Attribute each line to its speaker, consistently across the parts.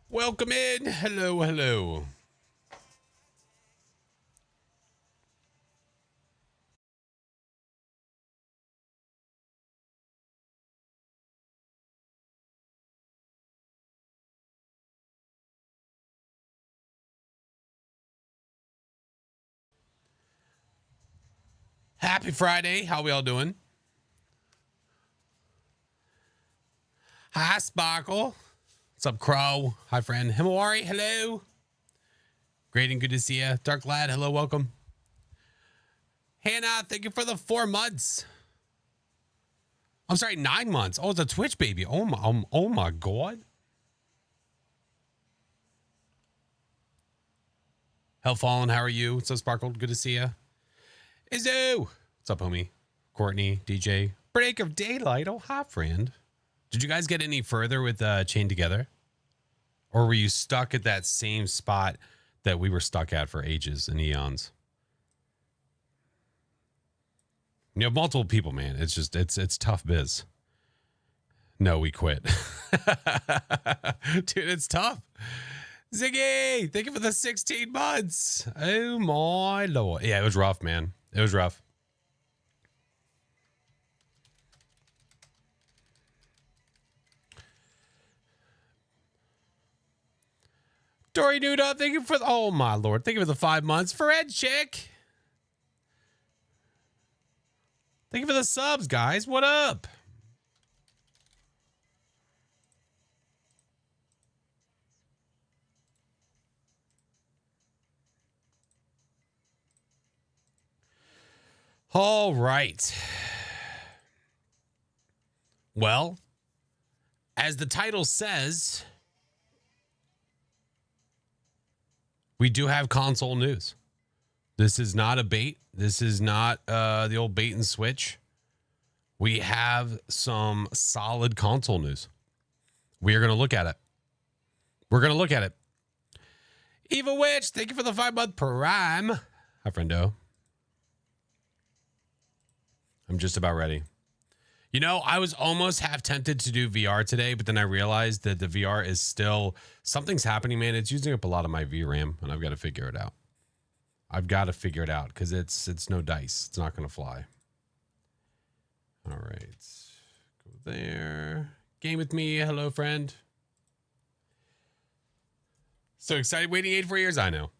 Speaker 1: Welcome in. Hello, hello. Happy Friday. How we all doing? Hi, Sparkle. What's up, Crow? Hi, friend. Himawari, hello. Great and good to see you. Dark Lad, hello, welcome. Hannah, thank you for the 4 months. I'm sorry, 9 months. Oh, it's a Twitch baby. Oh my God. Hellfallen, how are you? What's up, Sparkle? Good to see you. Izzo. What's up, homie? Courtney, DJ. Break of daylight. Oh, hi, friend. Did you guys get any further with Chained Together? Or were you stuck at that same spot that we were stuck at for ages and eons? You have multiple people, man. It's just, it's tough biz. No, we quit. Dude, it's tough. Ziggy, thank you for the 16 months. Oh my Lord. Yeah, it was rough, man. It was rough. Dory Nuda, thank you for the, oh my Lord. Thank you for the 5 months. For Ed Chick. Thank you for the subs, guys. What up? All right. Well, as the title says, we do have console news. This is not a bait. This is not the old bait and switch. We have some solid console news. We are going to look at it. We're going to look at it. Evil Witch, thank you for the 5-month prime. Hi, friendo. I'm just about ready. You know, I was almost half tempted to do VR today, but then I realized that the VR is still, something's happening, man. It's using up a lot of my VRAM, and I've got to figure it out. I've got to figure it out because it's no dice. It's not going to fly. All right. Go there. Game with me. Hello, friend. So excited. Waiting 84 years. I know.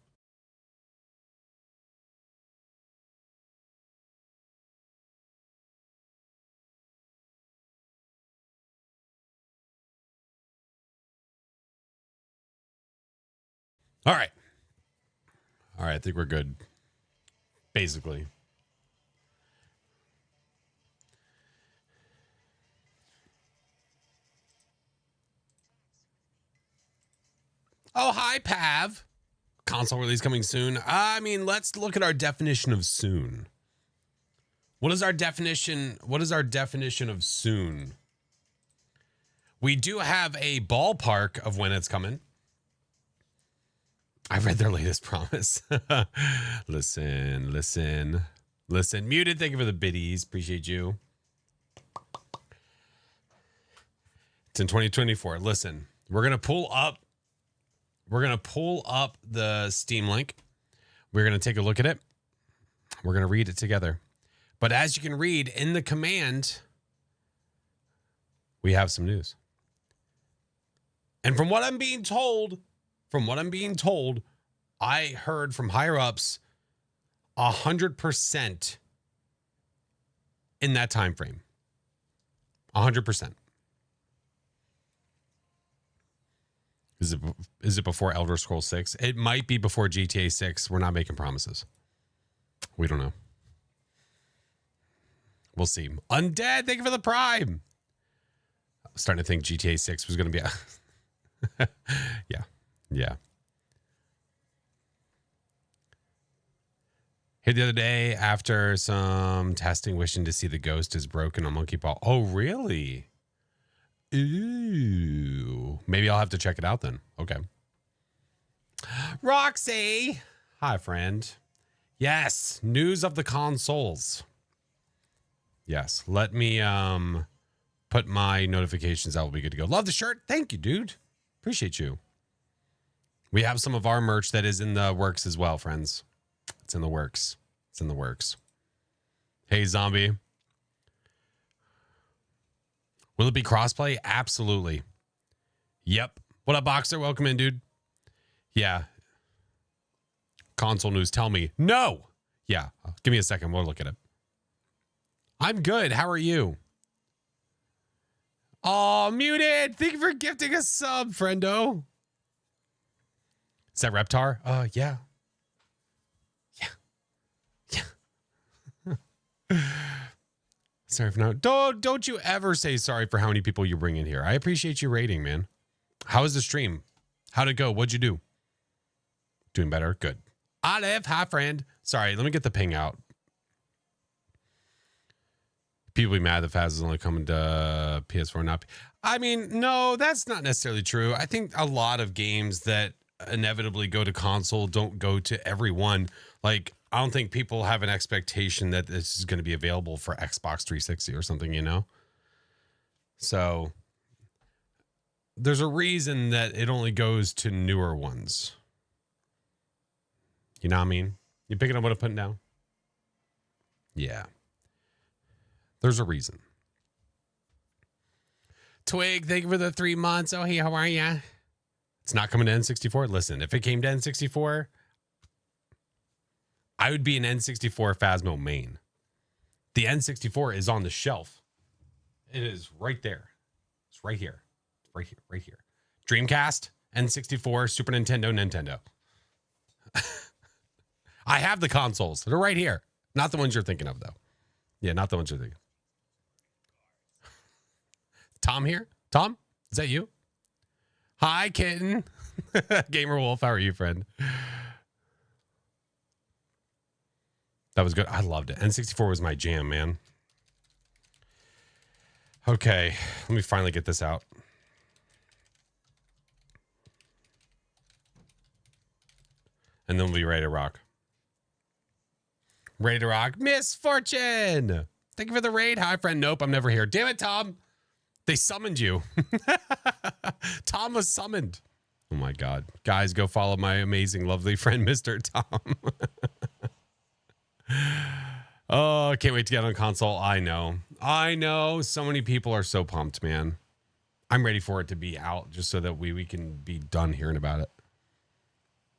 Speaker 1: All right. All right. I think we're good. Basically. Oh, hi, Pav. Console release coming soon. I mean, let's look at our definition of soon. What is our definition? What is our definition of soon? We do have a ballpark of when it's coming. I read their latest promise. Listen. Muted, thank you for the biddies. Appreciate you. It's in 2024. Listen, we're going to pull up the Steam link. We're going to take a look at it. We're going to read it together. But as you can read in the command, we have some news. And from what I'm being told, I heard from higher ups 100% in that time frame. 100%. Is it before Elder Scrolls 6? It might be before GTA 6. We're not making promises. We don't know. We'll see. Undead, thank you for the prime. I'm starting to think GTA 6 was going to be yeah. Here the other day after some testing, wishing to see the ghost is broken on Monkey Paw. Oh, really? Ooh. Maybe I'll have to check it out then. Okay. Roxy. Hi, friend. Yes. News of the consoles. Yes. Let me put my notifications out. We'll be good to go. Love the shirt. Thank you, dude. Appreciate you. We have some of our merch that is in the works as well, friends. It's in the works. It's in the works. Hey, Zombie. Will it be crossplay? Absolutely. Yep. What up, Boxer? Welcome in, dude. Yeah. Console news. Tell me. No. Yeah. Give me a second. We'll look at it. I'm good. How are you? Oh, muted. Thank you for gifting a sub, friendo. Is that Reptar? Yeah. Yeah. Sorry for now. Don't you ever say sorry for how many people you bring in here. I appreciate you rating, man. How was the stream? How'd it go? What'd you do? Doing better? Good. Olive, hi, friend. Sorry, let me get the ping out. People be mad that Faz is only coming to PS4, not. I mean, no, that's not necessarily true. I think a lot of games that inevitably go to console don't go to everyone. Like, I don't think people have an expectation that this is going to be available for Xbox 360 or something, you know? So there's a reason that it only goes to newer ones. You know what I mean? You picking up what I'm putting down? Yeah. There's a reason. Twig, thank you for the 3 months. Oh, hey, how are ya? It's not coming to N64. Listen, if it came to N64, I would be an N64 Phasmo main. The N64 is on the shelf. It is right there. It's right here. Right here. Right here. Dreamcast, N64, Super Nintendo, Nintendo. I have the consoles. They're right here. Not the ones you're thinking of, though. Yeah, not the ones you're thinking. Tom here? Tom? Is that you? Hi, kitten. Gamer Wolf, how are you, friend? That was good. I loved it. N64 was my jam, man. Okay, let me finally get this out. And then we'll be ready to rock. Ready to rock. Misfortune. Thank you for the raid. Hi, friend. Nope, I'm never here. Damn it, Tom. They summoned you. Tom was summoned. Oh, my God. Guys, go follow my amazing, lovely friend, Mr. Tom. Oh, I can't wait to get on console. I know. So many people are so pumped, man. I'm ready for it to be out just so that we can be done hearing about it.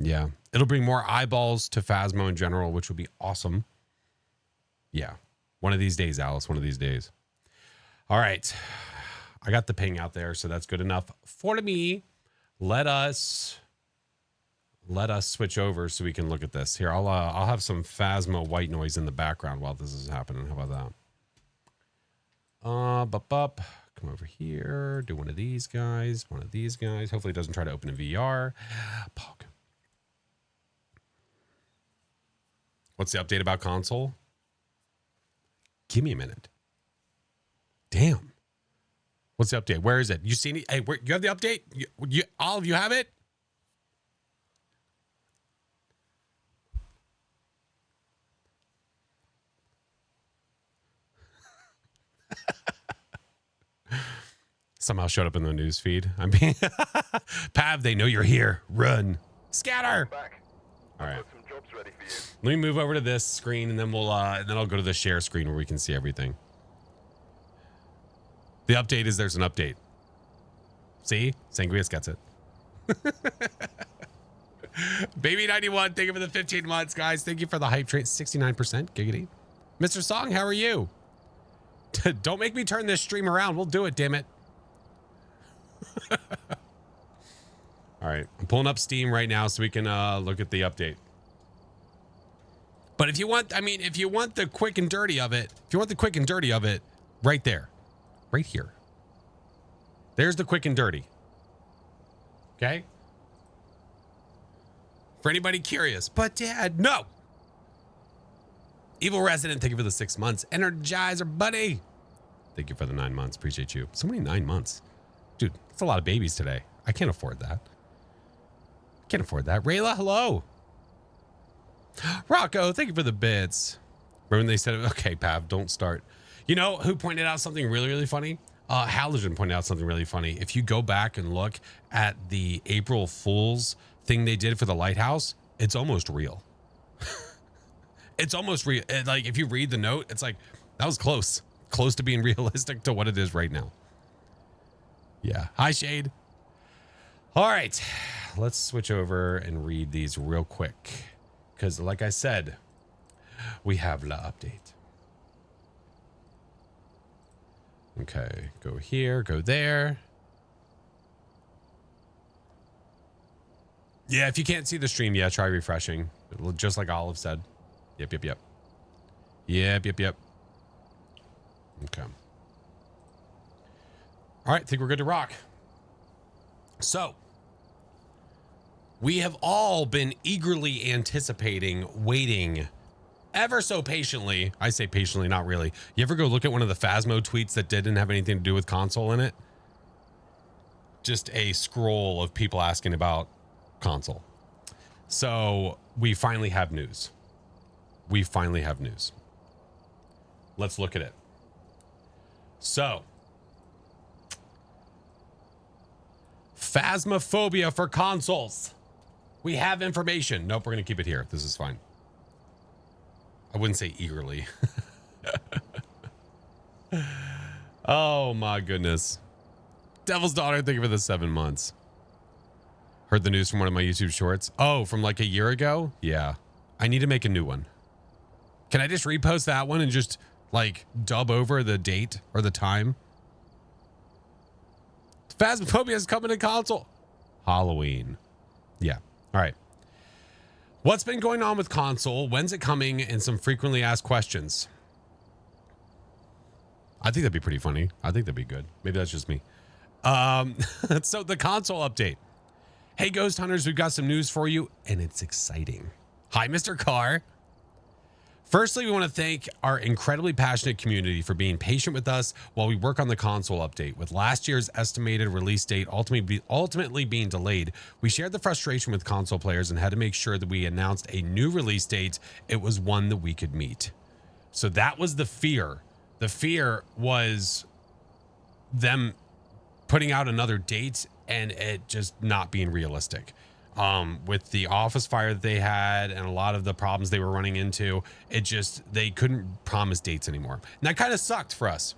Speaker 1: Yeah. It'll bring more eyeballs to Phasmo in general, which would be awesome. Yeah. One of these days, Alice. One of these days. All right. I got the ping out there, so that's good enough for me. Let us switch over so we can look at this. Here, I'll have some Phasmo white noise in the background while this is happening. How about that? Come over here. Do one of these guys. One of these guys. Hopefully it doesn't try to open a VR. Pog. What's the update about console? Give me a minute. Damn. What's the update? Where is it? You seen it? Hey, you have the update? You all of you have it? Somehow showed up in the news feed. I'm being Pav, they know you're here. Run. Scatter. All right. Let me move over to this screen and then I'll go to the share screen where we can see everything. The update is there's an update. See? Sangrius gets it. Baby 91, thank you for the 15 months, guys. Thank you for the hype train. 69%. Giggity. Mr. Song, how are you? Don't make me turn this stream around. We'll do it, damn it. All right. I'm pulling up Steam right now so we can look at the update. But if you want the quick and dirty of it, right there. Right here. There's the quick and dirty. Okay? For anybody curious. But Dad, no. Evil Resident, thank you for the 6 months. Energizer, buddy. Thank you for the 9 months. Appreciate you. So many 9 months. Dude, that's a lot of babies today. I can't afford that. Rayla, hello. Rocco, thank you for the bits. Remember when they said, okay, Pav, don't start. You know who pointed out something really, really funny? Halogen pointed out something really funny. If you go back and look at the April Fool's thing they did for the lighthouse, it's almost real. It's almost real. Like if you read the note, it's like that was close to being realistic to what it is right now. Yeah. Hi, Shade. All right, let's switch over and read these real quick because, like I said, we have the update. Okay, go here, go there. Yeah, if you can't see the stream, yeah, try refreshing. Just like Olive said. Yep. Okay. All right, I think we're good to rock. So, we have all been eagerly anticipating, waiting ever so patiently. I say patiently, not really. You ever go look at one of the Phasmo tweets that didn't have anything to do with console in it? Just a scroll of people asking about console. So we finally have news. Let's look at it. So, Phasmophobia for consoles. We have information. Nope, we're going to keep it here. This is fine. I wouldn't say eagerly. Oh my goodness. Devil's Daughter, thank you for the 7 months. Heard the news from one of my YouTube shorts. Oh, from like a year ago? Yeah. I need to make a new one. Can I just repost that one and just like dub over the date or the time? Phasmophobia is coming to console. Halloween. Yeah. All right. What's been going on with console? When's it coming? And some frequently asked questions. I think that'd be pretty funny. I think that'd be good. Maybe that's just me. So the console update. Hey, Ghost Hunters, we've got some news for you, and it's exciting. Hi, Mr. Carr. Firstly, we want to thank our incredibly passionate community for being patient with us while we work on the console update. With last year's estimated release date ultimately being delayed, we shared the frustration with console players and had to make sure that we announced a new release date. It was one that we could meet. So that was the fear. The fear was them putting out another date and it just not being realistic. With the office fire that they had and a lot of the problems they were running into, they couldn't promise dates anymore. And that kind of sucked for us.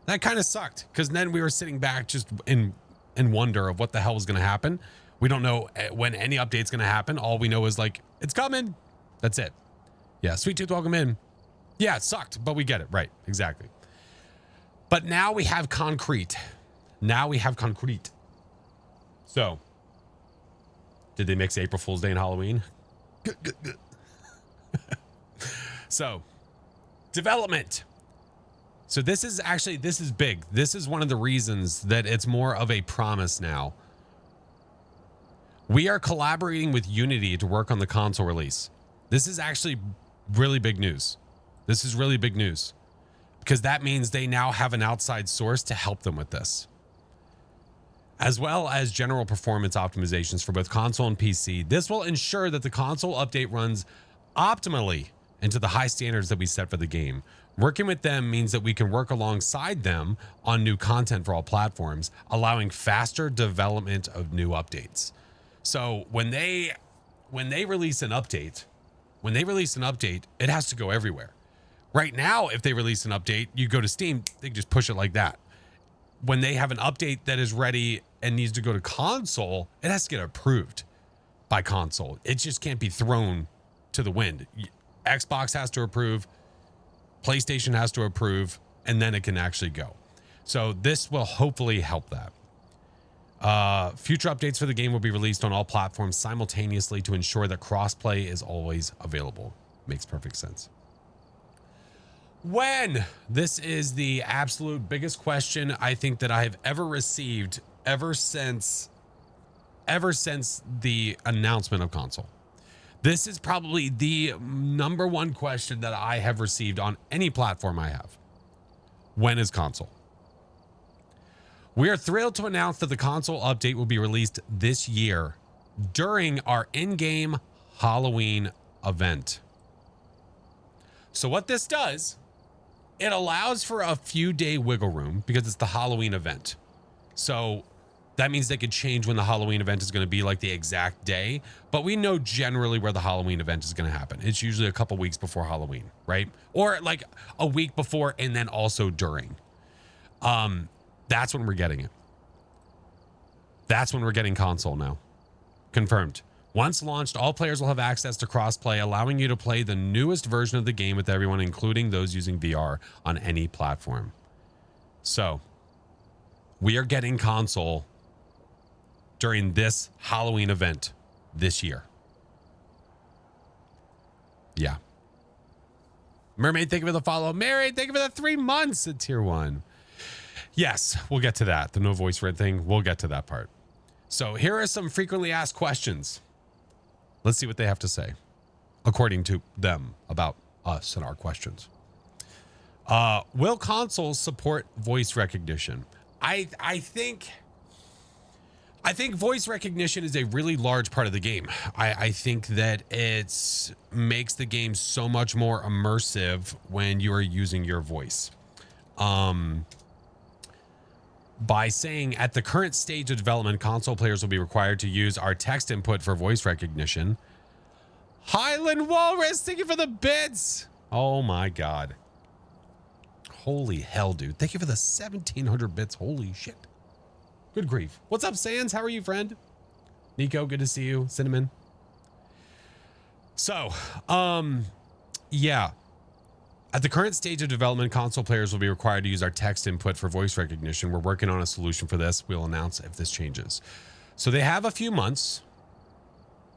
Speaker 1: That kind of sucked because then we were sitting back just in wonder of what the hell was going to happen. We don't know when any update's going to happen. All we know is like, it's coming. That's it. Yeah. Sweet Tooth, welcome in. Yeah, it sucked, but we get it. Right. Exactly. But now we have concrete. So, did they mix April Fool's Day and Halloween? Good. So, development. So this is big. This is one of the reasons that it's more of a promise now. We are collaborating with Unity to work on the console release. This is actually really big news. This is really big news because that means they now have an outside source to help them with this, as well as general performance optimizations for both console and PC. This will ensure that the console update runs optimally into the high standards that we set for the game. Working with them means that we can work alongside them on new content for all platforms, allowing faster development of new updates. So when they release an update, it has to go everywhere. Right now, if they release an update, you go to Steam, they just push it like that. When they have an update that is ready and needs to go to console, it has to get approved by console. It just can't be thrown to the wind. Xbox has to approve, PlayStation has to approve, and then it can actually go. So this will hopefully help that. Future updates for the game will be released on all platforms simultaneously to ensure that crossplay is always available. Makes perfect sense. When? This is the absolute biggest question I think that I have ever received ever since the announcement of console. This is probably the number one question that I have received on any platform I have. When is console? We are thrilled to announce that the console update will be released this year during our in-game Halloween event. So what this does, it allows for a few day wiggle room because it's the Halloween event. So That means they could change when the Halloween event is going to be, like the exact day, but we know generally where the Halloween event is going to happen. It's usually a couple weeks before Halloween, right? Or like a week before and then also during. That's when we're getting it. That's when we're getting console now. Confirmed. Once launched, all players will have access to crossplay, allowing you to play the newest version of the game with everyone, including those using VR on any platform. So, we are getting console during this Halloween event this year. Yeah. Mermaid, thank you for the follow. Mary, thank you for the 3 months at tier 1. Yes, we'll get to that. The no voice red thing, we'll get to that part. So here are some frequently asked questions. Let's see what they have to say, according to them, about us and our questions. Will consoles support voice recognition? I think voice recognition is a really large part of the game. I think that it makes the game so much more immersive when you are using your voice. By saying at the current stage of development, console players will be required to use our text input for voice recognition. Highland Walrus, thank you for the bits. Oh my God. Holy hell, dude. Thank you for the 1,700 bits. Holy shit. Good grief. What's up, Sans? How are you, friend? Nico, good to see you. Cinnamon. So, yeah. At the current stage of development, console players will be required to use our text input for voice recognition. We're working on a solution for this. We'll announce if this changes. So they have a few months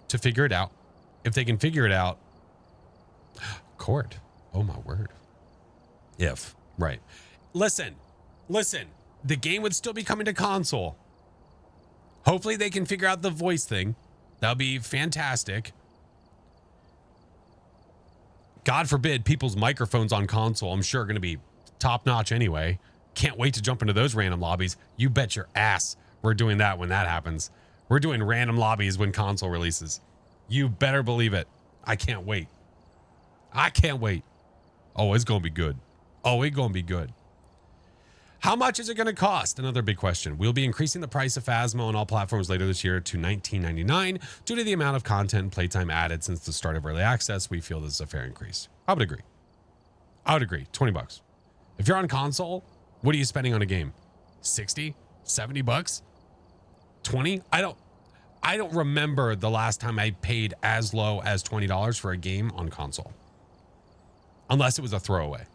Speaker 1: to figure it out. If they can figure it out, court. Oh my word. If, right. Listen. The game would still be coming to console. Hopefully they can figure out the voice thing. That'll be fantastic. God forbid people's microphones on console, I'm sure, are going to be top notch anyway. Can't wait to jump into those random lobbies. You bet your ass we're doing that when that happens. We're doing random lobbies when console releases. You better believe it. I can't wait. Oh, it's going to be good. How much is it going to cost? Another big question. We'll be increasing the price of Phasmo on all platforms later this year to $19.99 due to the amount of content and playtime added since the start of early access. We feel this is a fair increase. I would agree. $20. If you're on console, what are you spending on a game? 60, 70 bucks? 20? I don't remember the last time I paid as low as $20 for a game on console. Unless it was a throwaway.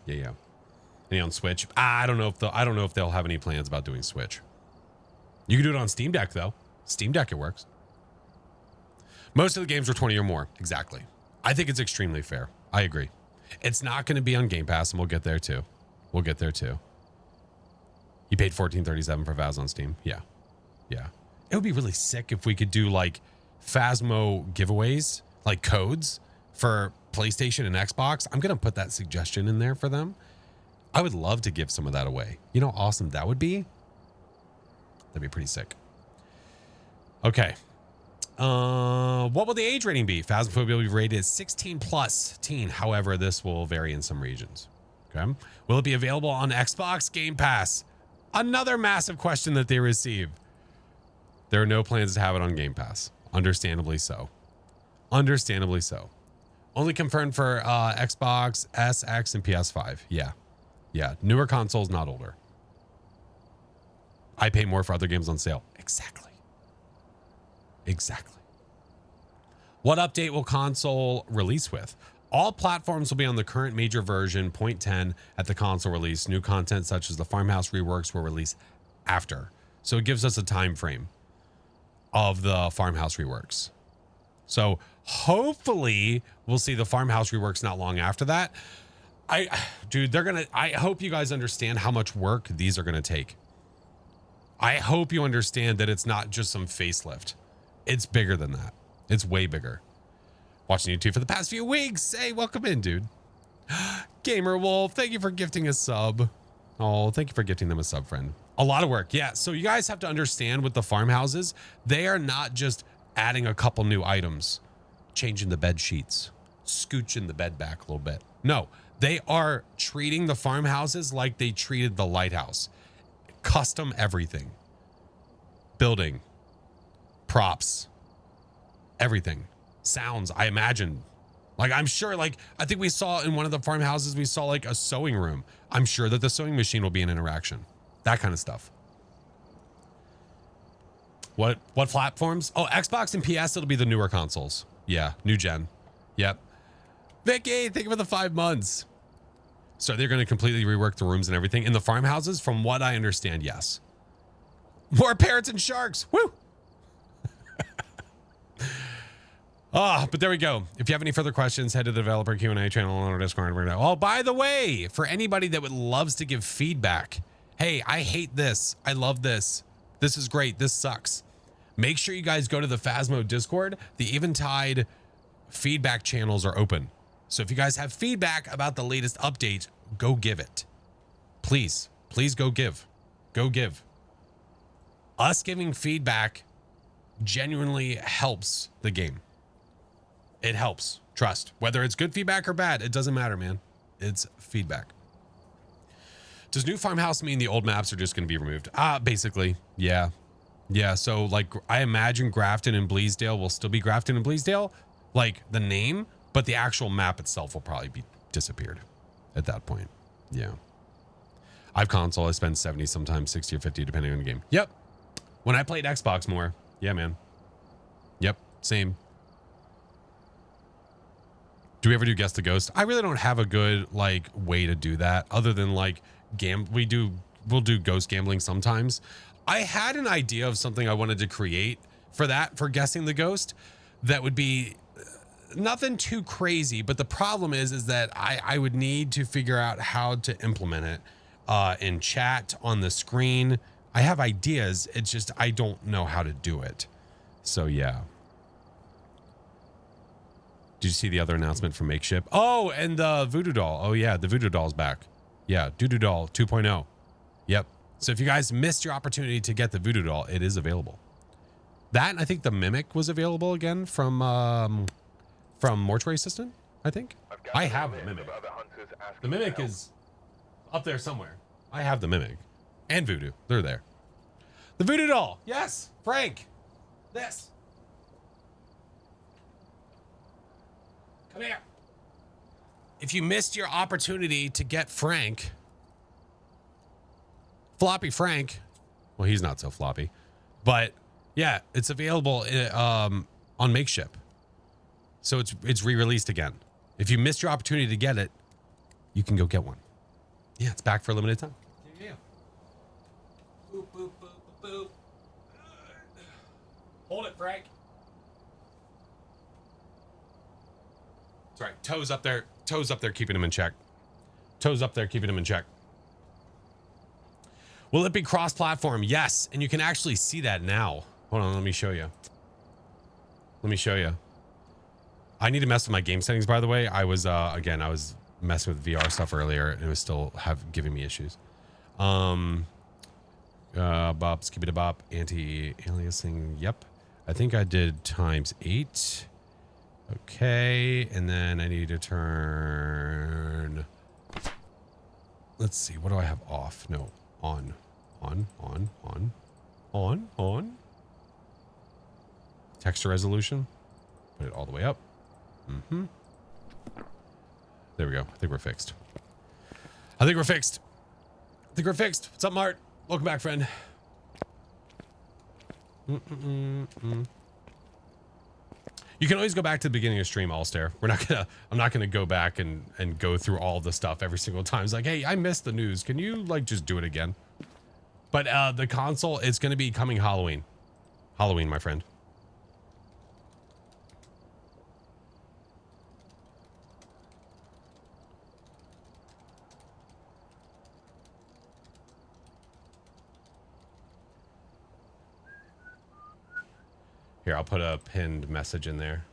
Speaker 1: Yeah. Any on Switch? I don't know if they'll have any plans about doing Switch. You can do it on Steam Deck though. Steam Deck, it works. Most of the games are 20 or more. Exactly. I think it's extremely fair. I agree. It's not going to be on Game Pass, and we'll get there too. You paid $14.37 for Phas on Steam. Yeah. It would be really sick if we could do like Phasmo giveaways, like codes for PlayStation and Xbox. I'm going to put that suggestion in there for them. I would love to give some of that away. You know how awesome that would be? That'd be pretty sick. Okay. What will the age rating be? Phasmophobia will be rated as 16 plus teen. However, this will vary in some regions. Okay. Will it be available on Xbox Game Pass? Another massive question that they receive. There are no plans to have it on Game Pass. Understandably so. Only confirmed for Xbox S, X, and PS5. Yeah. Newer consoles, not older. I pay more for other games on sale. Exactly. What update will console release with? All platforms will be on the current major version, 0.10, at the console release. New content such as the Farmhouse reworks will release after. So it gives us a time frame of the Farmhouse reworks. So hopefully we'll see the Farmhouse reworks not long after that. I hope you guys understand how much work these are going to take. I hope you understand that it's not just some facelift. It's bigger than that. It's way bigger. Watching YouTube for the past few weeks. Hey, welcome in, dude. Gamer Wolf, thank you for gifting a sub. Oh, thank you for gifting them a sub, friend. A lot of work. Yeah, so you guys have to understand with the farmhouses, they are not just adding a couple new items, changing the bed sheets, scooching the bed back a little bit. No, they are treating the farmhouses like they treated the lighthouse. Custom everything. Building. Props. Everything. Sounds, I imagine. Like, I'm sure, like, I think we saw in one of the farmhouses, we saw like a sewing room. I'm sure that the sewing machine will be an interaction. That kind of stuff. What platforms? Oh, Xbox and PS, it'll be the newer consoles. Yeah, new gen. Yep. Vicky, thank you for the 5 months. So they're going to completely rework the rooms and everything. In the farmhouses, from what I understand, yes. More parrots and sharks. Woo! But there we go. If you have any further questions, head to the developer Q&A channel on our Discord. Oh, by the way, for anybody that loves to give feedback, hey, I hate this. I love this. This is great. This sucks. Make sure you guys go to the Phasmo Discord. The Eventide feedback channels are open. So if you guys have feedback about the latest update, go give it. Please, please go give. Go give. Us giving feedback genuinely helps the game. It helps. Trust. Whether it's good feedback or bad, it doesn't matter, man. It's feedback. Does new farmhouse mean the old maps are just going to be removed? Basically, yeah. Yeah, so like I imagine Grafton and Bleasdale will still be Grafton and Bleasdale, like the name, but the actual map itself will probably be disappeared at that point. Yeah. I've console, I spend 70, sometimes 60 or 50, depending on the game. Yep. When I played Xbox more. Yeah, man. Yep, same. Do we ever do Guess the Ghost? I really don't have a good like way to do that other than like we'll do ghost gambling sometimes. I had an idea of something I wanted to create for that, for guessing the ghost. That would be nothing too crazy, but the problem is that I would need to figure out how to implement it in chat on the screen. I have ideas. It's just, I don't know how to do it. So yeah. Did you see the other announcement from Makeship? Oh, and the Voodoo Doll. Oh yeah, the Voodoo Doll's back. Yeah, Voodoo Doll 2.0. Yep. So if you guys missed your opportunity to get the Voodoo Doll, it is available. That, and I think the Mimic was available again from Mortuary Assistant, I think. I have the Mimic. The Mimic is up there somewhere. I have the Mimic. And Voodoo. They're there. The Voodoo Doll. Yes. Frank. This. Come here. If you missed your opportunity to get Frank, Floppy Frank, well, he's not so floppy, but yeah, it's available on Makeship. So it's re-released again. If you missed your opportunity to get it, you can go get one. Yeah, it's back for a limited time. Yeah. Boop, boop, boop, boop, boop. Hold it, Frank. That's right. Toes up there, keeping him in check. Toes up there, keeping him in check. Will it be cross-platform? Yes, and you can actually see that now. Hold on, let me show you. I need to mess with my game settings, by the way. I was messing with VR stuff earlier, and it was still giving me issues. Bop, skip it bop, anti-aliasing. Yep, I think I did ×8. Okay, and then I need to turn. Let's see, what do I have off? No, on. Texture resolution. Put it all the way up. There we go. I think we're fixed. What's up, Mart? Welcome back, friend. You can always go back to the beginning of stream, Allstare. I'm not gonna go back and go through all the stuff every single time. It's like, hey, I missed the news. Can you like just do it again? But the console, it's gonna be coming Halloween. Halloween, my friend. Here, I'll put a pinned message in there.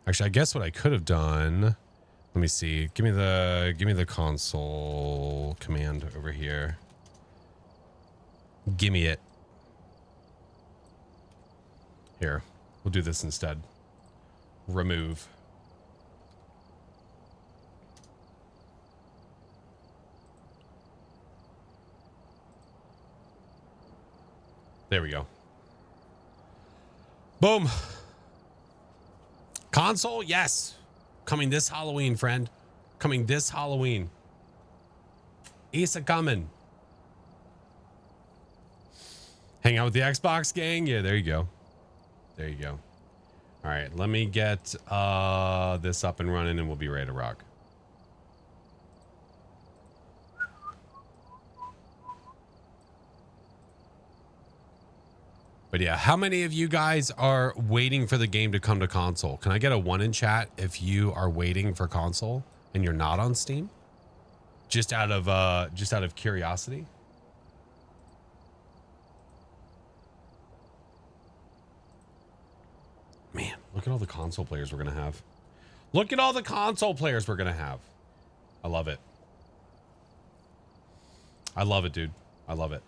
Speaker 1: Actually, I guess what I could have done. Let me see. Give me the console command over here. Gimme it. Here, we'll do this instead. remove. There we go. Boom. Console, yes. Coming this Halloween, friend. Coming this Halloween. Isa coming. Hang out with the Xbox gang. Yeah, there you go. There you go. All right, let me get this up and running and we'll be ready to rock. But yeah, how many of you guys are waiting for the game to come to console? Can I get a 1 in chat if you are waiting for console and you're not on Steam? Just out of curiosity. Man, look at all the console players we're gonna have. Look at all the console players we're gonna have. I love it. I love it, dude. I love it.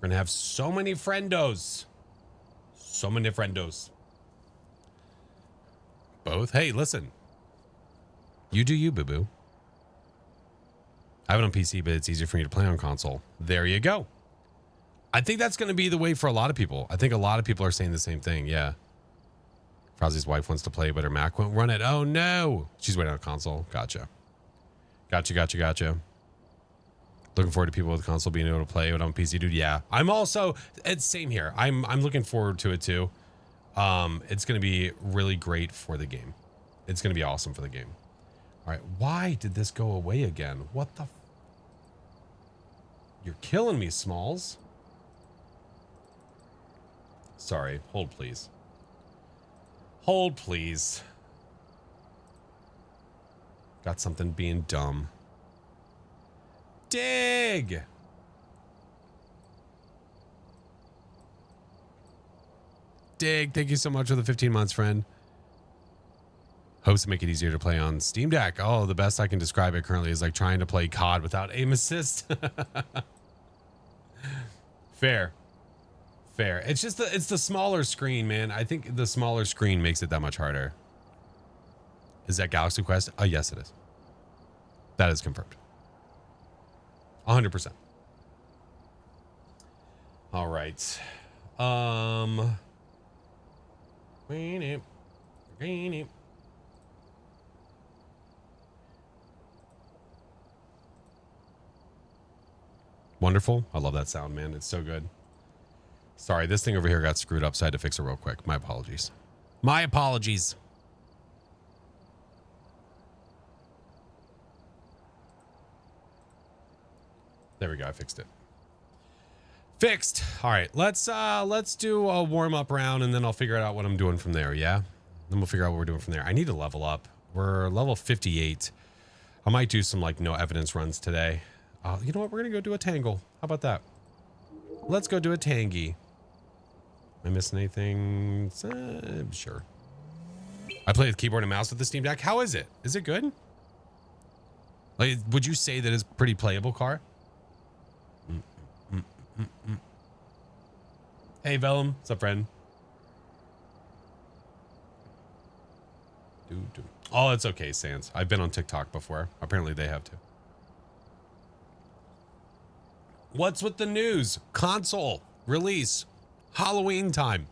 Speaker 1: We're gonna have so many friendos. So many friendos. Both? Hey, listen. You do you, boo-boo. I have it on PC, but it's easier for me to play on console. There you go. I think that's going to be the way for a lot of people. I think a lot of people are saying the same thing. Yeah. Frozzy's wife wants to play, but her Mac won't run it. Oh, no. She's waiting on a console. Gotcha. Gotcha. Looking forward to people with console being able to play it on PC, dude. Yeah. I'm also, it's same here. I'm looking forward to it too. It's going to be really great for the game. It's going to be awesome for the game. All right. Why did this go away again? What the? You're killing me, Smalls. Sorry. Hold, please. Hold, please. Got something being dumb. Dig! Dig, thank you so much for the 15 months, friend. Hopes to make it easier to play on Steam Deck. Oh, the best I can describe it currently is like trying to play COD without aim assist. Fair. It's just it's the smaller screen, man. I think the smaller screen makes it that much harder. Is that Galaxy Quest? Oh, yes, it is. That is confirmed. 100%. All right. Wonderful. I love that sound, man. It's so good. Sorry, this thing over here got screwed up, so I had to fix it real quick. My apologies. My apologies. There we go. I fixed it. Fixed. All right. Let's do a warm up round and then I'll figure out what I'm doing from there. Yeah. Then we'll figure out what we're doing from there. I need to level up. We're level 58. I might do some like no evidence runs today. You know what? We're going to go do a tangle. How about that? Let's go do a tangy. Am I missing anything? Sure. I play with keyboard and mouse with the Steam Deck. How is it? Is it good? Like, would you say that it's pretty playable, Car? Hey, Vellum. What's up, friend? Oh, it's okay, Sans. I've been on TikTok before. Apparently they have too. What's with the news? Console release. Halloween time.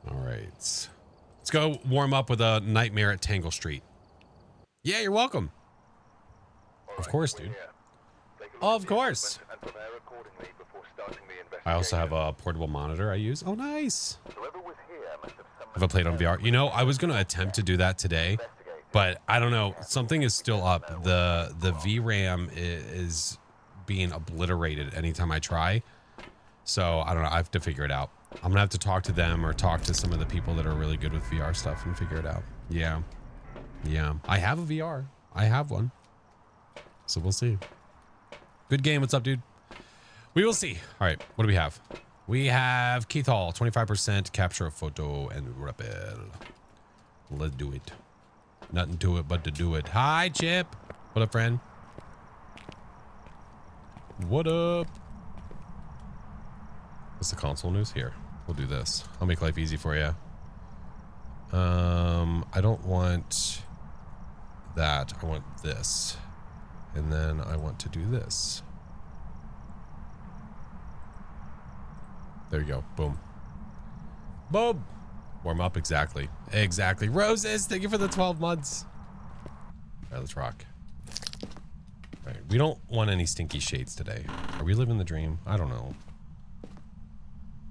Speaker 1: All right. Let's go warm up with a Nightmare at Tangle Street. Yeah, you're welcome. Of course, dude. Of course. I also have a portable monitor I use. Oh, nice. Have I played on VR? You know, I was going to attempt to do that today, but I don't know. Something is still up. The VRAM is being obliterated anytime I try. So I don't know. I have to figure it out. I'm gonna have to talk to them or talk to some of the people that are really good with VR stuff and figure it out. Yeah. I have a VR. I have one. So we'll see. Good game. What's up, dude? We will see. All right. What do we have? We have Keith Hall, 25% capture a photo and rappel. Let's do it. Nothing to it but to do it. Hi, Chip. What up, friend? What up? What's the console news here? We'll do this. I'll make life easy for you. I don't want that. I want this. And then I want to do this. There you go. Boom. Boom. Warm up. Exactly. Exactly. Roses, thank you for the 12 months. All right, let's rock. All right. We don't want any stinky shades today. Are we living the dream? I don't know.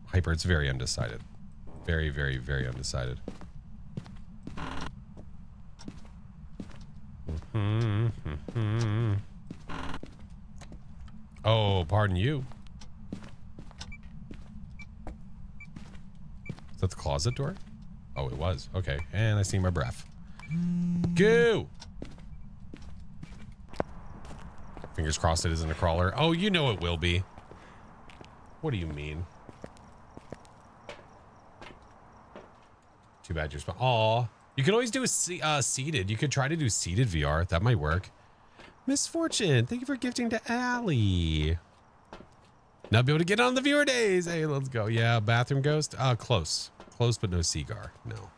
Speaker 1: Hyper, it's very undecided. Very, very, very undecided. Oh, pardon you. Is that the closet door? Oh, it was. Okay. And I see my breath. Goo! Fingers crossed it isn't a crawler. Oh, you know it will be. What do you mean? Too bad you're aw. You could always do a seated. You could try to do seated VR. That might work. Misfortune. Thank you for gifting to Allie. Not be able to get on the viewer days. Hey, let's go. Yeah, bathroom ghost. Close. Close, but no cigar. No.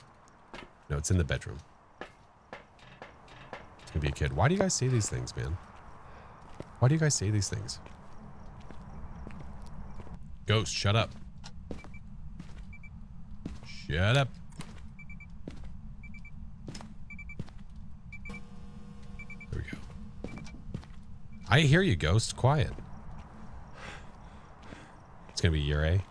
Speaker 1: No, it's in the bedroom. It's gonna be a kid. Why do you guys say these things, man? Why do you guys say these things? Ghost, shut up. Shut up. There we go. I hear you, Ghost. Quiet. It's gonna be year A.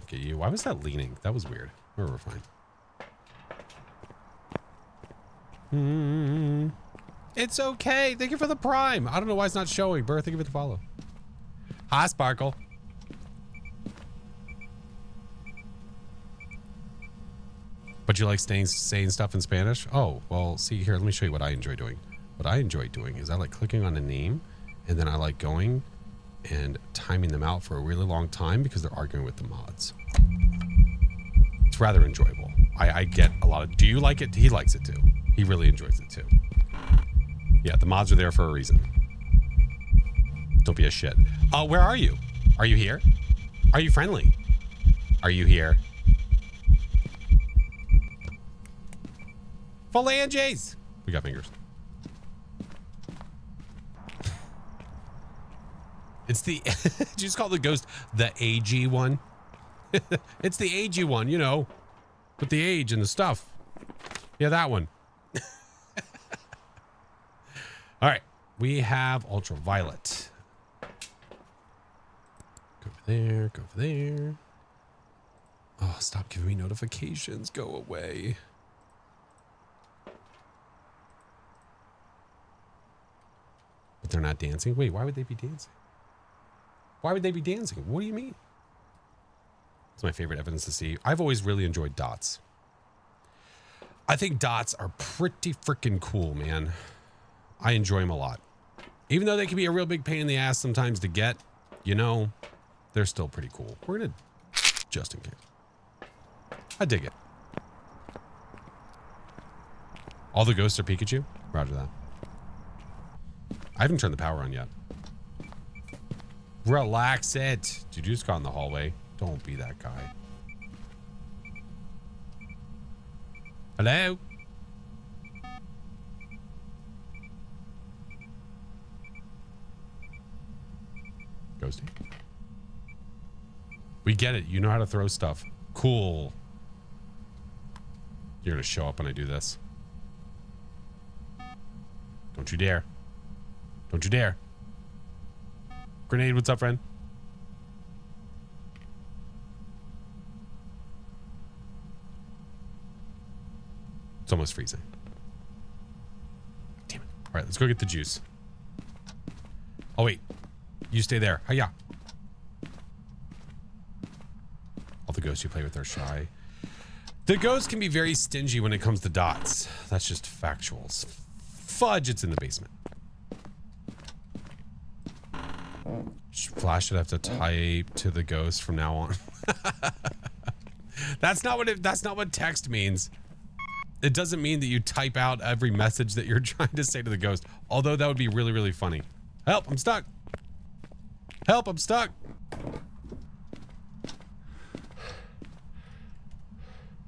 Speaker 1: Get you. Why was that leaning? That was weird. We're fine. It's okay. Thank you for the prime. I don't know why it's not showing. Burr, thank you for the follow. Hi, Sparkle. But you like saying stuff in Spanish? Oh, well, see here. Let me show you what I enjoy doing. What I enjoy doing is I like clicking on a name, and then I like going and timing them out for a really long time because they're arguing with the mods. It's rather enjoyable. I get a lot of... Do you like it? He likes it too. He really enjoys it too. Yeah, the mods are there for a reason. Don't be a shit. Where are you? Are you here? Are you friendly? Are you here? Phalanges! We got fingers. It's the... Did you just call the ghost the AG one? It's the AG one, you know. With the age and the stuff. Yeah, that one. All right. We have ultraviolet. Go over there. Go over there. Oh, stop giving me notifications. Go away. But they're not dancing? Wait, why would they be dancing? Why would they be dancing? What do you mean? It's my favorite evidence to see. I've always really enjoyed dots. I think dots are pretty freaking cool, man. I enjoy them a lot. Even though they can be a real big pain in the ass sometimes to get, you know, they're still pretty cool. We're gonna, just in case. I dig it. All the ghosts are Pikachu? Roger that. I haven't turned the power on yet. Relax it. Did you just go in the hallway? Don't be that guy. Hello? Ghosty. We get it. You know how to throw stuff. Cool. You're gonna show up when I do this. Don't you dare. Don't you dare. Grenade, what's up, friend? It's almost freezing. Damn it. All right, let's go get the juice. Oh, wait. You stay there. Hiya. All the ghosts you play with are shy. The ghosts can be very stingy when it comes to dots. That's just factuals. Fudge, it's in the basement. Flash should have to type to the ghost from now on. That's not what text means. It doesn't mean that you type out every message that you're trying to say to the ghost. Although that would be really, really funny. Help, I'm stuck. Help, I'm stuck.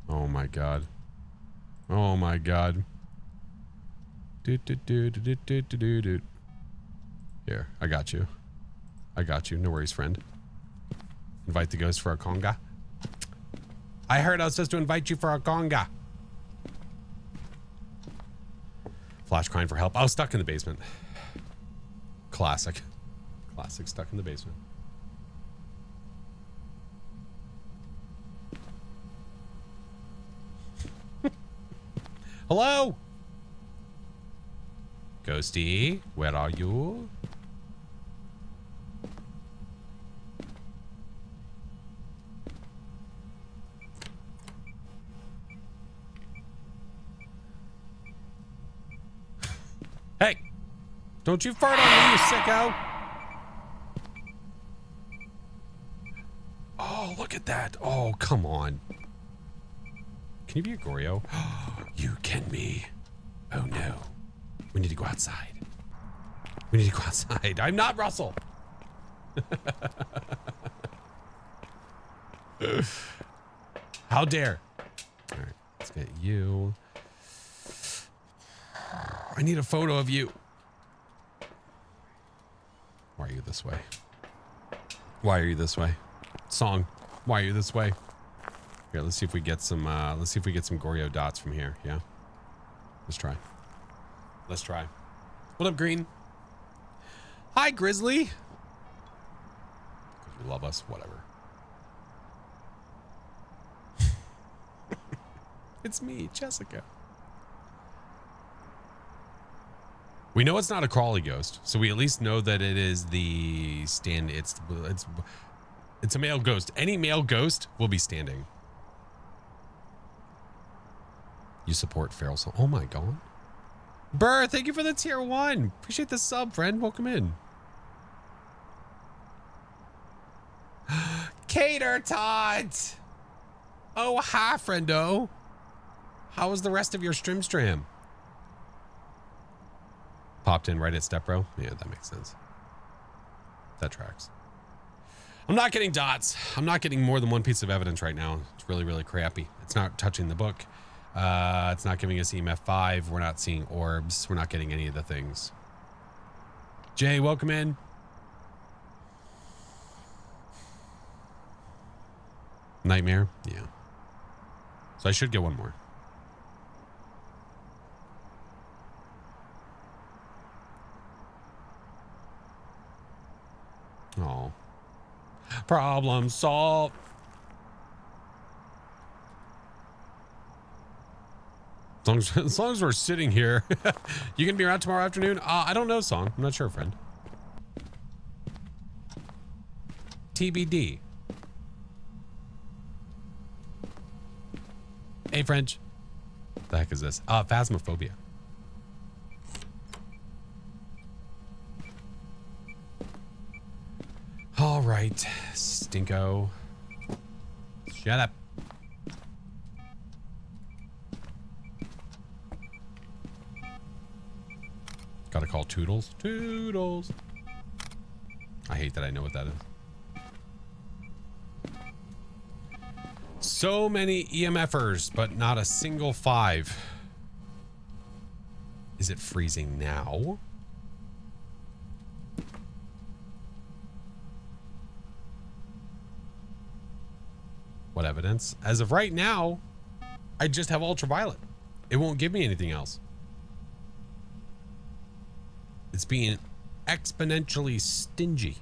Speaker 1: Oh my God. Oh my God. Here, I got you. I got you. No worries, friend. Invite the ghost for a conga. I heard I was supposed to invite you for a conga. Flash crying for help. I was stuck in the basement. Classic. Classic stuck in the basement. Hello? Ghosty, where are you? Hey, don't you fart on me, you sicko. Oh, look at that. Oh, come on. Can you be a Goryo? You can be. Oh no. We need to go outside. We need to go outside. I'm not Russell. How dare. All right, let's get you. I need a photo of you. Why are you this way? Why are you this way? Song, why are you this way? Here, let's see if we get some Goryo dots from here. Yeah. Let's try. Let's try. What up, Green? Hi, Grizzly. You love us, whatever. It's me, Jessica. We know it's not a crawly ghost, so we at least know that it is the stand. It's a male ghost. Any male ghost will be standing. You support feral soul. Oh my God. Burr, thank you for the tier 1. Appreciate the sub, friend. Welcome in. Cater Tot. Oh, hi, friendo. How was the rest of your stream? Popped in right at step bro. Yeah, that makes sense. That tracks. I'm not getting dots. I'm not getting more than one piece of evidence right now. It's really, really crappy. It's not touching the book. It's not giving us EMF 5. We're not seeing orbs. We're not getting any of the things. Jay, welcome in. Nightmare? Yeah. So I should get one more. Oh. Problem solved. As long as we're sitting here. You gonna be around tomorrow afternoon? I don't know, Song. I'm not sure, friend. TBD. Hey, French. What the heck is this? Phasmophobia. All right, Stinko. Shut up. Gotta call Toodles. Toodles. I hate that I know what that is. So many EMFers, but not a single 5. Is it freezing now? What evidence? As of right now, I just have ultraviolet. It won't give me anything else. It's being exponentially stingy.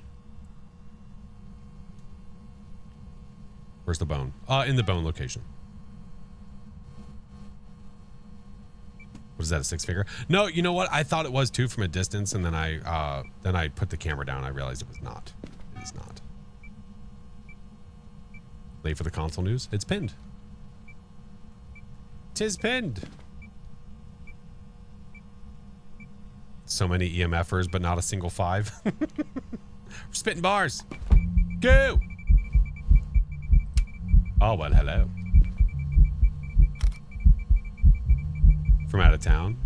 Speaker 1: Where's the bone? In the bone location. What is that, a 6-figure? No, you know what? I thought it was too from a distance, and then I put the camera down. I realized it was not. It is not. Late for the console news. It's pinned. 'Tis pinned. So many EMFers, but not a single 5. We're spitting bars. Go. Oh, well, hello. from out of town.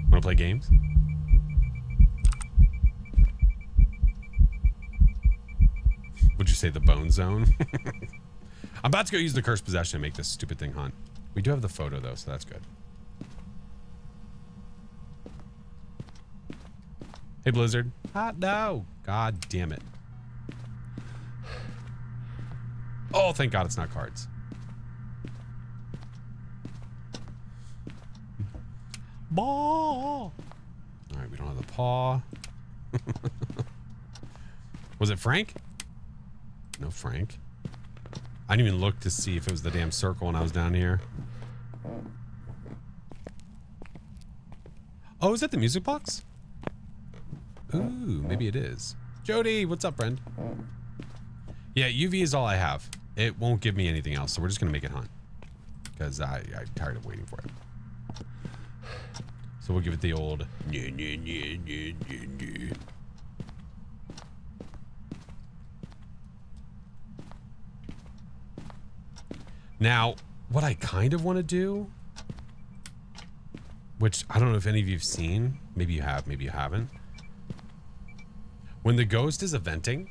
Speaker 1: Want to play games? Would you say the bone zone? I'm about to go use the cursed possession to make this stupid thing hunt. We do have the photo though, so that's good. Hey, Blizzard. Ah, no. God damn it. Oh, thank God it's not cards. Ball. All right, we don't have the paw. Was it Frank? No, Frank. I didn't even look to see if it was the damn circle when I was down here. Oh, is that the music box? Ooh, maybe it is. Jody, what's up, friend? Yeah, UV is all I have. It won't give me anything else, so we're just gonna make it hunt. Because I'm tired of waiting for it. So we'll give it the old... Now, what I kind of want to do, which I don't know if any of you have seen, maybe you have, maybe you haven't. When the ghost is eventing,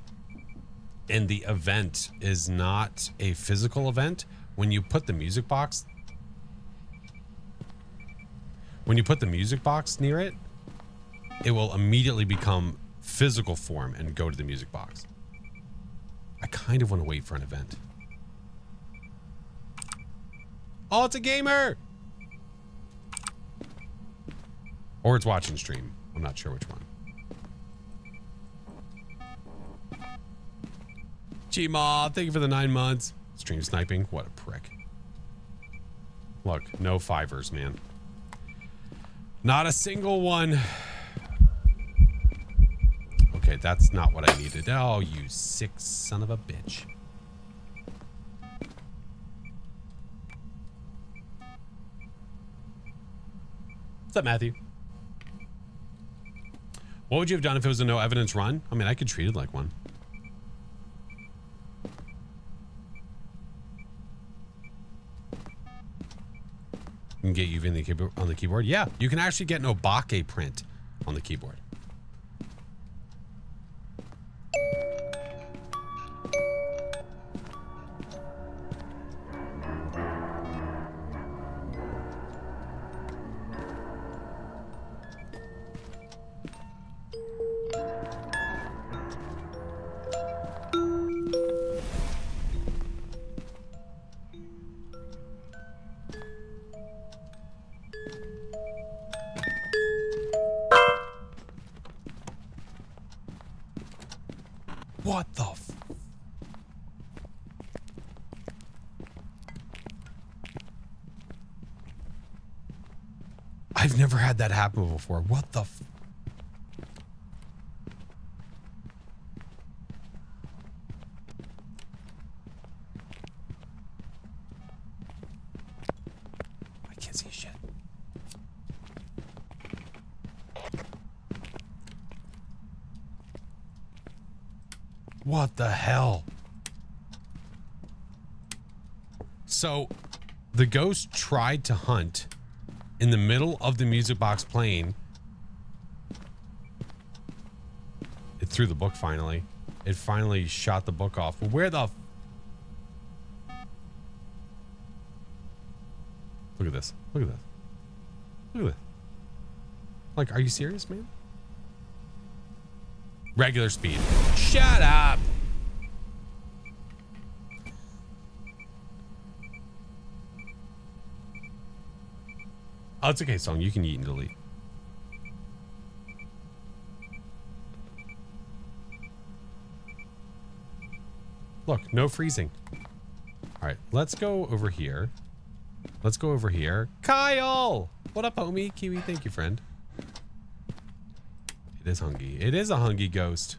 Speaker 1: and the event is not a physical event, when you put the music box, near it, it will immediately become physical form and go to the music box. I kind of want to wait for an event. Oh, it's a gamer! Or it's watching stream. I'm not sure which one. Gmaw, thank you for the 9 months. Stream sniping, what a prick. Look, no fivers, man. Not a single one. Okay, that's not what I needed. Oh, you sick son of a bitch. What's up, Matthew? What would you have done if it was a no evidence run? I mean, I could treat it like one. You can get UV on the keyboard. Yeah, you can actually get an Obake print on the keyboard. What the f... I've never had that happen before. What the f... I can't see shit. What the hell? So, the ghost tried to hunt in the middle of the music box playing. It threw the book finally. It finally shot the book off. But where the... Look at this. Look at this. Look at this. Like, are you serious, man? Regular speed. Shut up. Oh, it's okay, Song. You can eat and delete. Look, no freezing. All right, let's go over here. Let's go over here. Kyle! What up, homie? Kiwi, thank you, friend. It is hungry. It is a hungry ghost.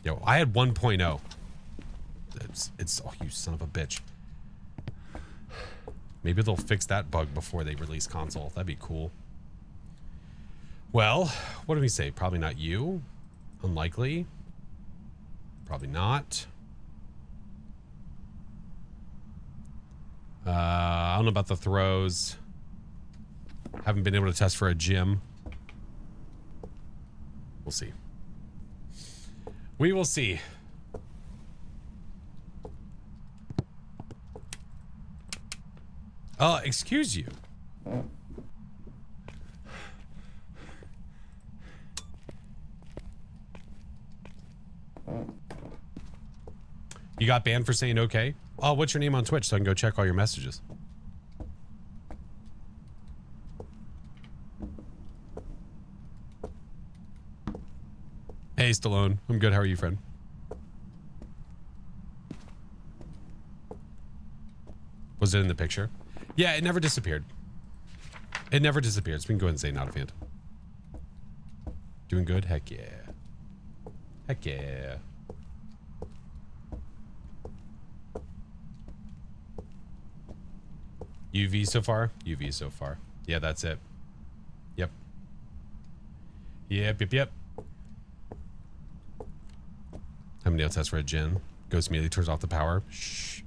Speaker 1: Yo, I had 1.0. It's oh, you son of a bitch. Maybe they'll fix that bug before they release console. That'd be cool. Well, what do we say? Probably not you. Unlikely. Probably not. I don't know about the throws. Haven't been able to test for a gym. We'll see. We will see. Excuse you. You got banned for saying okay? Oh, what's your name on Twitch so I can go check all your messages? Hey, Stallone. I'm good. How are you, friend? Was it in the picture? Yeah, it never disappeared. It never disappeared. So we can go ahead and say not a phantom. Doing good? Heck yeah. Heck yeah. UV so far? UV so far. Yeah, that's it. Yep. Yep. How many test for a gin? Goes immediately, turns off the power. Shh.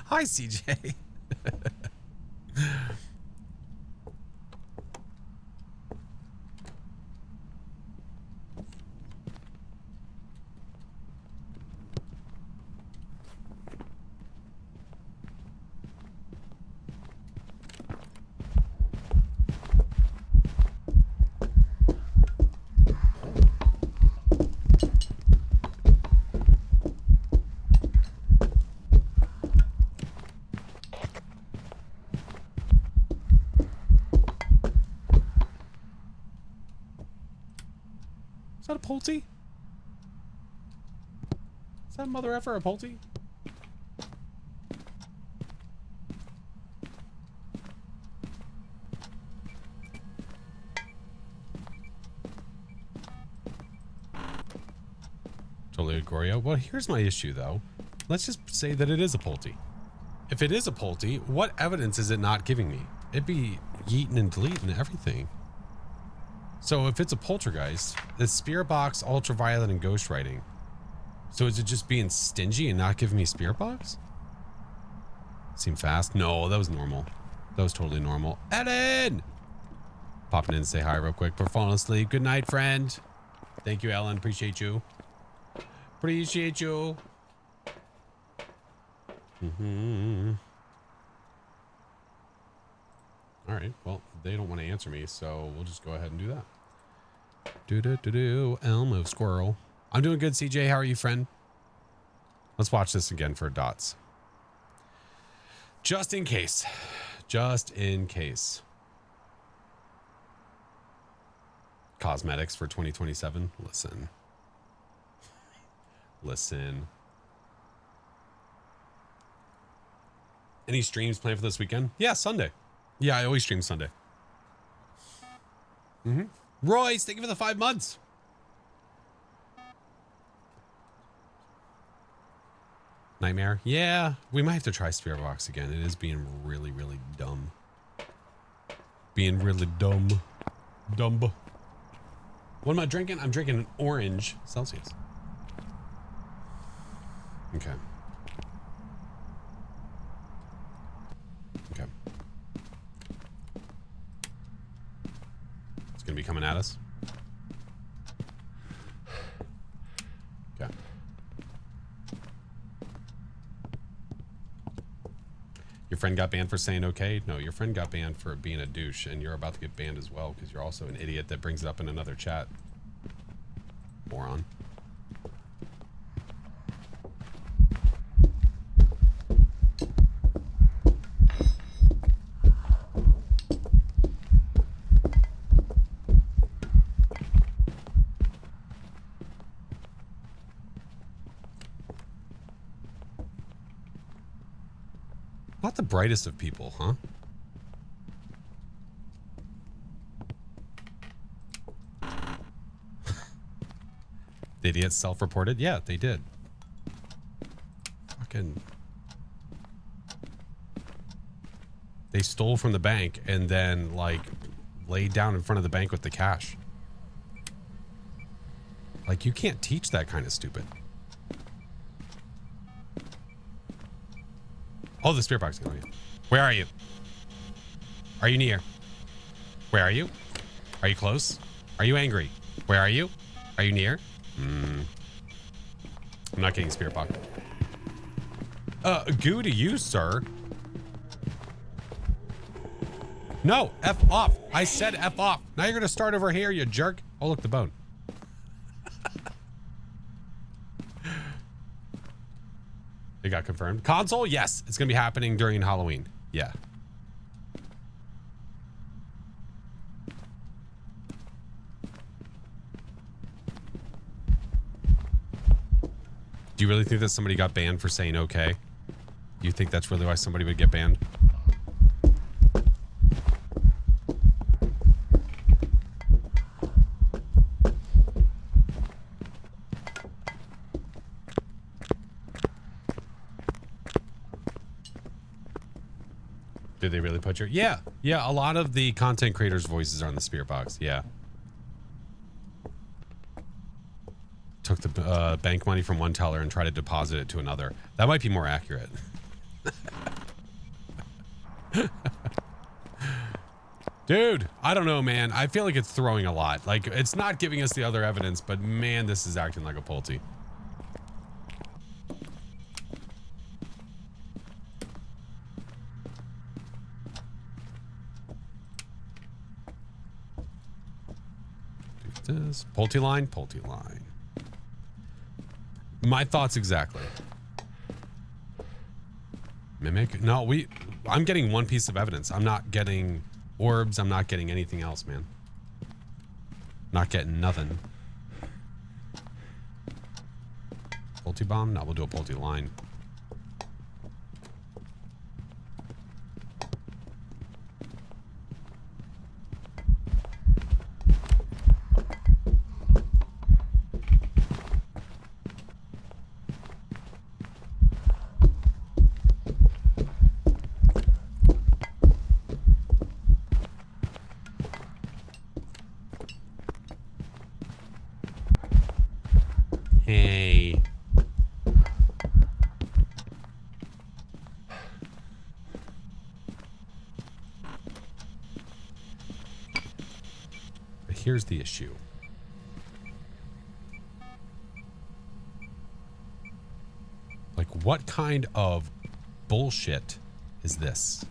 Speaker 1: Hi, CJ. Is that a Pulte? Is that mother effer a Pulte? Totally agree. Well, here's my issue, though. Let's just say that it is a Pulte. If it is a Pulte, what evidence is it not giving me? It'd be yeeting and deleting everything. So if it's a poltergeist, it's spirit box, ultraviolet, and ghost writing. So is it just being stingy and not giving me spirit box? Seem fast? No, that was normal. That was totally normal. Ellen! Popping in to say hi real quick. We're falling asleep. Good night, friend. Thank you, Ellen. Appreciate you. Appreciate you. All right. Well, they don't want to answer me, so we'll just go ahead and do that. Elmo squirrel. I'm doing good, CJ. How are you, friend? Let's watch this again for dots. Just in case. Just in case. Cosmetics for 2027. Listen. Listen. Any streams planned for this weekend? Yeah, Sunday. Yeah, I always stream Sunday. Royce, thank you for the 5 months. Nightmare? Yeah, we might have to try Spirit Box again. It is being really, really dumb. Being really dumb. Dumb. What am I drinking? I'm drinking an orange Celsius. Okay. Okay. It's gonna be coming at us. Okay. Your friend got banned for saying okay? No, your friend got banned for being a douche, and you're about to get banned as well because you're also an idiot that brings it up in another chat. Moron. Not the brightest of people, huh? The idiots self-reported? Yeah, they did. Fucking... They stole from the bank and then, like, laid down in front of the bank with the cash. Like, you can't teach that kind of stupid. Oh, the spirit box is going in. Where are you? Are you near? Where are you? Are you close? Are you angry? Where are you? Are you near? I'm not getting spirit box. Goo to you, sir. No, F off. I said F off. Now you're going to start over here, you jerk. Oh, look, the bone. It got confirmed. Console? Yes. It's going to be happening during Halloween. Yeah. Do you really think that somebody got banned for saying okay? Do you think that's really why somebody would get banned? Did they really put your... Yeah. Yeah, a lot of the content creators' voices are on the spirit box. Yeah. Took the bank money from one teller and tried to deposit it to another. That might be more accurate. Dude, I don't know, man. I feel like it's throwing a lot. Like, it's not giving us the other evidence, but man, this is acting like a Pulte. This Pulte line, Pulte line. My thoughts exactly. Mimic? No, I'm getting one piece of evidence. I'm not getting orbs. I'm not getting anything else, man. Not getting nothing. Pulte bomb? No, we'll do a Pulte line. Hey. But here's the issue. Like, what kind of bullshit is this?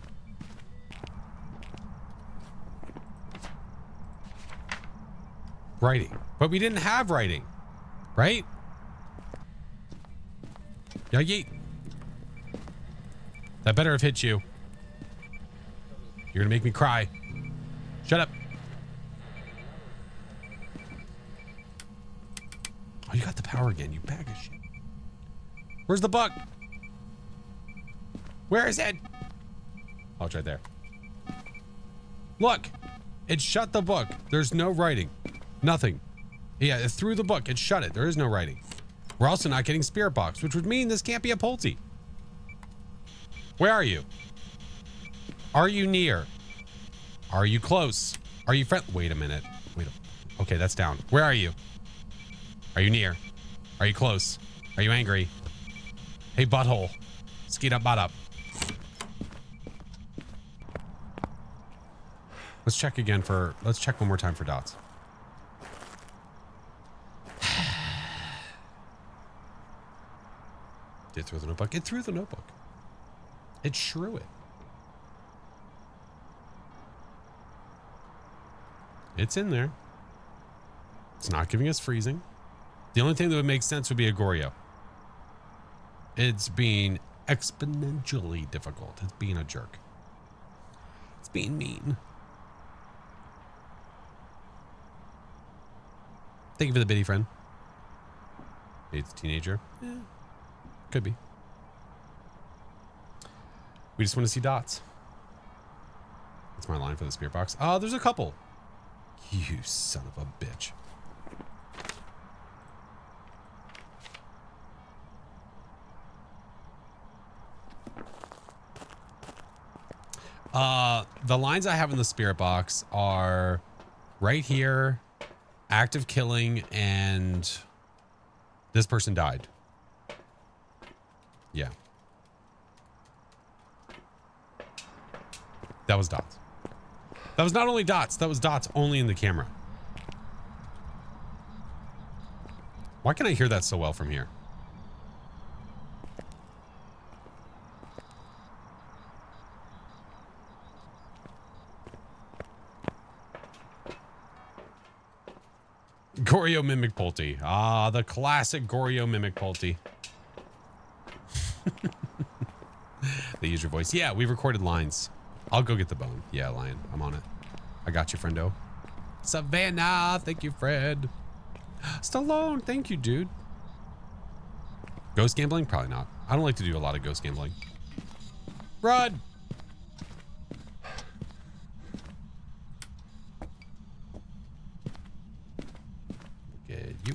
Speaker 1: Writing. But we didn't have writing, right? Yeah, yeet. That better have hit you. You're gonna make me cry. Shut up. Oh, you got the power again, you bag of shit. Where's the book? Where is it? Oh, it's right there. Look, it shut the book. There's no writing. Nothing. Yeah, it threw the book. It shut it. There is no writing. We're also not getting spirit box, which would mean this can't be a Pulte. Where are you? Are you near? Are you close? Are you friend? Wait a minute. Okay, that's down. Where are you? Are you near? Are you close? Are you angry? Hey, butthole. Skeet up, butt up. Let's check again for... Let's check one more time for dots. It threw the notebook. It threw the notebook. It shrew it. It's in there. It's not giving us freezing. The only thing that would make sense would be a Goryo. It's being exponentially difficult. It's being a jerk. It's being mean. Thank you for the biddy, friend. Maybe it's a teenager. Yeah. Could be. We just want to see dots. That's my line for the spirit box. Oh, there's a couple. You son of a bitch. The lines I have in the spirit box are right here, active killing, and this person died. Yeah. That was dots. That was not only dots. That was dots only in the camera. Why can I hear that so well from here? Goryo Mimic Pulte. Ah, the classic Goryo Mimic Pulte. They use your voice. Yeah, we recorded lines. I'll go get the bone. Yeah, Lion. I'm on it. I got you, friendo. Savannah. Thank you, Fred. Stallone. Thank you, dude. Ghost gambling? Probably not. I don't like to do a lot of ghost gambling. Run. Get you.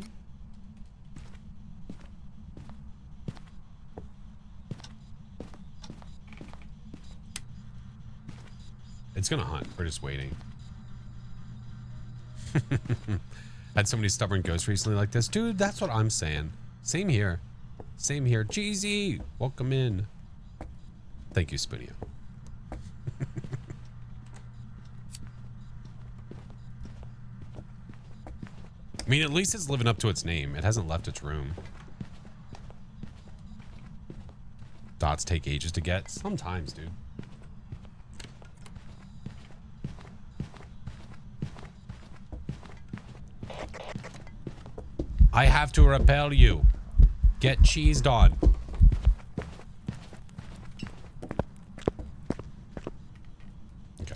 Speaker 1: It's gonna hunt. We're just waiting. Had so many stubborn ghosts recently like this. Dude, that's what I'm saying. Same here. Same here. Jeezy, welcome in. Thank you, Spoonia. I mean, at least it's living up to its name. It hasn't left its room. Dots take ages to get. Sometimes, dude. I have to repel you. Get cheesed on. Okay.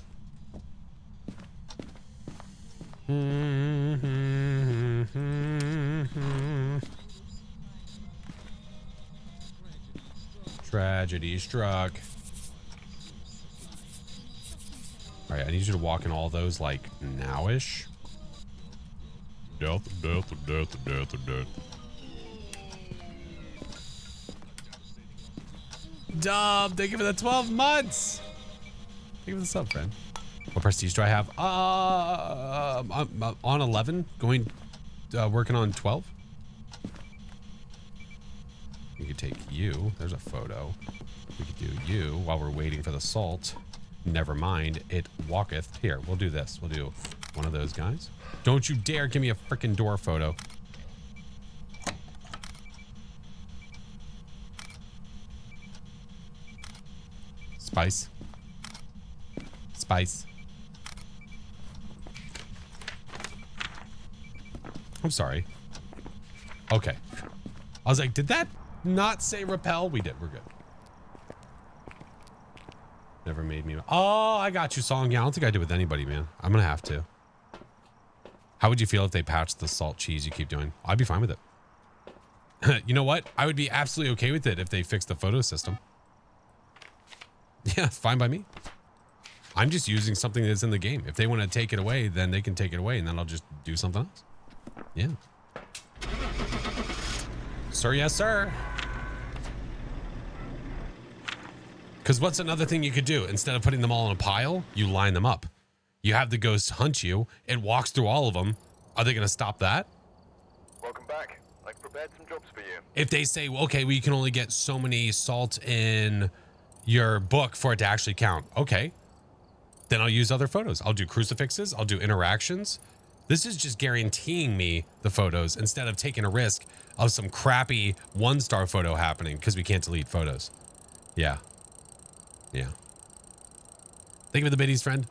Speaker 1: Tragedy struck. All right, I need you to walk in all those like nowish. Death, death, death, death, death. Dub, thank you for the 12 months. Thank you for the sub, friend. What prestige do I have? I'm on 11, going, working on 12. We could take you. There's a photo. We could do you while we're waiting for the salt. Never mind, it walketh. Here, we'll do this. We'll do one of those guys. Don't you dare give me a freaking door photo. Spice. Spice. I'm sorry. Okay. I was like, did that not say repel? We did. We're good. Never made me. Oh, I got you, Song. Yeah, I don't think I did with anybody, man. I'm going to have to. How would you feel if they patched the salt cheese you keep doing? I'd be fine with it. You know what? I would be absolutely okay with it if they fixed the photo system. Yeah, it's fine by me. I'm just using something that's in the game. If they want to take it away, then they can take it away, and then I'll just do something else. Yeah. Sir, yes, sir. Because what's another thing you could do? Instead of putting them all in a pile, you line them up. You have the ghost hunt you. It walks through all of them. Are they going to stop that?
Speaker 2: Welcome back. I've prepared some jobs for you.
Speaker 1: If they say, well, okay, we can only get so many salt in your book for it to actually count. Okay. Then I'll use other photos. I'll do crucifixes. I'll do interactions. This is just guaranteeing me the photos instead of taking a risk of some crappy 1-star photo happening because we can't delete photos. Yeah. Yeah. Think of the biddies, friend.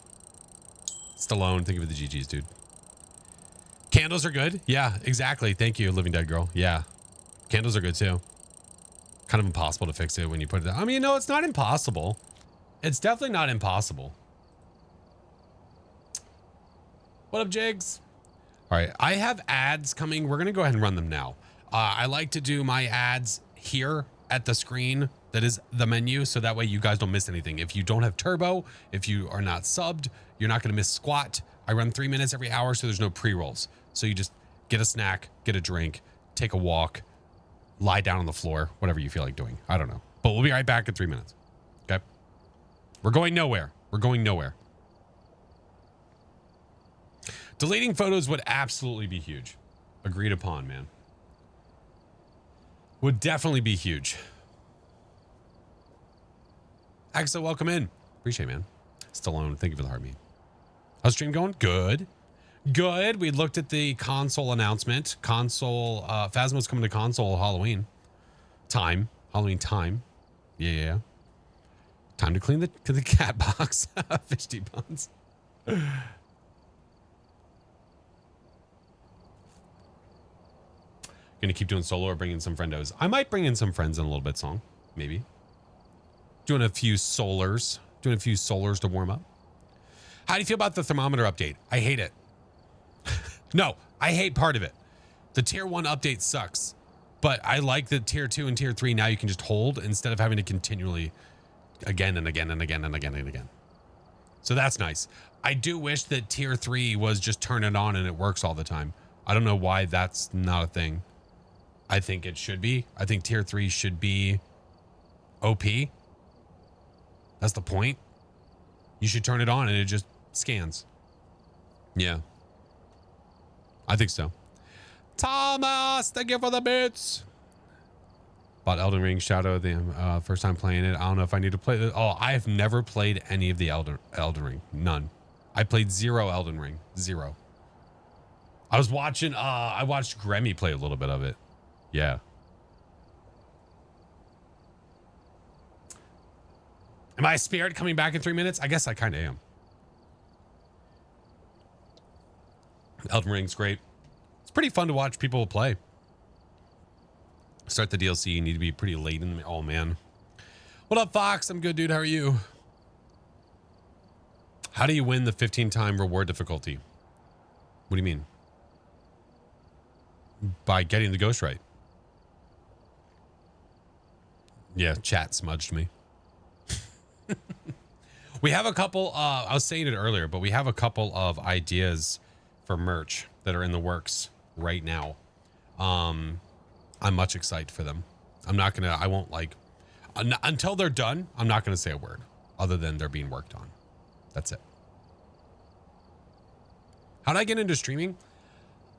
Speaker 1: Stallone. Think of the GGs, dude. Candles are good. Yeah, exactly. Thank you, Living Dead Girl. Yeah. Candles are good too. Kind of impossible to fix it when you put it down. I mean, no, it's not impossible. It's definitely not impossible. What up, Jigs? All right, I have ads coming. We're going to go ahead and run them now. I like to do my ads here at the screen. That is the menu, so that way you guys don't miss anything. If you don't have turbo, if you are not subbed, you're not going to miss squat. I run 3 minutes every hour, so there's no pre-rolls. So you just get a snack, get a drink, take a walk, lie down on the floor, whatever you feel like doing. I don't know. But we'll be right back in 3 minutes. Okay? We're going nowhere. We're going nowhere. Deleting photos would absolutely be huge. Agreed upon, man. Would definitely be huge. Axel, welcome in. Appreciate it, man. Stallone, thank you for the heartbeat. How's stream going? Good. Good. We looked at the console announcement. Phasmo's coming to console Halloween time. Halloween time. Yeah. Time to clean the cat box. Fish buns. Gonna keep doing solo or bring in some friendos. I might bring in some friends in a little bit song. Maybe. Doing a few solars to warm up. How do you feel about the thermometer update? I hate it. No, I hate part of it. The tier 1 update sucks, but I like the tier 2 and tier 3. Now you can just hold instead of having to continually again and again and again and again and again. So that's nice. I do wish that tier 3 was just turn it on and it works all the time. I don't know why that's not a thing. I think it should be. I think tier 3 should be OP. That's the point. You should turn it on and it just scans. Yeah. I think so. Thomas, thank you for the bits. Bought Elden Ring Shadow the first time playing it. I don't know if I need to play it. Oh, I have never played any of the Elden Ring. None. I played 0 Elden Ring. 0. I was watching, I watched Grammy play a little bit of it. Yeah. Am I a spirit coming back in 3 minutes? I guess I kind of am. Elden Ring's great. It's pretty fun to watch people play. Start the DLC. You need to be pretty late in the... Oh, man. What up, Fox? I'm good, dude. How are you? How do you win the 15-time reward difficulty? What do you mean? By getting the ghost right. Yeah, chat smudged me. We have a couple, I was saying it earlier, but we have a couple of ideas for merch that are in the works right now. I'm much excited for them. I won't until they're done, I'm not going to say a word other than they're being worked on. That's it. How did I get into streaming?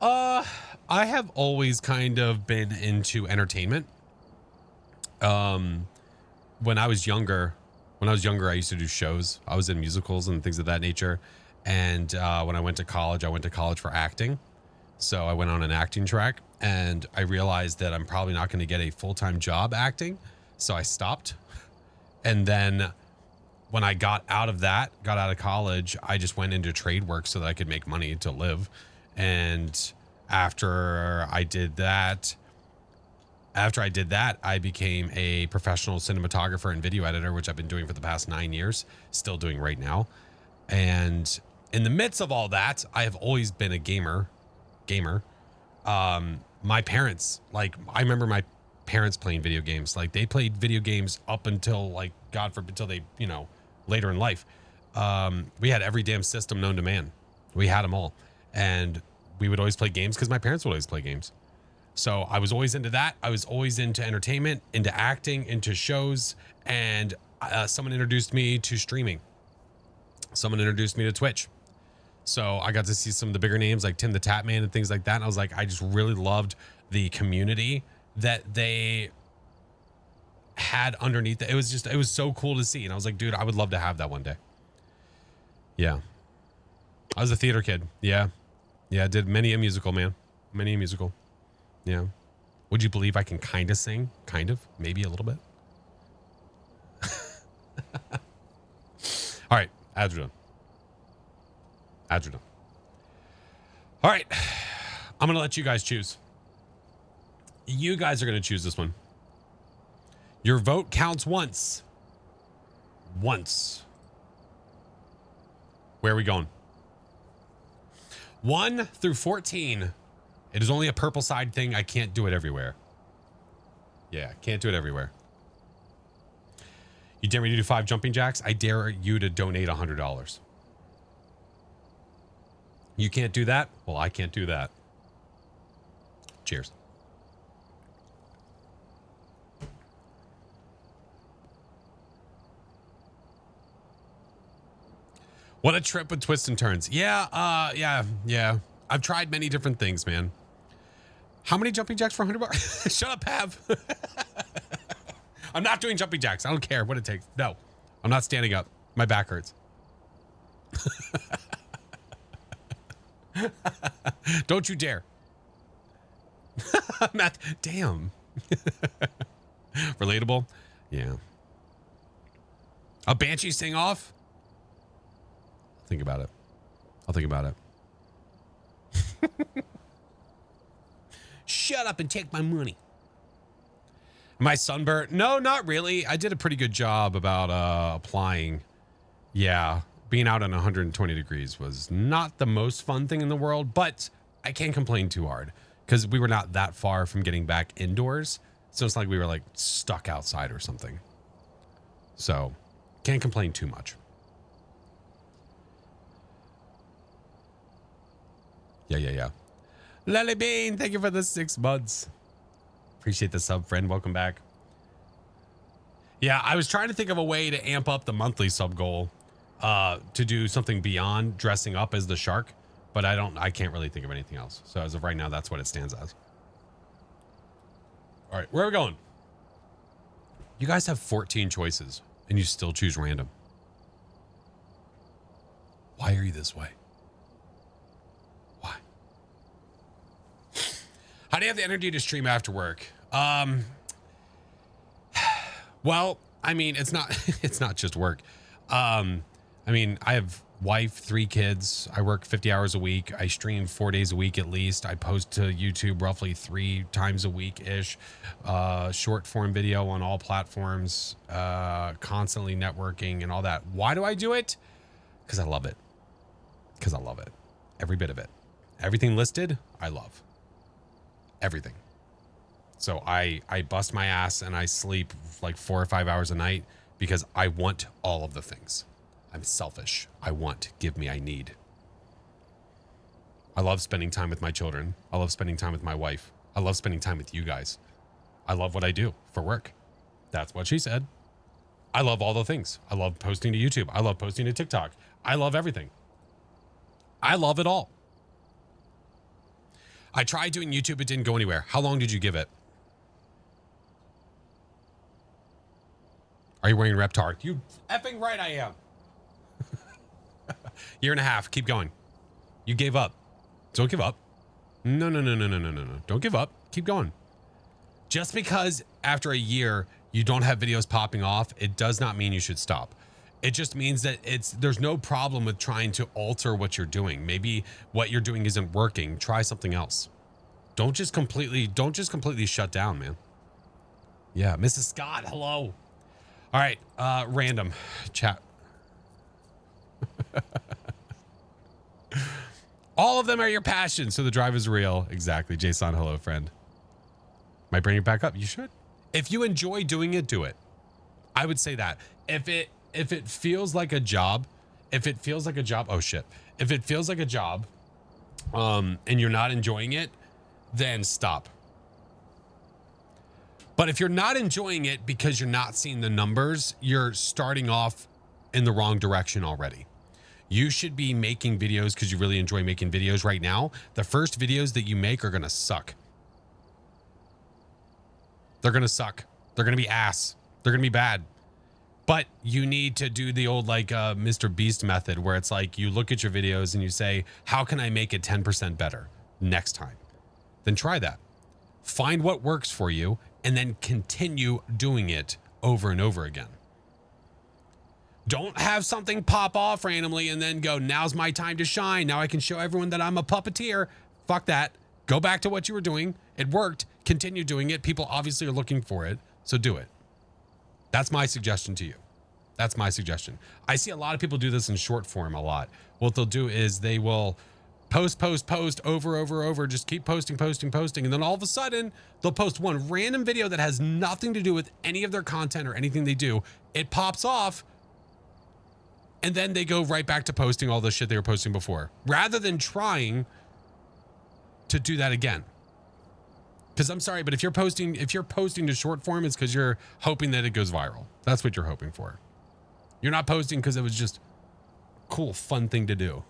Speaker 1: I have always kind of been into entertainment. When I was younger, I used to do shows. I was in musicals and things of that nature. And when I went to college for acting. So I went on an acting track and I realized that I'm probably not going to get a full-time job acting. So I stopped. And then when I got out of college, I just went into trade work so that I could make money to live. And after I did that, I became a professional cinematographer and video editor, which I've been doing for the past 9 years, still doing right now. And in the midst of all that, I have always been a gamer. My parents, I remember my parents playing video games. They played video games up until God forbid, until they, later in life. We had every damn system known to man. We had them all. And we would always play games because my parents would always play games. So I was always into that. I was always into entertainment, into acting, into shows. And someone introduced me to streaming. Someone introduced me to Twitch. So I got to see some of the bigger names like Tim the Tap Man and things like that. And I was like, I just really loved the community that they had underneath it. It was so cool to see. And I was like, dude, I would love to have that one day. Yeah. I was a theater kid. Yeah. Yeah. I did many a musical, man. Many a musical. Yeah. Would you believe I can kind of sing? Kind of. Maybe a little bit. All right. Ads are done. All right. I'm going to let you guys choose. You guys are going to choose this one. Your vote counts once. Once. Where are we going? 1 through 14. It is only a purple side thing. I can't do it everywhere. Yeah, can't do it everywhere. You dare me to do 5 jumping jacks? I dare you to donate $100. You can't do that? Well, I can't do that. Cheers. What a trip with twists and turns. Yeah. I've tried many different things, man. How many jumping jacks for $100? Shut up, Pav. I'm not doing jumping jacks. I don't care what it takes. No, I'm not standing up. My back hurts. Don't you dare. Matt, damn. Relatable? Yeah. A banshee sing off? Think about it. I'll think about it. Shut up and take my money. My sunburn? No, not really. I did a pretty good job about applying. Yeah, being out on 120 degrees was not the most fun thing in the world, but I can't complain too hard because we were not that far from getting back indoors. So it's like we were like stuck outside or something. So can't complain too much. Yeah. Lily Bean, thank you for the 6 months. Appreciate the sub, friend. Welcome back. Yeah, I was trying to think of a way to amp up the monthly sub goal to do something beyond dressing up as the shark, but I can't really think of anything else. So as of right now, that's what it stands as. All right, where are we going? You guys have 14 choices and you still choose random. Why are you this way? Why? How do you have the energy to stream after work? Well, I mean, it's not just work. I mean, I have wife, 3 kids. I work 50 hours a week. I stream 4 days a week at least. I post to YouTube roughly 3 times a week ish. Short form video on all platforms, constantly networking and all that. Why do I do it? Because I love it. Because I love it. Every bit of it. Everything listed, I love. Everything. So I bust my ass and I sleep like 4 or 5 hours a night because I want all of the things. I'm selfish. I want, give me, I need. I love spending time with my children. I love spending time with my wife. I love spending time with you guys. I love what I do for work. That's what she said. I love all the things. I love posting to YouTube. I love posting to TikTok. I love everything. I love it all. I tried doing YouTube. It didn't go anywhere. How long did you give it? Are you wearing Reptar? You effing right I am. 1.5 years. Keep going. You gave up. Don't give up. No. Don't give up. Keep going. Just because after a year you don't have videos popping off, it does not mean you should stop. It just means that there's no problem with trying to alter what you're doing. Maybe what you're doing isn't working. Try something else. Don't just completely shut down, man. Yeah, Mrs. Scott, hello. All right, random chat. All of them are your passion, so the drive is real. Exactly. Jason, hello, friend. Might bring it back up. You should. If you enjoy doing it, do it. I would say that. If it feels like a job, oh shit. If it feels like a job, and you're not enjoying it, then stop. But if you're not enjoying it because you're not seeing the numbers, you're starting off in the wrong direction already. You should be making videos because you really enjoy making videos right now. The first videos that you make are going to suck. They're going to suck. They're going to be ass. They're going to be bad. But you need to do the old like Mr. Beast method where it's like you look at your videos and you say, how can I make it 10% better next time? Then try that. Find what works for you and then continue doing it over and over again. Don't have something pop off randomly and then go, now's my time to shine. Now I can show everyone that I'm a puppeteer. Fuck that. Go back to what you were doing. It worked. Continue doing it. People obviously are looking for it. So do it. That's my suggestion to you. That's my suggestion. I see a lot of people do this in short form a lot. What they'll do is they will post over. Just keep posting. And then all of a sudden they'll post one random video that has nothing to do with any of their content or anything they do. It pops off. And then they go right back to posting all the shit they were posting before, rather than trying to do that again. Because I'm sorry, but if you're posting to short form, it's because you're hoping that it goes viral. That's what you're hoping for. You're not posting because it was just a cool, fun thing to do.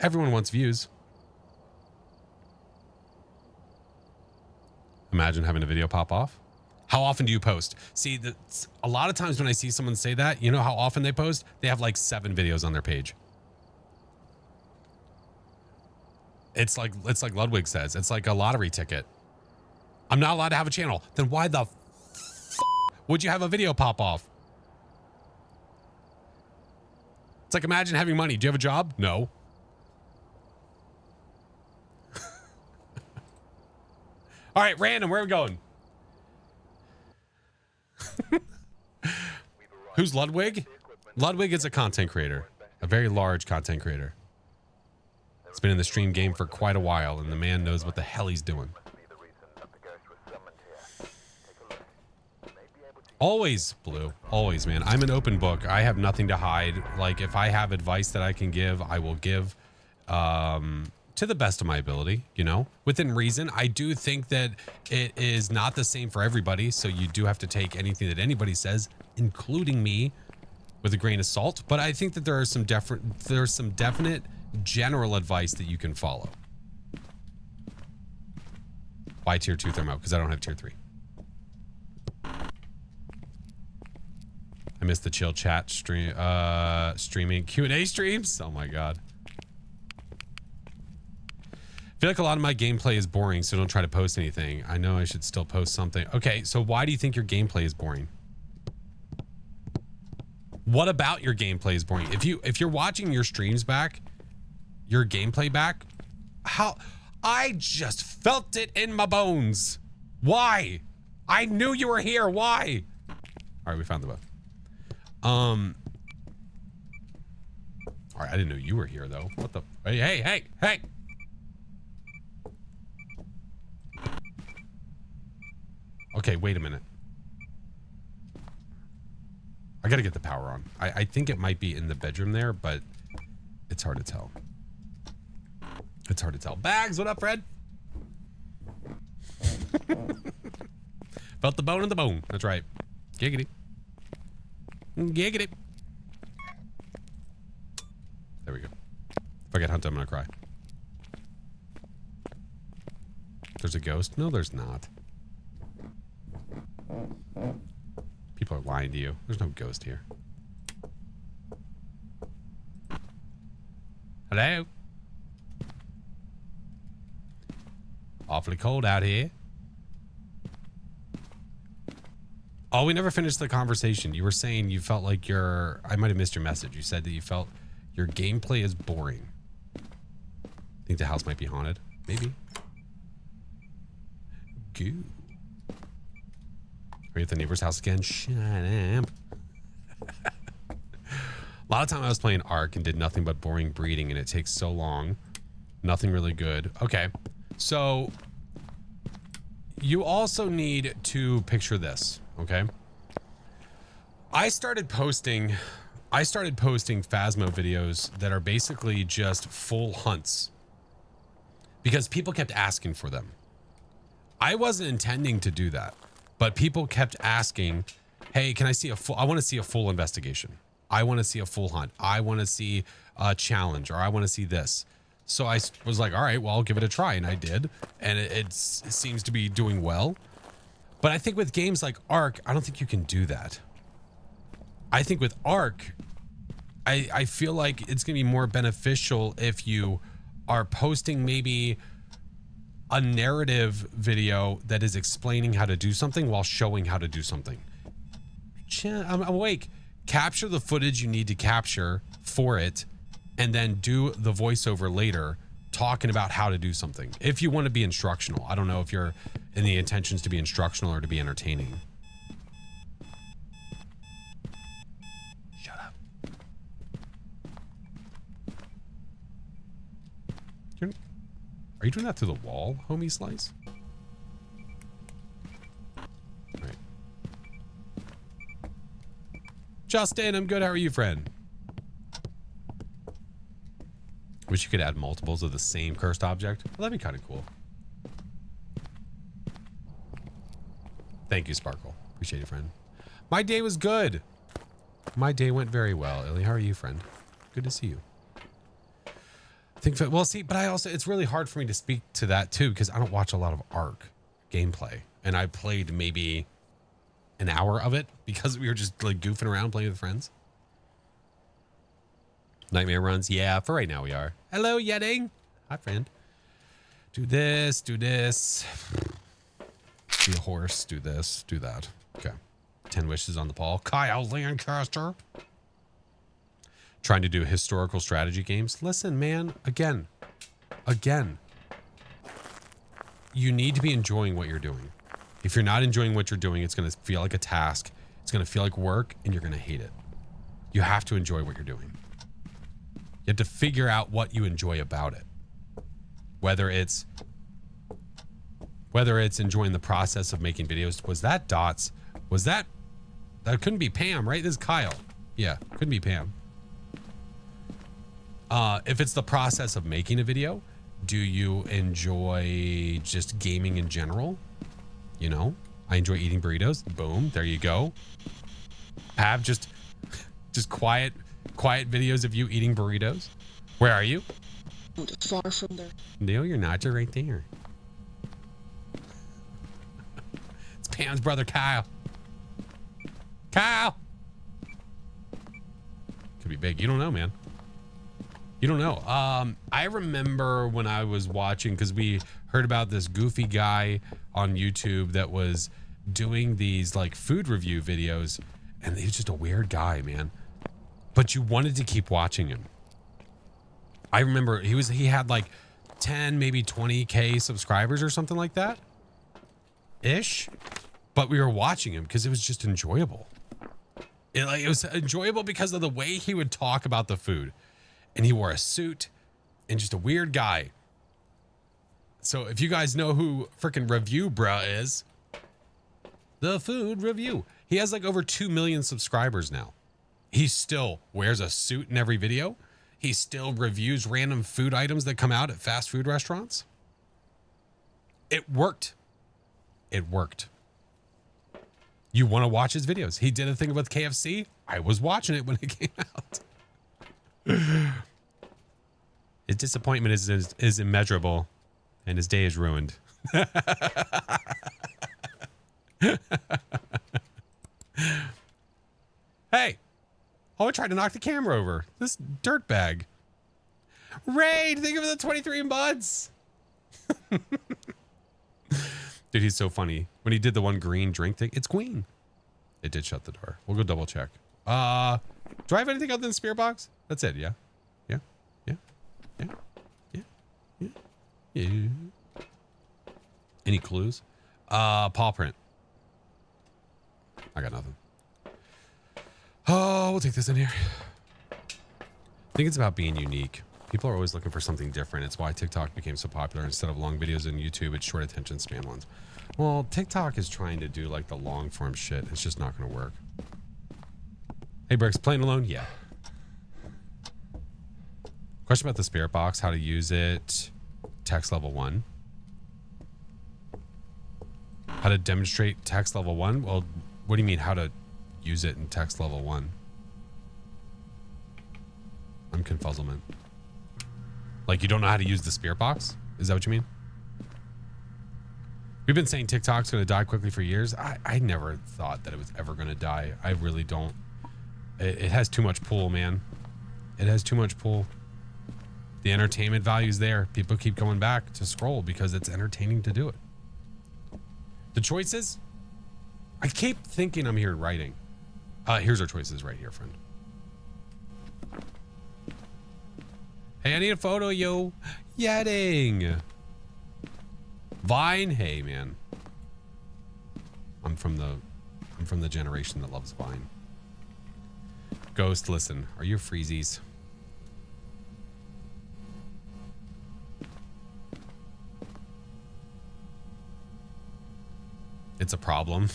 Speaker 1: Everyone wants views. Imagine having a video pop off. How often do you post? See, a lot of times when I see someone say that, you know how often they post? They have like 7 videos on their page. It's like Ludwig says. It's like a lottery ticket. I'm not allowed to have a channel. Then why the would you have a video pop off? It's like, imagine having money. Do you have a job? No. All right, random. Where are we going? Who's Ludwig? Ludwig is a content creator, a very large content creator. He's been in the stream game for quite a while, and the man knows what the hell he's doing. Always, Blue. Always, man. I'm an open book. I have nothing to hide. Like, if I have advice that I can give, I will give to the best of my ability, you know, within reason. I do think that it is not the same for everybody, so you do have to take anything that anybody says, including me, with a grain of salt. But I think that there's some definite general advice that you can follow. Why tier 2 thermo? Because I don't have tier 3. I missed the chill chat streaming Q&A streams. Oh my god. I feel like a lot of my gameplay is boring, so don't try to post anything. I know I should still post something. Okay, so why do you think your gameplay is boring? What about your gameplay is boring? If you're watching your streams back, your gameplay back, how I just felt it in my bones. Why? I knew you were here. Why? All right, we found the book. All right, I didn't know you were here though. What the? Hey! Okay, wait a minute. I gotta get the power on. I think it might be in the bedroom there, but it's hard to tell. It's hard to tell. Bags, what up, Fred? Felt the bone in the bone. That's right. Giggity. Giggity. There we go. If I get hunted, I'm gonna cry. There's a ghost? No, there's not. People are lying to you. There's no ghost here. Hello? Awfully cold out here. Oh, we never finished the conversation. You were saying you felt like I might have missed your message. You said that you felt your gameplay is boring. Think the house might be haunted. Maybe. Goo. Are you at the neighbor's house again? Shut up. A lot of time I was playing Ark and did nothing but boring breeding, and it takes so long. Nothing really good. Okay. So you also need to picture this, okay? I started posting Phasmo videos that are basically just full hunts because people kept asking for them. I wasn't intending to do that, but people kept asking, hey, can I see I want to see a full investigation. I want to see a full hunt. I want to see a challenge, or I want to see this. So I was like, all right, well, I'll give it a try. And I did. And it seems to be doing well. But I think with games like Ark, I don't think you can do that. I think with Ark, I feel like it's going to be more beneficial if you are posting maybe a narrative video that is explaining how to do something while showing how to do something. I'm awake. Capture the footage you need to capture for it, and then do the voiceover later talking about how to do something. If you want to be instructional. I don't know if you're in the intentions to be instructional or to be entertaining. Shut up. Are you doing that through the wall, homie Slice? All right. Justin, I'm good. How are you, friend? Wish you could add multiples of the same cursed object. Well, that'd be kind of cool. Thank you, Sparkle. Appreciate it, friend. My day was good. My day went very well. Illy, how are you, friend? Good to see you. Well, see, but it's really hard for me to speak to that too, because I don't watch a lot of Ark gameplay, and I played maybe an hour of it because we were just like goofing around playing with friends. Nightmare runs. Yeah, for right now we are. Hello, Yeting. Hi, friend. Do this, do this. Be a horse, do this, do that. Okay. 10 wishes on the ball. Kyle Lancaster. Trying to do historical strategy games. Listen, man, again. You need to be enjoying what you're doing. If you're not enjoying what you're doing, it's going to feel like a task. It's going to feel like work, and you're going to hate it. You have to enjoy what you're doing. You have to figure out what you enjoy about it. Whether it's enjoying the process of making videos. Was that Dots? Was that couldn't be Pam, right? This is Kyle. Yeah, couldn't be Pam. If it's the process of making a video, do you enjoy just gaming in general? You know, I enjoy eating burritos. Boom, there you go. Have just quiet videos of you eating burritos. Where are you?
Speaker 3: Far from there.
Speaker 1: No, you're not. You're right there. It's Pam's brother, Kyle. Kyle. Could be big. You don't know, man. You don't know. I remember when I was watching, because we heard about this goofy guy on YouTube that was doing these like food review videos, and he was just a weird guy, man. But you wanted to keep watching him. I remember he had like 10, maybe 20K subscribers or something like that ish. But we were watching him because it was just enjoyable. It was enjoyable because of the way he would talk about the food. And he wore a suit and just a weird guy. So if you guys know who freaking Review Bruh is, the food review. He has like over 2 million subscribers now. He still wears a suit in every video. He still reviews random food items that come out at fast food restaurants. It worked. It worked. You want to watch his videos. He did a thing with KFC. I was watching it when it came out. His disappointment is immeasurable, and his day is ruined. Hey, I tried to knock the camera over. This dirtbag. Raid, thank you for the 23 months. Dude, he's so funny. When he did the one green drink thing, it's green. It did shut the door. We'll go double check. Do I have anything other than Spirit Box? That's it, yeah? Yeah? Yeah? Yeah? Yeah? Yeah? Yeah? Any clues? Paw print. I got nothing. Oh, we'll take this in here. I think it's about being unique. People are always looking for something different. It's why TikTok became so popular. Instead of long videos on YouTube, it's short attention span ones. Well, TikTok is trying to do like the long form shit. It's just not going to work. Hey, Bricks, playing alone? Yeah. Question about the Spirit Box, how to use it. Text level 1. How to demonstrate text level 1? Well, what do you mean how to use it in text level 1? I'm confuzzlement. Like you don't know how to use the Spirit Box? Is that what you mean? We've been saying TikTok's going to die quickly for years. I never thought that it was ever going to die. I really don't. It has too much pull, man. It has too much pull. The entertainment value is there. People keep going back to scroll because it's entertaining to do it. The choices? I keep thinking I'm here writing. Here's our choices right here, friend. Hey, I need a photo, yo. Yedding. Vine. Hey, man. I'm from the generation that loves Vine. Ghost, listen. Are you freezies? It's a problem.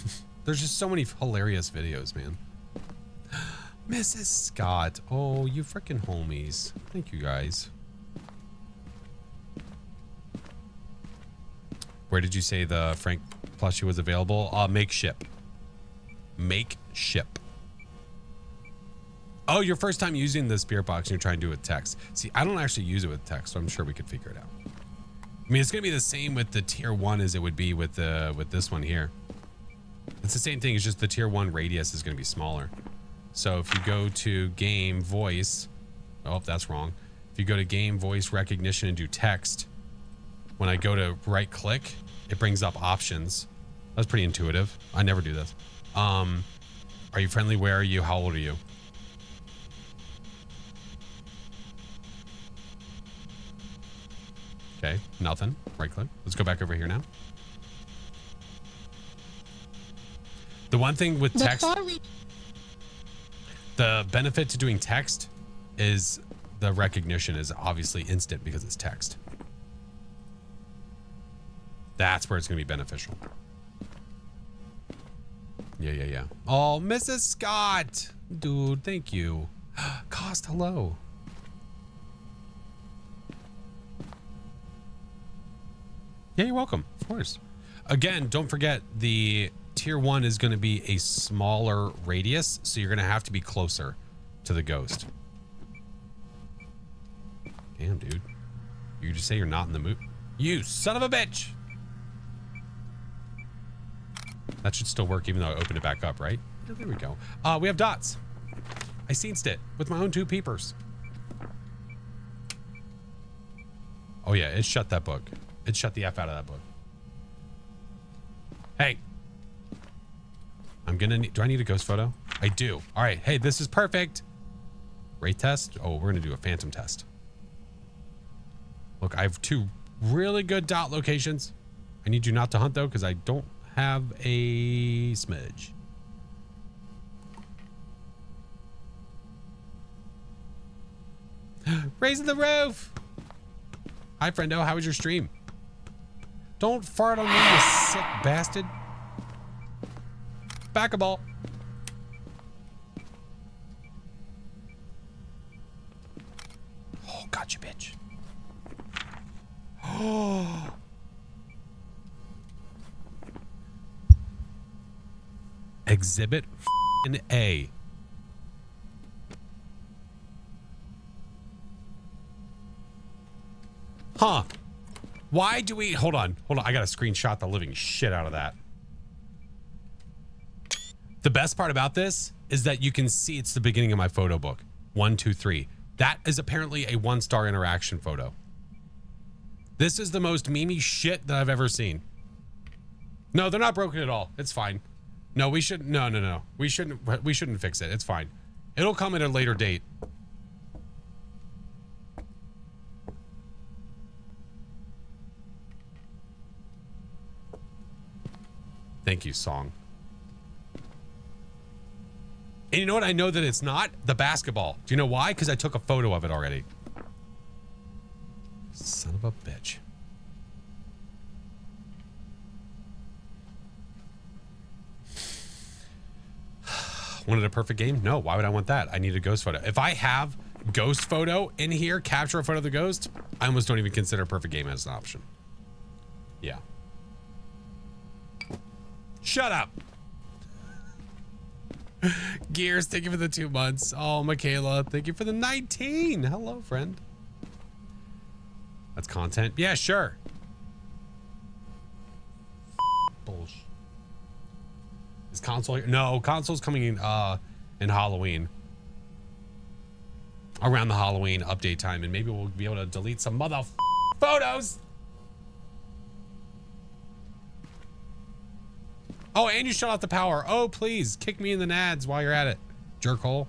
Speaker 1: There's just so many hilarious videos, man. Mrs. Scott. Oh, you freaking homies. Thank you guys. Where did you say the Frank plushie was available? Make ship. Make ship. Oh, your first time using the Spirit Box and you're trying to do it with text. See, I don't actually use it with text, so I'm sure we could figure it out. I mean, it's going to be the same with the tier 1 as it would be with this one here. It's the same thing. It's just the tier 1 radius is going to be smaller. So if you go to game voice, oh, that's wrong. If you go to game voice recognition and do text, when I go to right click, it brings up options. That's pretty intuitive. I never do this. Are you friendly? Where are you? How old are you? Okay, nothing. Right click. Let's go back over here now. The one thing with text, the benefit to doing text is the recognition is obviously instant because it's text. That's where it's going to be beneficial. Yeah. Oh, Mrs. Scott. Dude, thank you. Cost, hello. Yeah, you're welcome. Of course. Again, don't forget the tier 1 is going to be a smaller radius, so you're going to have to be closer to the ghost. Damn, dude. You just say you're not in the mood. You son of a bitch. That should still work even though I opened it back up, right? Oh, there we go. We have dots. I sensed it with my own 2 peepers. Oh yeah, it shut that book. It shut the F out of that book. Hey. I'm gonna need, do I need a ghost photo? I do. All right, hey, this is perfect. Rate test. Oh, we're gonna do a phantom test. Look, I have 2 really good dot locations. I need you not to hunt though, because I don't have a smudge. Raising the roof. Hi, friendo. How was your stream? Don't fart on me, you sick bastard. Back a ball. Oh, gotcha, bitch. Oh. Exhibit A. Huh. Why do we... Hold on. I got to screenshot the living shit out of that. The best part about this is that you can see it's the beginning of my photo book. 1, 2, 3. That is apparently a 1-star interaction photo. This is the most memey shit that I've ever seen. No, they're not broken at all. It's fine. No, we shouldn't. No. We shouldn't fix it. It's fine. It'll come at a later date. Thank you, song. And you know what? I know that it's not the basketball. Do you know why? Because I took a photo of it already. Son of a bitch. Wanted a perfect game? No, why would I want that? I need a ghost photo. If I have ghost photo in here, capture a photo of the ghost, I almost don't even consider a perfect game as an option. Yeah. Shut up. Gears, thank you for the 2 months. Oh, Michaela, thank you for the 19. Hello, friend. That's content. Yeah, sure. Bullshit. Is console here? No, console's coming in Halloween. Around the Halloween update time, and maybe we'll be able to delete some photos. Oh, and you shut off the power. Oh, please, kick me in the nads while you're at it, jerkhole.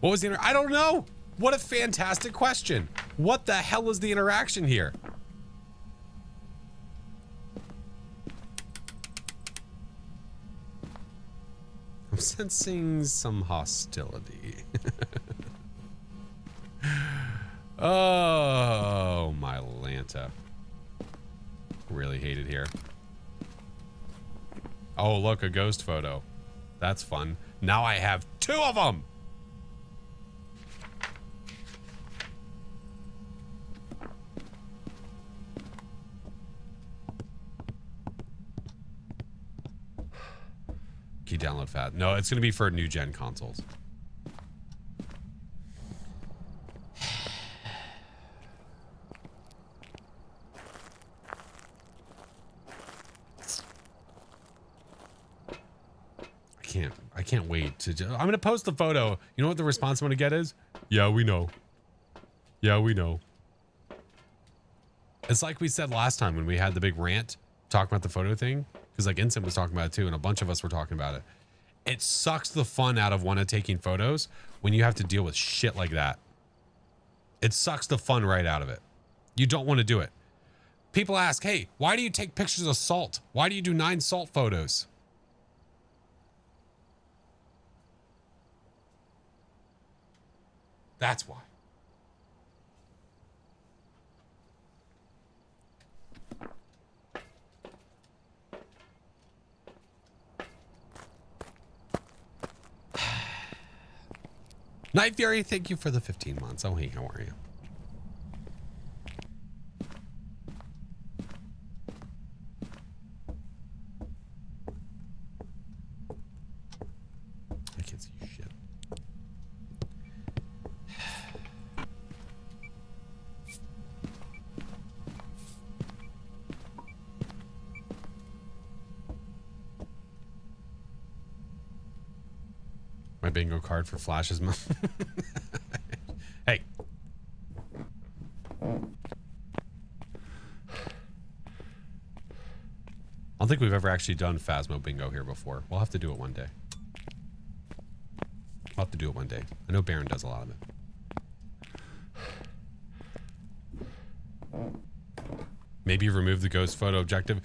Speaker 1: What was the I don't know. What a fantastic question. What the hell is the interaction here? I'm sensing some hostility. Oh, my Lanta. Really hate it here. Oh, look, a ghost photo. That's fun. Now I have 2 of them. Key download fat. No, it's going to be for new gen consoles. can't wait to I'm going to post the photo. You know what the response I'm going to get is? Yeah, we know. Yeah, we know. It's like we said last time when we had the big rant talking about the photo thing, because like Instant was talking about it too, and a bunch of us were talking about it. It sucks the fun out of one of taking photos when you have to deal with shit like that. It sucks the fun right out of it. You don't want to do it. People ask, hey, why do you take pictures of salt? Why do you do 9 salt photos? That's why. Night Fury, thank you for the 15 months. Oh, hey, how are you? I can't see shit. My bingo card for Flash is Hey. I don't think we've ever actually done Phasmo bingo here before. We'll have to do it one day. We'll have to do it one day. I know Baron does a lot of it. Maybe remove the ghost photo objective.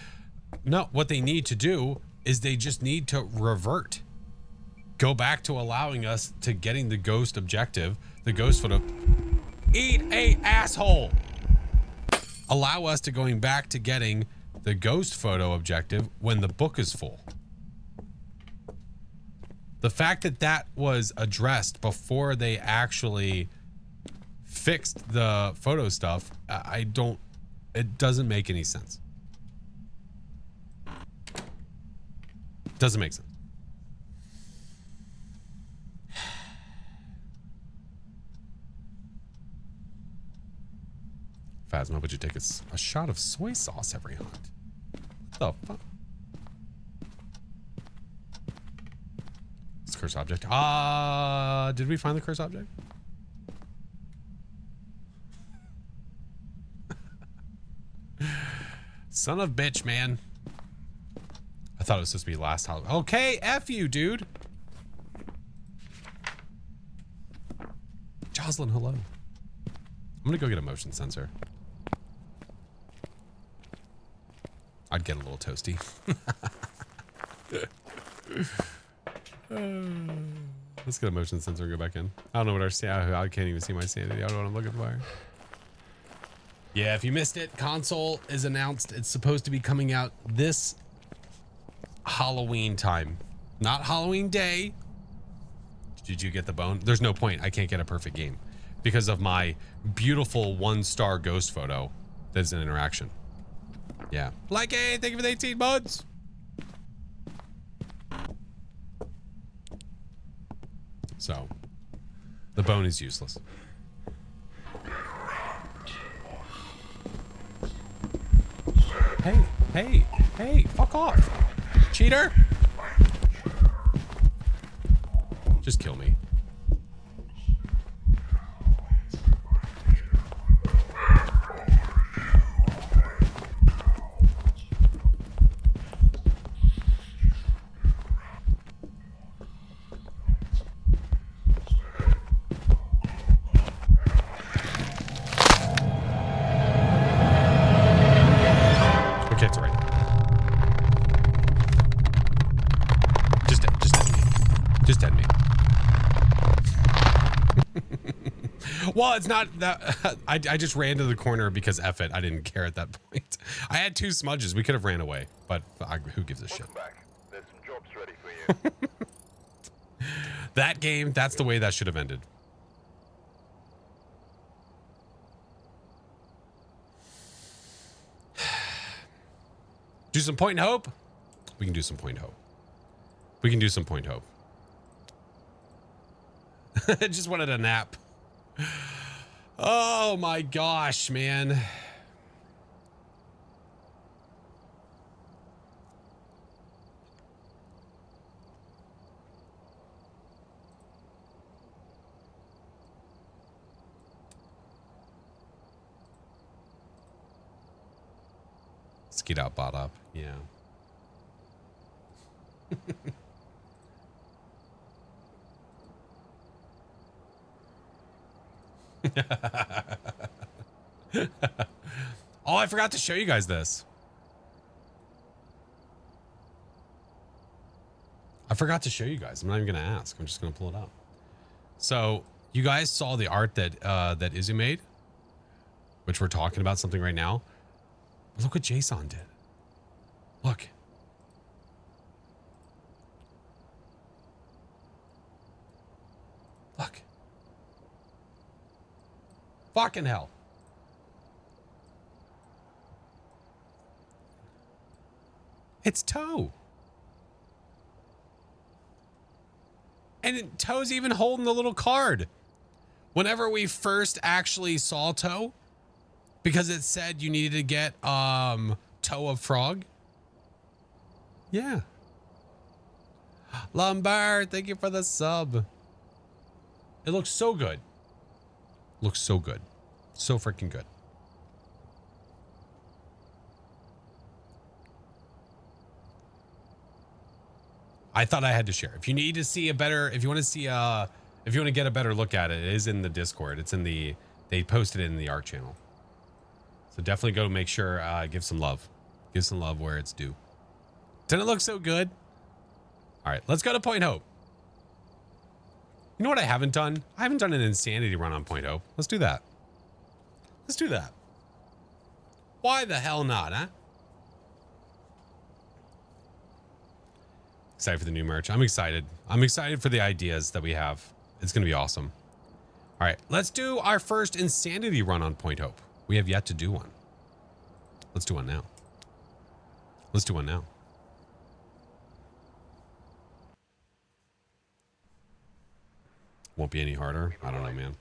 Speaker 1: No, what they need to do is they just need to revert. Go back to allowing us to getting the ghost objective, the ghost photo. Eat a asshole. Allow us to going back to getting the ghost photo objective when the book is full. The fact that that was addressed before they actually fixed the photo stuff, it doesn't make any sense. Doesn't make sense. Phasma, would you take a shot of soy sauce every hunt? What the fuck? It's curse object. Did we find the curse object? Son of bitch, man. I thought it was supposed to be last Halloween. Okay, F you, dude. Jocelyn, hello. I'm gonna go get a motion sensor. I'd get a little toasty. Let's get a motion sensor and go back in. I don't know what I can't even see my sanity. I don't know what I'm looking for. Yeah, if you missed it, console is announced. It's supposed to be coming out this Halloween time. Not Halloween day. Did you get the bone? There's no point. I can't get a perfect game because of my beautiful 1-star ghost photo that's an interaction. Yeah. Like, hey, thank you for the 18 months. So, the bone is useless. Hey, fuck off. Cheater. Just kill me. Okay, it's all right. Just end me. Well, it's not that I just ran to the corner because F it. I didn't care at that point. I had 2 smudges. We could have ran away, but who gives a shit?
Speaker 2: Welcome back. There's some jobs ready for you.
Speaker 1: That game, that's the way that should have ended. Do some point and hope? We can do some point hope. We can do some point hope. Just wanted a nap. Oh my gosh, man. Skeet out, bot up. Yeah. Oh, I forgot to show you guys this. I forgot to show you guys. I'm not even gonna ask. I'm just gonna pull it up. So you guys saw the art that that Izzy made, which we're talking about something right now. But look what Jason did. Look. Look. Fucking hell. It's Toe. And Toe's even holding the little card. Whenever we first actually saw Toe, because it said you needed to get Toe of Frog. Yeah. Lombard, thank you for the sub. It looks so good. Looks so good. So freaking good. I thought I had to share. If you need to see a better, if you want to see if you want to get a better look at it, it is in the Discord. It's in the, they posted it in the art channel. So definitely go make sure, give some love. Give some love where it's due. Doesn't it look so good? All right, let's go to Point Hope. You know what I haven't done? I haven't done an insanity run on Point Hope. Let's do that. Let's do that. Why the hell not, huh? Excited for the new merch. I'm excited. I'm excited for the ideas that we have. It's going to be awesome. All right, let's do our first insanity run on Point Hope. We have yet to do one. Let's do one now. Let's do one now. Won't be any harder. I don't know, man.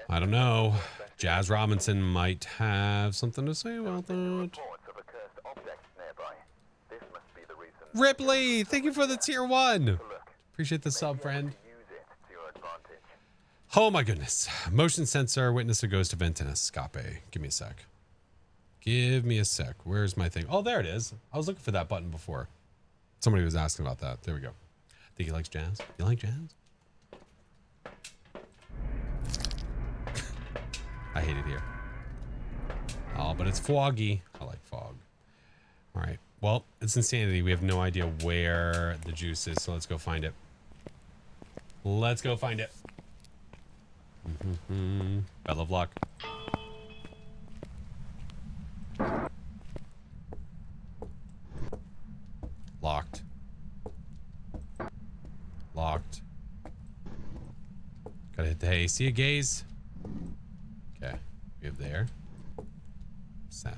Speaker 1: I don't know. Jazz Robinson might have something to say about that. Ripley, thank you for the tier 1. Appreciate the sub, friend. Oh my goodness. Motion sensor, witness a ghost event in escape. Give me a sec. Give me a sec. Where's my thing? Oh, there it is. I was looking for that button before. Somebody was asking about that. There we go. Think he likes jazz? You like jazz? I hate it here. Oh, but it's foggy. I like fog. All right. Well, it's insanity. We have no idea where the juice is, so let's go find it. Let's go find it. Bell of luck. Locked. Locked. Gotta hit the hay. See a gaze. Okay. We have there. Sag.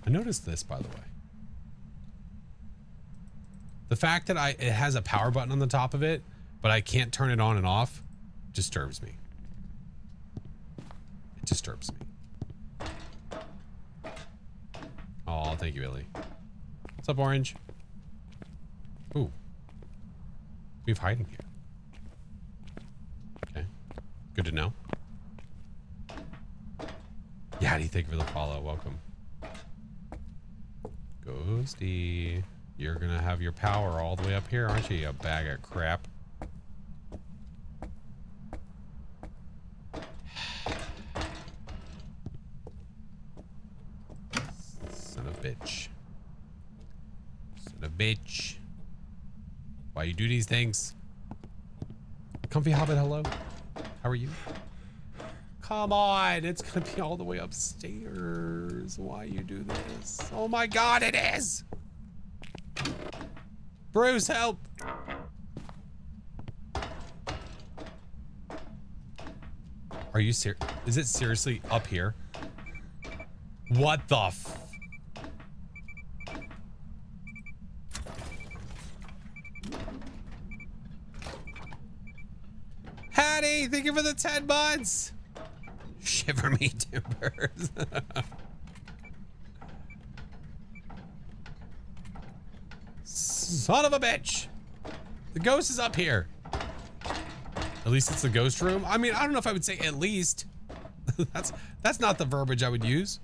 Speaker 1: I noticed this, by the way. The fact that it has a power button on the top of it, but I can't turn it on and off, disturbs me. It disturbs me. Oh, thank you, Illy. What's up, Orange? Ooh. We have hiding here. Okay. Good to know. Yaddy, thank you for the follow. Welcome. Ghosty. You're gonna have your power all the way up here, aren't you, you bag of crap? Son of a bitch. Son of a bitch. Why you do these things? Comfy Hobbit, hello. How are you? Come on, it's gonna be all the way upstairs. Why you do this? Oh my God, it is! Bruce, help! Are you serious? Is it seriously up here? What the f... Hattie, thank you for the 10 months! Shiver me timbers. Son of a bitch. The ghost is up here. At least it's the ghost room. I mean, I don't know if I would say at least. That's not the verbiage I would use.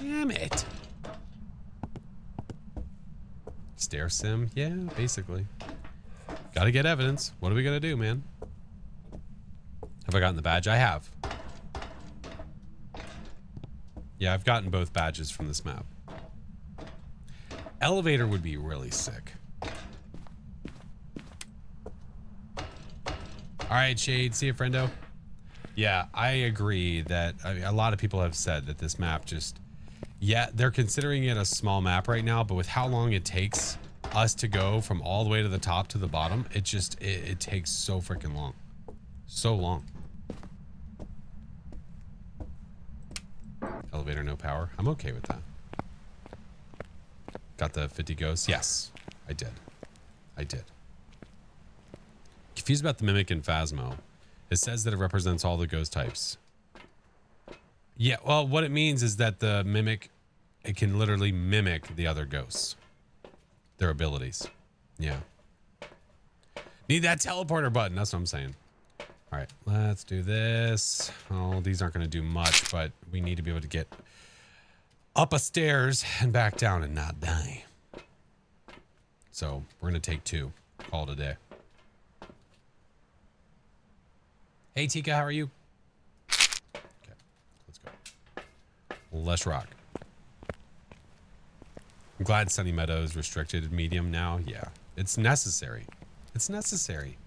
Speaker 1: Damn it. Stair sim? Yeah, basically. Gotta get evidence. What are we gonna do, man? Have I gotten the badge? I have. Yeah, I've gotten both badges from this map. Elevator would be really sick. All right, Shade. See you, friendo. Yeah, I agree that a lot of people have said that this map just... Yeah, they're considering it a small map right now, but with how long it takes us to go from all the way to the top to the bottom, it just... It takes so freaking long. So long. Elevator, no power. I'm okay with that. Got the 50 ghosts? Yes, I did. I did. Confused about the mimic in Phasmo. It says that it represents all the ghost types. Yeah, well, what it means is that the mimic, it can literally mimic the other ghosts. Their abilities. Yeah. Need that teleporter button. That's what I'm saying. All right, let's do this. Oh, these aren't going to do much, but we need to be able to get up a stairs and back down and not die. So we're going to take 2. Call it a day. Hey, Tika, how are you? Okay, let's go. Let's rock. I'm glad Sunny Meadows restricted medium now. Yeah, it's necessary. It's necessary.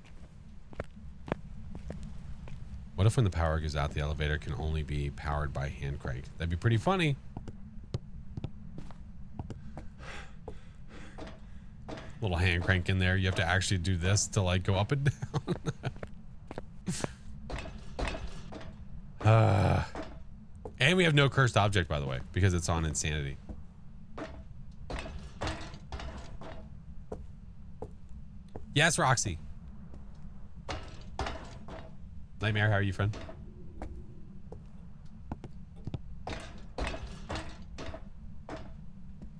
Speaker 1: What if when the power goes out, the elevator can only be powered by hand crank? That'd be pretty funny. Little hand crank in there. You have to actually do this to like go up and down. And we have no cursed object, by the way, because it's on insanity. Yes, Roxy. Nightmare, how are you, friend?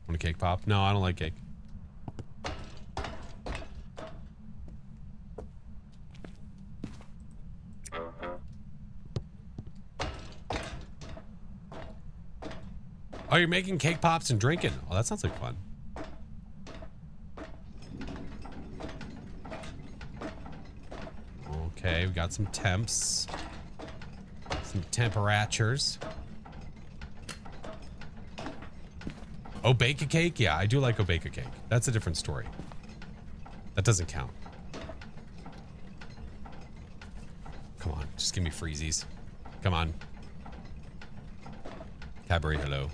Speaker 1: Want a cake pop? No, I don't like cake. Oh, you're making cake pops and drinking. Oh, that sounds like fun. Okay, we got some temps. Some temperatures. Oh, bake a cake? Yeah, I do like a bake a cake. That's a different story. That doesn't count. Come on, just give me freezies. Come on. Cadbury, hello.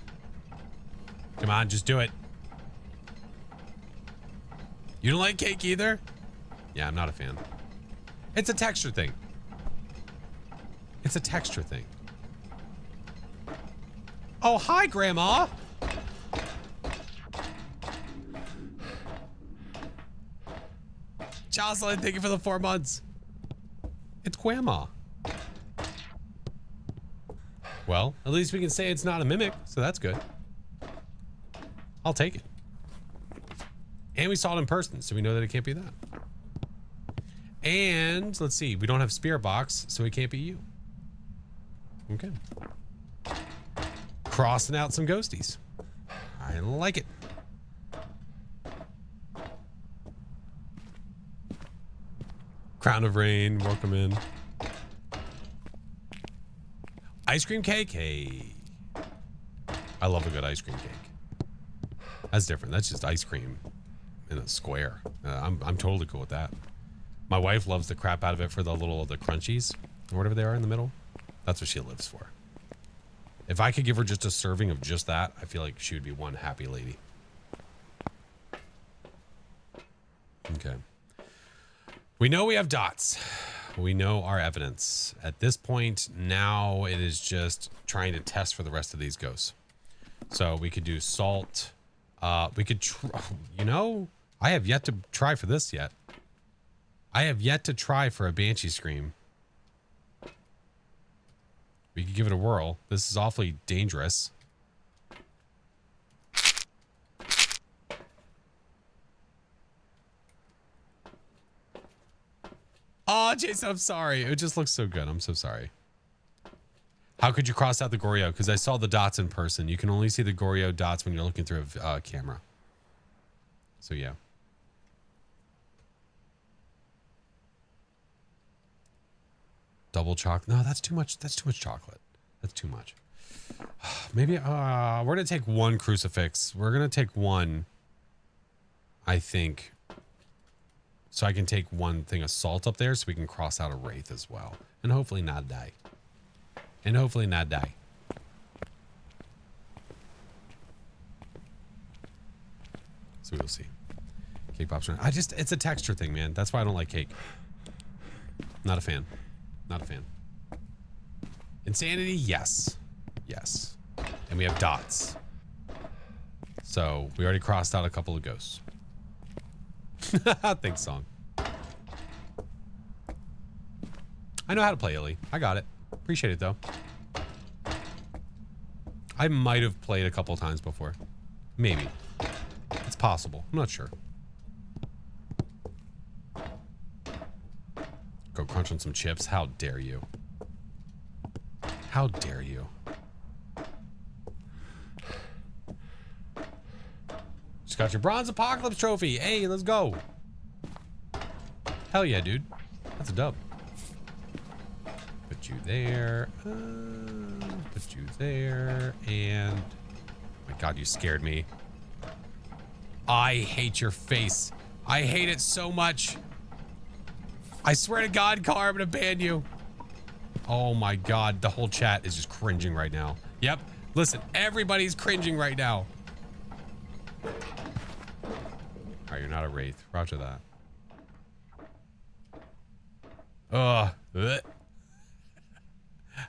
Speaker 1: Come on, just do it. You don't like cake either? Yeah, I'm not a fan. It's a texture thing. It's a texture thing. Oh, hi, Grandma. Jocelyn, thank you for the 4 months. It's Grandma. Well, at least we can say it's not a mimic, so that's good. I'll take it. And we saw it in person, so we know that it can't be that. And let's see, we don't have spirit box, so it can't be you. Okay. Crossing out some ghosties. I like it. Crown of Rain, welcome in. Ice cream cake? Hey. I love a good ice cream cake. That's different. That's just ice cream in a square. I'm totally cool with that. My wife loves the crap out of it for the crunchies or whatever they are in the middle. That's what she lives for. If I could give her just a serving of just that, I feel like she would be one happy lady. Okay. We know we have dots. We know our evidence. At this point, now it is just trying to test for the rest of these ghosts. So we could do salt. We could, you know, I have yet to try for this yet. I have yet to try for a Banshee Scream. We could give it a whirl. This is awfully dangerous. Oh, Jason, I'm sorry. It just looks so good. I'm so sorry. How could you cross out the Goryo? Because I saw the dots in person. You can only see the Goryo dots when you're looking through a camera. So yeah. Double chocolate. No, that's too much. That's too much chocolate. That's too much. Maybe we're gonna take one crucifix. We're gonna take one. I think. So I can take one thing of salt up there, so we can cross out a wraith as well, and hopefully not die. And hopefully not die. So we'll see. Cake pops around. It's a texture thing, man. That's why I don't like cake. Not a fan. Not a fan. Insanity, yes. Yes. And we have dots. So we already crossed out a couple of ghosts. Thanks, song. I know how to play Illy. I got it. Appreciate it, though. I might have played a couple times before. Maybe. It's possible. I'm not sure. Go crunch on some chips. How dare you? How dare you? Just got your bronze apocalypse trophy. Hey, let's go. Hell yeah, dude. That's a dub. Put you there. Put you there. And... oh my God, you scared me. I hate your face. I hate it so much. I swear to God, Car, I'm gonna ban you. Oh my God, the whole chat is just cringing right now. Yep. Listen, everybody's cringing right now. All right, you're not a wraith. Roger that. Ugh.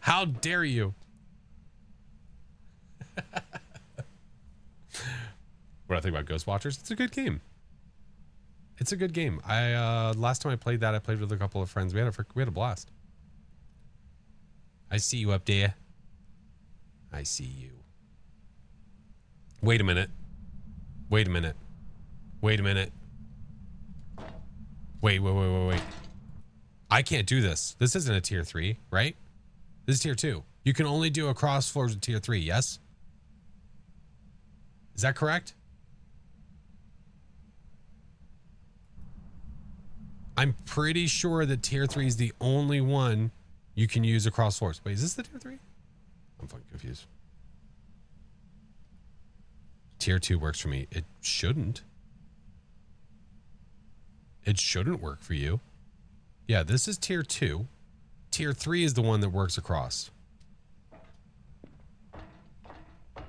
Speaker 1: How dare you? What do I think about Ghost Watchers? It's a good game. It's a good game. I last time I played that, I played with a couple of friends. We had a blast. I see you up there. I see you. Wait a minute. Wait a minute. Wait a minute. Wait. I can't do this. This isn't a tier 3, right? This is tier 2. You can only do across floors with tier 3, yes? Is that correct? I'm pretty sure that tier 3 is the only one you can use across floors. Wait, is this the tier 3? I'm fucking confused. Tier 2 works for me. It shouldn't. It shouldn't work for you. Yeah, this is tier 2. Tier 3 is the one that works across. All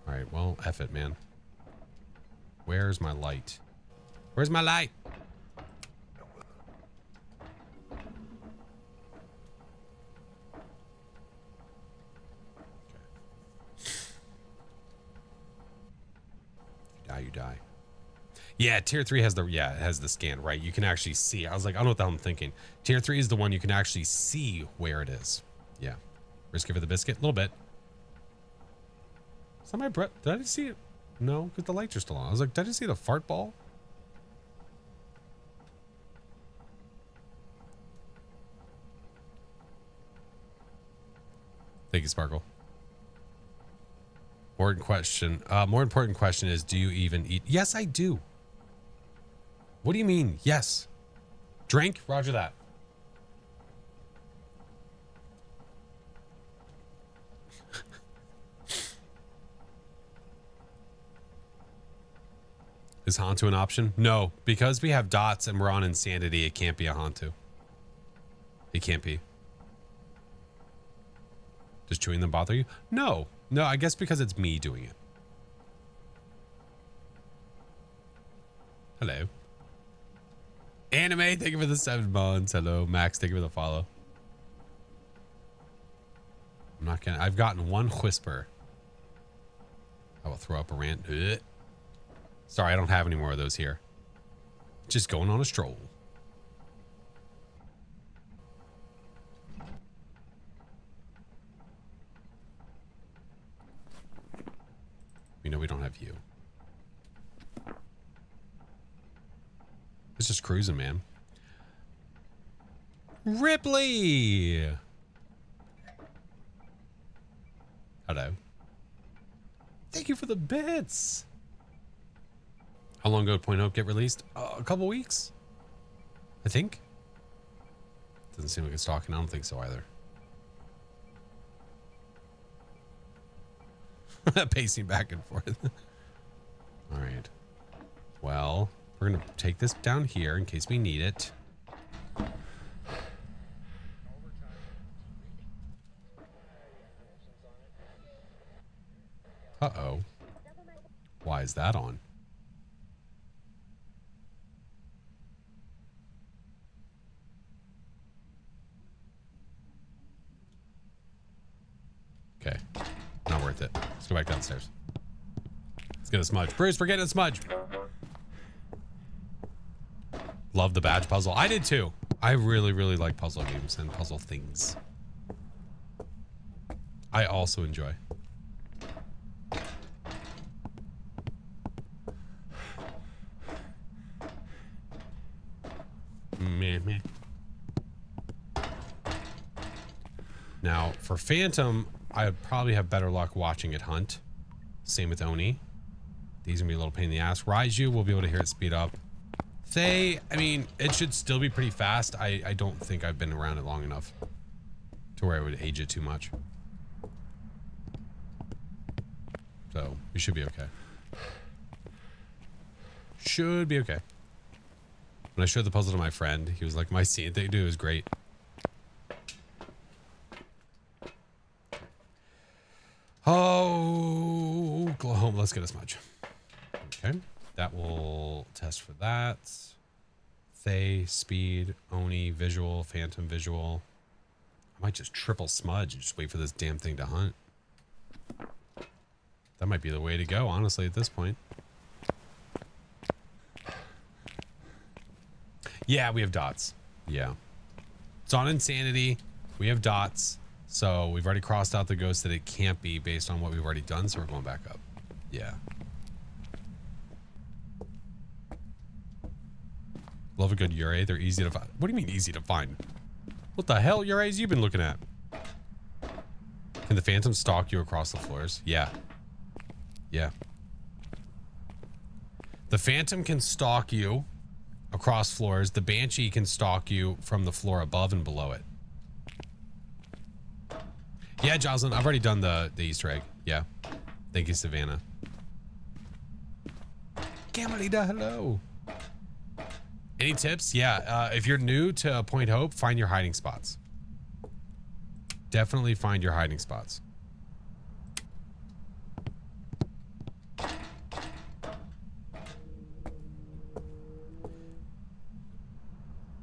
Speaker 1: right, well, F it, man. Where's my light? Where's my light? You die. Yeah, tier 3 has it has the scan, right? You can actually see. I was like, I don't know what the hell I'm thinking. Tier 3 is the one you can actually see where it is. Yeah. Risky for the biscuit? A little bit. Is that my breath? Did I just see it? No, because the lights are still on. I was like, did I just see the fart ball? Thank you, Sparkle. More important question is, do you even eat? Yes, I do. What do you mean? Yes. Drink? Roger that. Is Hantu an option? No, because we have dots and we're on insanity, it can't be a Hantu. It can't be. Does chewing them bother you? No. No, I guess because it's me doing it. Hello. Anime, thank you for the 7 months. Hello. Max, thank you for the follow. I'm not gonna... I've gotten one whisper. I will throw up a rant. Ugh. Sorry, I don't have any more of those here. Just going on a stroll. We know we don't have you. It's just cruising, man. Ripley! Hello. Thank you for the bits. How long ago did Point Hope get released? A couple weeks, I think. Doesn't seem like it's talking. I don't think so either. Pacing back and forth. All right. Well, we're going to take this down here in case we need it. Uh-oh. Why is that on? Okay. Not worth it. Let's go back downstairs. Let's get a smudge. Bruce, we're getting a smudge. Love the badge puzzle. I did too. I really, really like puzzle games and puzzle things. I also enjoy. Meh. Now, for Phantom, I would probably have better luck watching it hunt. Same with Oni. These are gonna be a little pain in the ass. Raiju, we'll be able to hear it speed up. They, I mean, it should still be pretty fast. I don't think I've been around it long enough to where I would age it too much. So, we should be okay. Should be okay. When I showed the puzzle to my friend, he was like, my scene they do is great. Oh, go home. Let's get a smudge. Okay. That will test for that. Thay, speed, Oni, visual, Phantom, visual. I might just triple smudge and just wait for this damn thing to hunt. That might be the way to go, honestly, at this point. Yeah, we have dots. Yeah. It's on Insanity. We have dots. So we've already crossed out the ghost that it can't be based on what we've already done. So we're going back up. Yeah. Love a good Yurei. They're easy to find. What do you mean easy to find? What the hell Yureis you been looking at? Can the Phantom stalk you across the floors? Yeah. Yeah. The Phantom can stalk you across floors. The Banshee can stalk you from the floor above and below it. Yeah, Jocelyn, I've already done the Easter egg. Yeah. Thank you, Savannah. Camelida, hello. Any tips? Yeah, if you're new to Point Hope, find your hiding spots. Definitely find your hiding spots.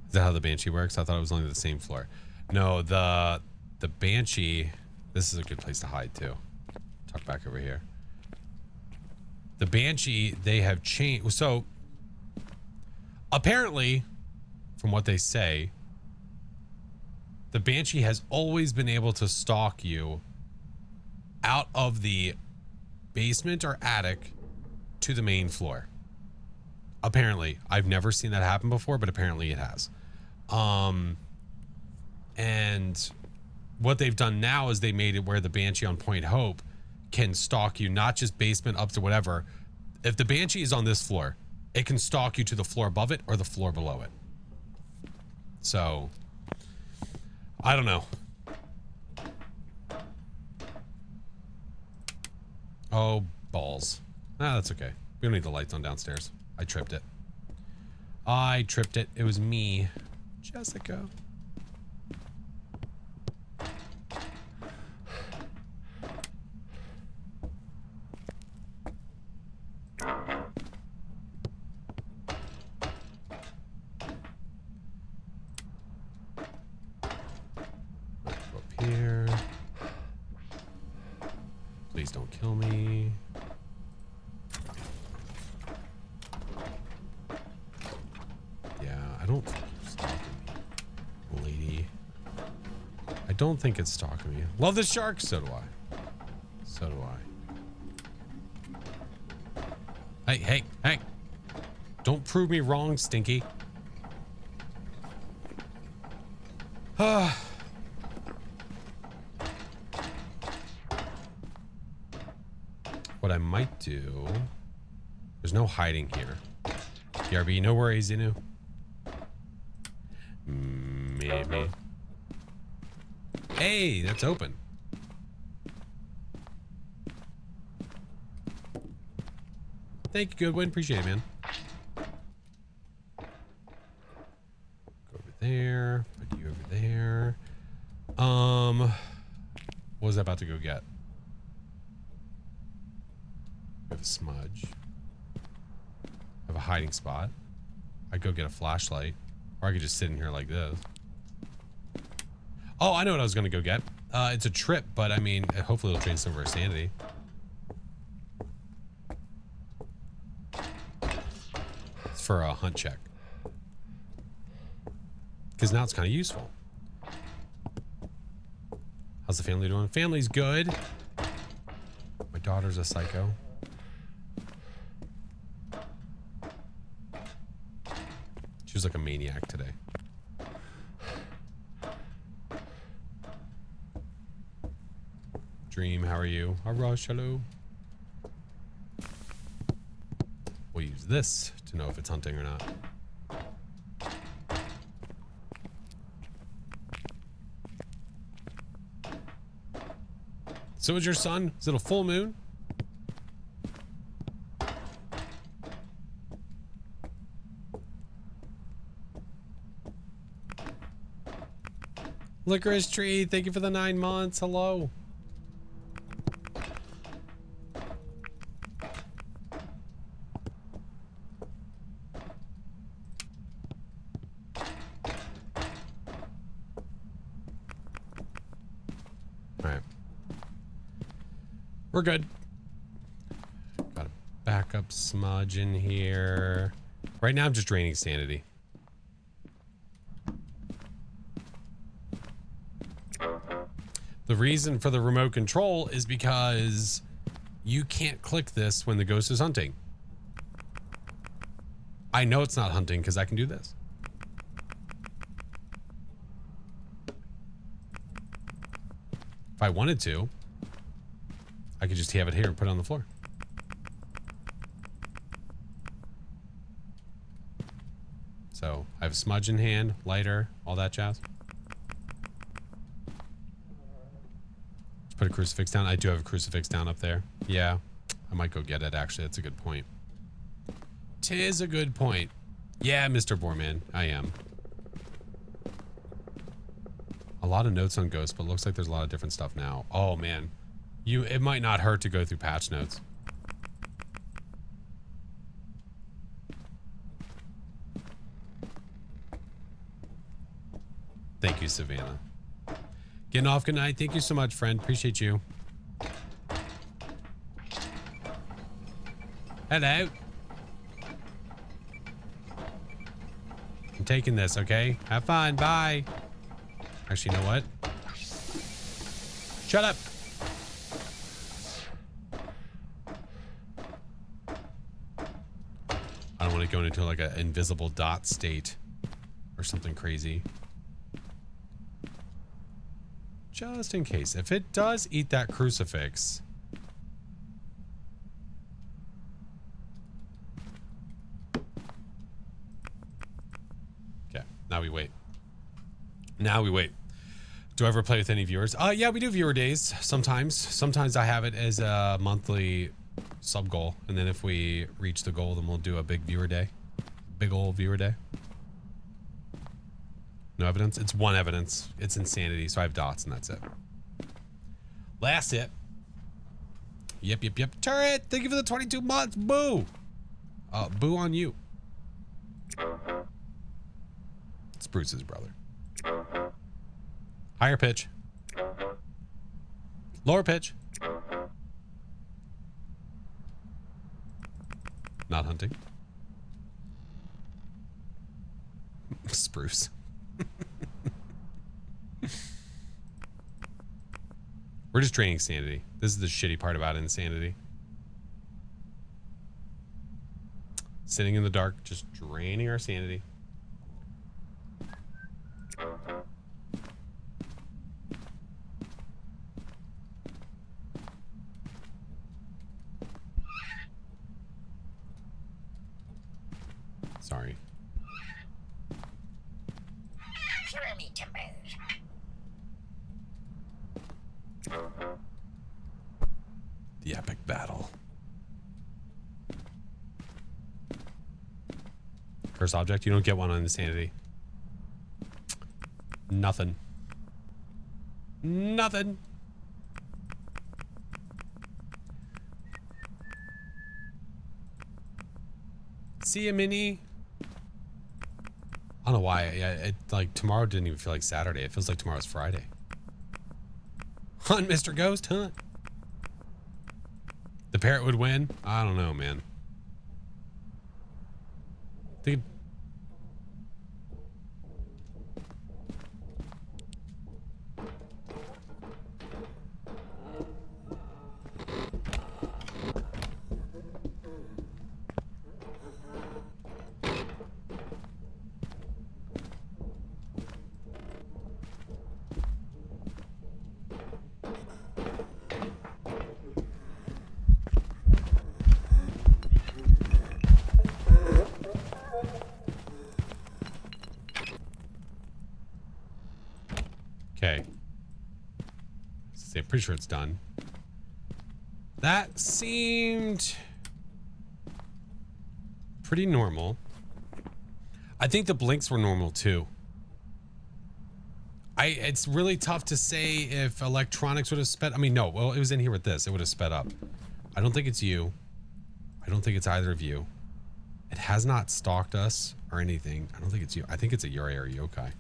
Speaker 1: Is that how the Banshee works? I thought it was only the same floor. No, the Banshee, this is a good place to hide too. Tuck back over here. The Banshee, they have changed. So apparently, from what they say, the Banshee has always been able to stalk you out of the basement or attic to the main floor. Apparently, I've never seen that happen before, but apparently it has. And what they've done now is they made it where the Banshee on Point Hope can stalk you, not just basement up to whatever. If the Banshee is on this floor, it can stalk you to the floor above it or the floor below it. So, I don't know. Oh, balls. Ah, that's okay. We don't need the lights on downstairs. I tripped it. I tripped it. It was me. Jessica. Up here. Please don't kill me. Yeah, I don't think it's stalking me, lady. I don't think it's stalking me. Love the shark. So do I. So do I. Hey. Don't prove me wrong, Stinky. what I might do... There's no hiding here. BRB, no worries, Inu. Maybe. Hey, that's open. Thank you, Goodwin. Appreciate it, man. Go over there. Put you over there. What was I about to go get? I have a smudge. I have a hiding spot. I go get a flashlight, or I could just sit in here like this. Oh, I know what I was gonna go get. It's a trip, but I mean, hopefully it'll drain some of our sanity. It's for a hunt check. Because now it's kind of useful. How's the family doing? Family's good. My daughter's a psycho. She was like a maniac today. Dream, how are you? Arash, hello. We'll use this to know if it's hunting or not. So is your sun? Is it a full moon? Licorice tree, thank you for the 9 months. Hello. We're good. Got a backup smudge in here. Right now I'm just draining sanity. The reason for the remote control is because you can't click this when the ghost is hunting. I know it's not hunting because I can do this. If I wanted to, I could just have it here and put it on the floor. So I have a smudge in hand, lighter, all that jazz. Just put a crucifix down. I do have a crucifix down up there. Yeah, I might go get it, actually. That's a good point. 'Tis a good point. Yeah, Mr. Boorman, I am. A lot of notes on ghosts, but looks like there's a lot of different stuff now. Oh, man. It might not hurt to go through patch notes. Thank you, Savannah. Getting off, good night. Thank you so much, friend. Appreciate you. Hello. I'm taking this, okay? Have fun. Bye. Actually, you know what? Shut up. I don't want to go into like an invisible dot state or something crazy. Just in case. If it does eat that crucifix. Okay, now we wait. Now we wait. Do I ever play with any viewers? Yeah, we do viewer days sometimes. Sometimes I have it as a monthly sub goal, and then if we reach the goal, then we'll do a big viewer day. Big old viewer day. No evidence? It's one evidence. It's insanity, so I have dots and that's it. Last hit. Yep. Turret, thank you for the 22 months. Boo. Boo on you. It's Bruce's brother. Higher pitch. Lower pitch. Not hunting. Spruce. We're just draining sanity. This is the shitty part about insanity. Sitting in the dark, just draining our sanity. sorry. The epic battle. Curse object. You don't get one on insanity. Nothing. Nothing. See ya, Minnie. I don't know why. Yeah, it like tomorrow didn't even feel like Saturday. It feels like tomorrow's Friday. Hunt, Mr. Ghost, hunt. The parrot would win? I don't know, man. Think. Okay. I'm pretty sure it's done. That seemed pretty normal. I think the blinks were normal too. It's really tough to say if electronics would have sped. I mean, no, well, it was in here with this. It would have sped up. I don't think it's you. I don't think it's either of you. It has not stalked us or anything. I don't think it's you. I think it's a Yuri or yokai.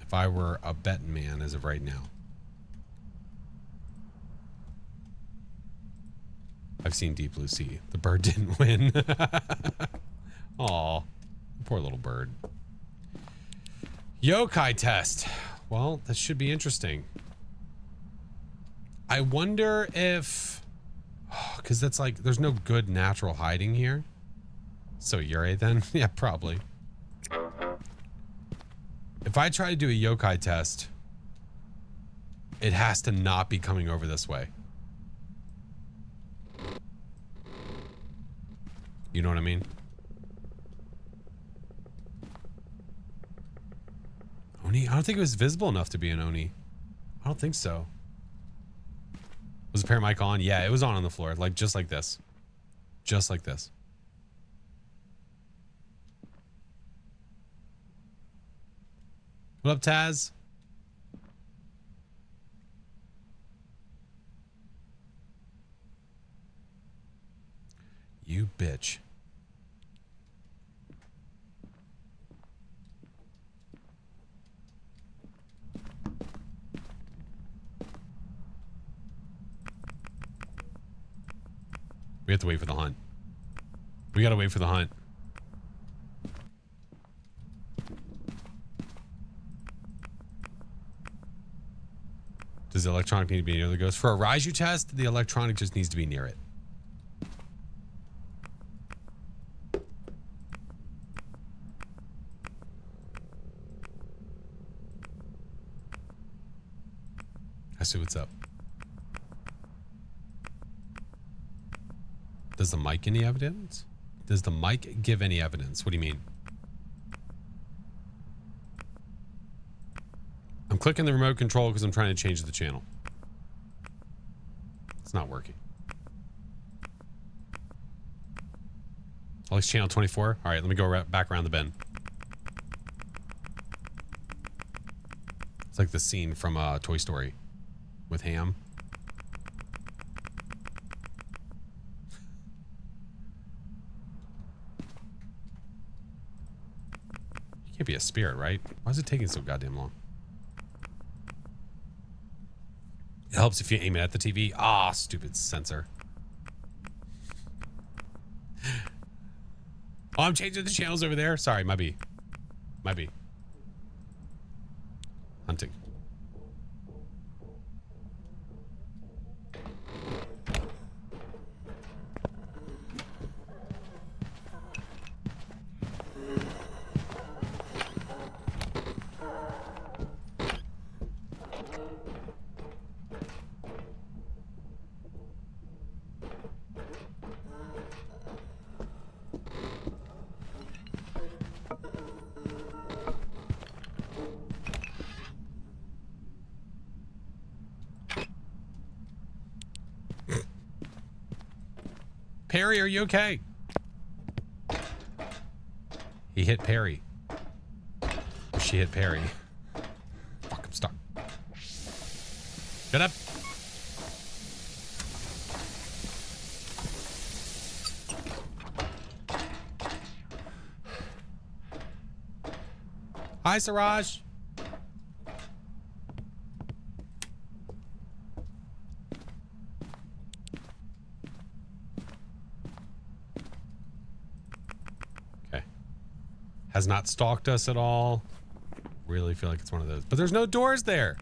Speaker 1: If I were a betting man as of right now. I've seen Deep Blue Sea. The bird didn't win. Aw, poor little bird. Yokai test. Well, that should be interesting. I wonder if... because that's like, there's no good natural hiding here. So Yuri then? Yeah, probably. If I try to do a yokai test, it has to not be coming over this way. You know what I mean? Oni? I don't think it was visible enough to be an Oni. I don't think so. Was the parent mic on? Yeah, it was on the floor. Like, just like this. Just like this. What up, Taz? You bitch. We have to wait for the hunt. We gotta wait for the hunt. Does the electronic need to be near the ghost? For a Raiju test, the electronic just needs to be near it. I see what's up. Does the mic any evidence? Does the mic give any evidence? What do you mean? I'm clicking the remote control because I'm trying to change the channel. It's not working. Alex, channel 24. All right, let me go back around the bend. It's like the scene from Toy Story with Ham. You can't be a spirit, right? Why is it taking so goddamn long? It helps if you aim it at the TV. Ah, stupid sensor. Oh, I'm changing the channels over there. Sorry, might be. Might be. Hunting. Perry, are you okay? He hit Perry. She hit Perry. Fuck, I'm stuck. Get up. Hi, Siraj. Okay. Has not stalked us at all. Really feel like it's one of those. But there's no doors there.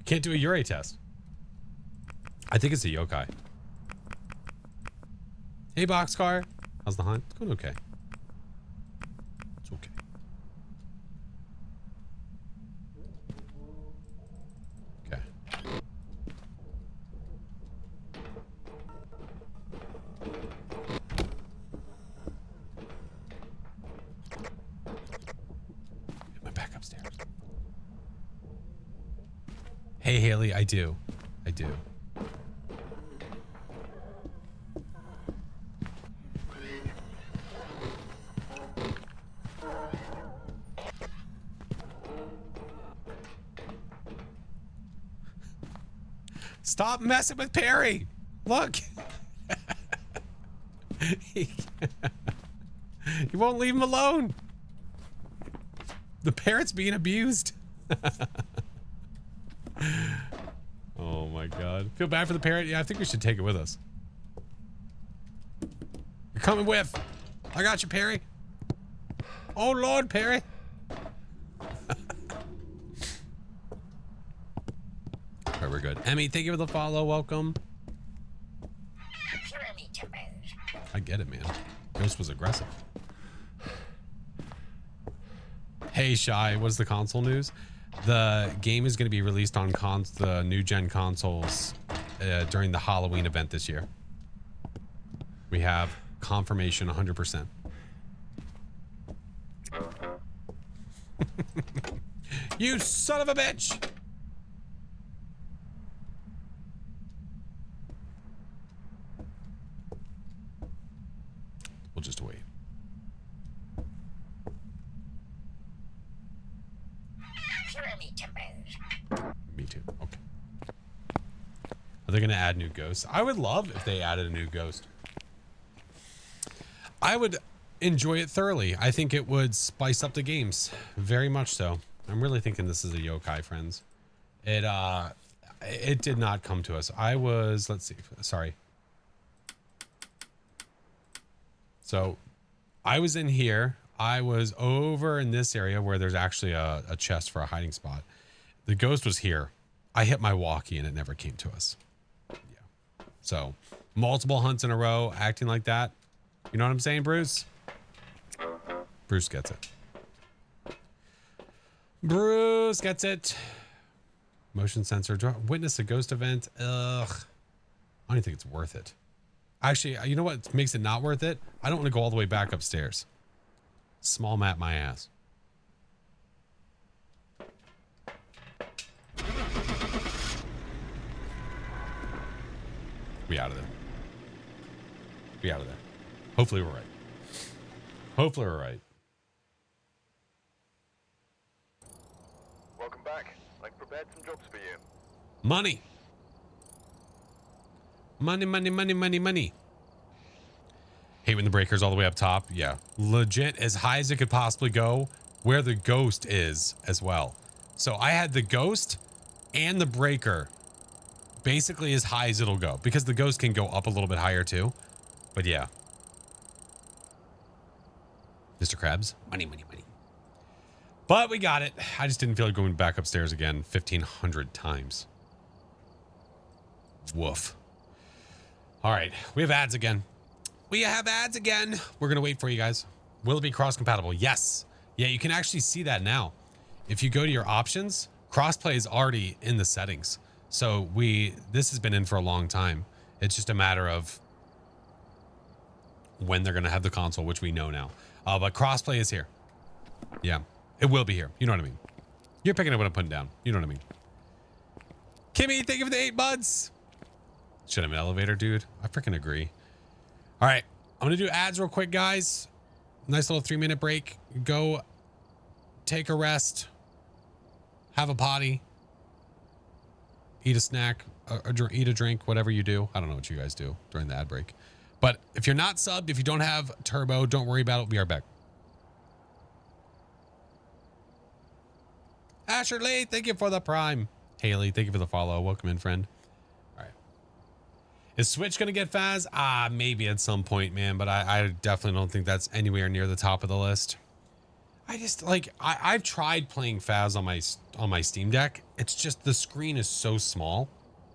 Speaker 1: Can't do a Ure test. I think it's a yokai. Hey, Boxcar. How's the hunt? It's going okay. It's okay. Okay. Get my back upstairs. Hey, Haley, I do. I do. Stop messing with Perry. Look. You won't leave him alone. The parrot's being abused. Oh my God. Feel bad for the parrot? Yeah, I think we should take it with us. You're coming with. I got you, Perry. Oh Lord, Perry. All right, we're good. Emmy, thank you for the follow. Welcome. I get it, man. Ghost was aggressive. Hey, Shy, what's the console news? The game is going to be released on the new gen consoles during the Halloween event this year. We have confirmation 100%. You son of a bitch! We'll just wait. Me too. Okay. Are they going to add new ghosts? I would love if they added a new ghost. I would enjoy it thoroughly. I think it would spice up the games. Very much so. I'm really thinking this is a yokai, friends. It did not come to us. I was, let's see. Sorry. So I was in here. I was over in this area where there's actually a chest for a hiding spot. The ghost was here. I hit my walkie and it never came to us. Yeah. So multiple hunts in a row, acting like that. You know what I'm saying, Bruce? Bruce gets it. Bruce gets it. Motion sensor. Witness a ghost event. Ugh. I don't think it's worth it. Actually, you know what makes it not worth it? I don't want to go all the way back upstairs. Small map my ass. Be out of there. Be out of there. Hopefully we're right. Hopefully we're right.
Speaker 2: Welcome back. I've prepared some jobs for you.
Speaker 1: Money. Money, money, money, money, money. Hate when the breaker's all the way up top. Yeah. Legit as high as it could possibly go where the ghost is as well. So I had the ghost and the breaker basically as high as it'll go because the ghost can go up a little bit higher too. But yeah. Mr. Krabs. Money, money, money. But we got it. I just didn't feel like going back upstairs again 1,500 times. Woof. All right. We have ads again. We have ads again. We're going to wait for you guys. Will it be cross-compatible? Yes. Yeah, you can actually see that now. If you go to your options, crossplay is already in the settings. So this has been in for a long time. It's just a matter of when they're going to have the console, which we know now. But crossplay is here. Yeah, it will be here. You know what I mean? You're picking up what I'm putting down. You know what I mean? Kimmy, thank you for the 8 months. Should have an elevator, dude. I freaking agree. All right. I'm going to do ads real quick, guys. Nice little 3-minute break. Go take a rest. Have a potty. Eat a snack. Eat a drink. Whatever you do. I don't know what you guys do during the ad break. But if you're not subbed, if you don't have turbo, don't worry about it. We are back. Asher Lee, thank you for the prime. Haley, thank you for the follow. Welcome in, friend. All right. Is Switch going to get Phaz? Maybe at some point, man. But I definitely don't think that's anywhere near the top of the list. I just like, I've tried playing Phaz on my Steam Deck. It's just the screen is so small.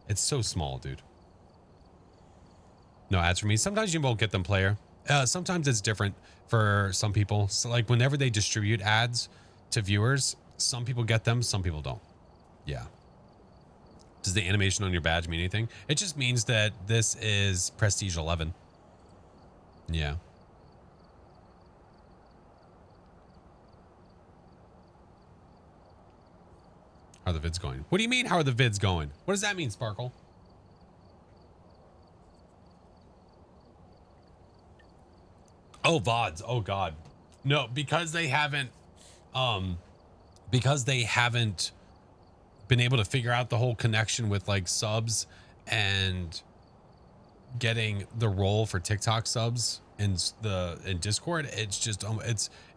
Speaker 1: It's so small, dude. No ads for me. Sometimes you won't get them, player. Sometimes it's different for some people. So like whenever they distribute ads to viewers, some people get them, some people don't. Yeah. Does the animation on your badge mean anything? It just means that this is Prestige 11. Yeah. How are the vids going? What do you mean, how are the vids going? What does that mean, Sparkle? Oh, VODs. Oh, God. No, because they haven't been able to figure out the whole connection with like subs and getting the role for TikTok subs in Discord. It's just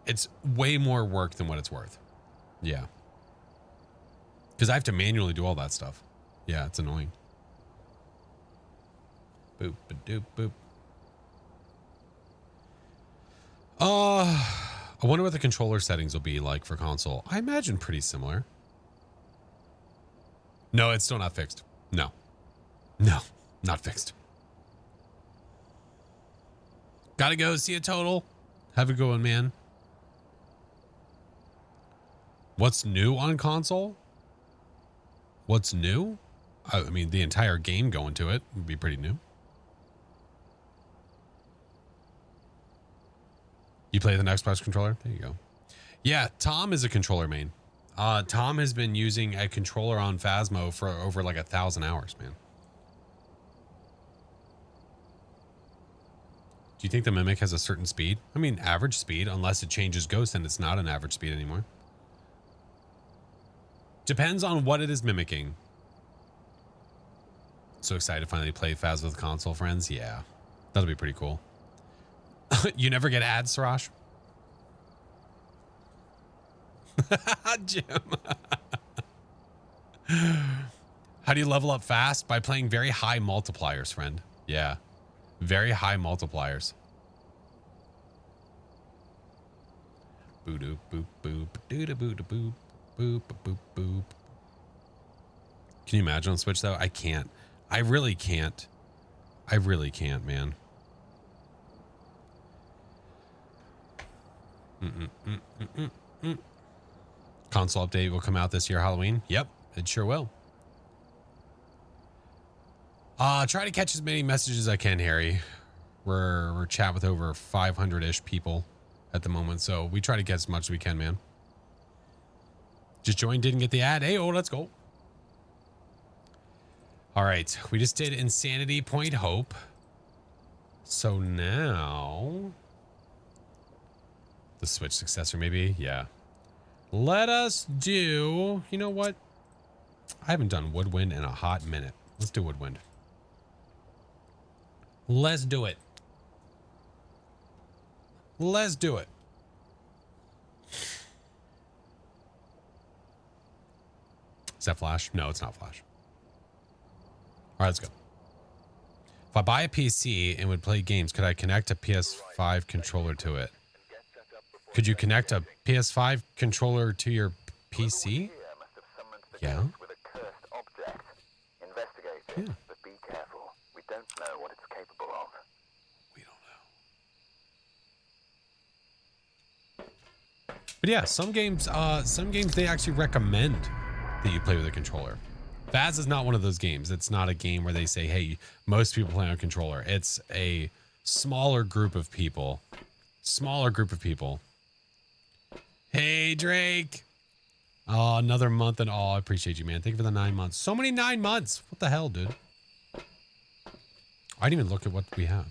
Speaker 1: it's way more work than what it's worth. Yeah. Because I have to manually do all that stuff. Yeah, it's annoying. Boop, ba-doop, boop. I wonder what the controller settings will be like for console. I imagine pretty similar. No, it's still not fixed. No, not fixed. Gotta go. See you, Total. Have a good one, man. What's new on console? What's new? I mean, the entire game going to it would be pretty new. You play the Xbox controller? There you go. Yeah, Tom is a controller main. Tom has been using a controller on Phasmo for over like 1,000 hours, man. Do you think the Mimic has a certain speed? I mean, average speed, unless it changes Ghost, then it's not an average speed anymore. Depends on what it is mimicking. So excited to finally play Phas with console friends. Yeah, that'll be pretty cool. You never get ads, Sarash? Jim. How do you level up fast? By playing very high multipliers, friend. Yeah, very high multipliers. Boop doop boop boop doo da boop da boop boop boop boop. Can you imagine on Switch though? I can't. I really can't. I really can't, man. Console update will come out this year, Halloween. Yep, it sure will. Try to catch as many messages as I can, Harry. We're chat with over 500-ish people at the moment, so we try to get as much as we can, man. Just joined, didn't get the ad. Hey, oh, let's go. All right, we just did Insanity Point Hope. So now the Switch successor, maybe. Yeah. Let us do, you know what? I haven't done Woodwind in a hot minute. Let's do Woodwind. Let's do it. Let's do it. Is that Flash? No, it's not Flash. All right, let's go. If I buy a PC and would play games, could I connect a PS5 controller to it? Could you connect a PS5 controller to your PC? Yeah. Yeah.
Speaker 2: But be careful. We don't know what it's capable of.
Speaker 1: We don't know. But yeah, some games they actually recommend that you play with a controller. Phas is not one of those games. It's not a game where they say, hey, most people play on a controller. It's a smaller group of people. Smaller group of people. Hey, Drake. Oh, another month and all. I appreciate you, man. Thank you for the 9 months. So many 9 months. What the hell, dude? I didn't even look at what we have.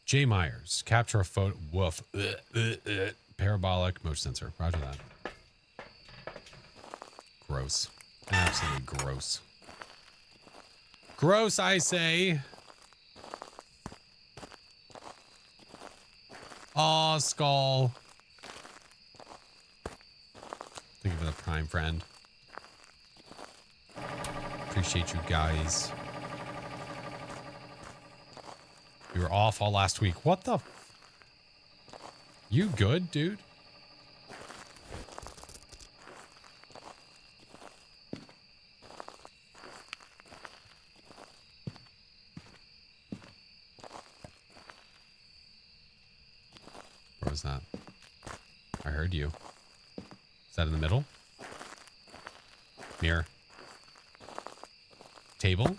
Speaker 1: J. Myers, capture a photo. Woof. Parabolic motion sensor. Roger that. Gross. Absolutely gross. Gross, I say. Aw, Skull. Thank you for the Prime friend. Appreciate you guys. We were off all last week. What the? You good, dude? Where was that? I heard you. Is that in the middle? Mirror. Table?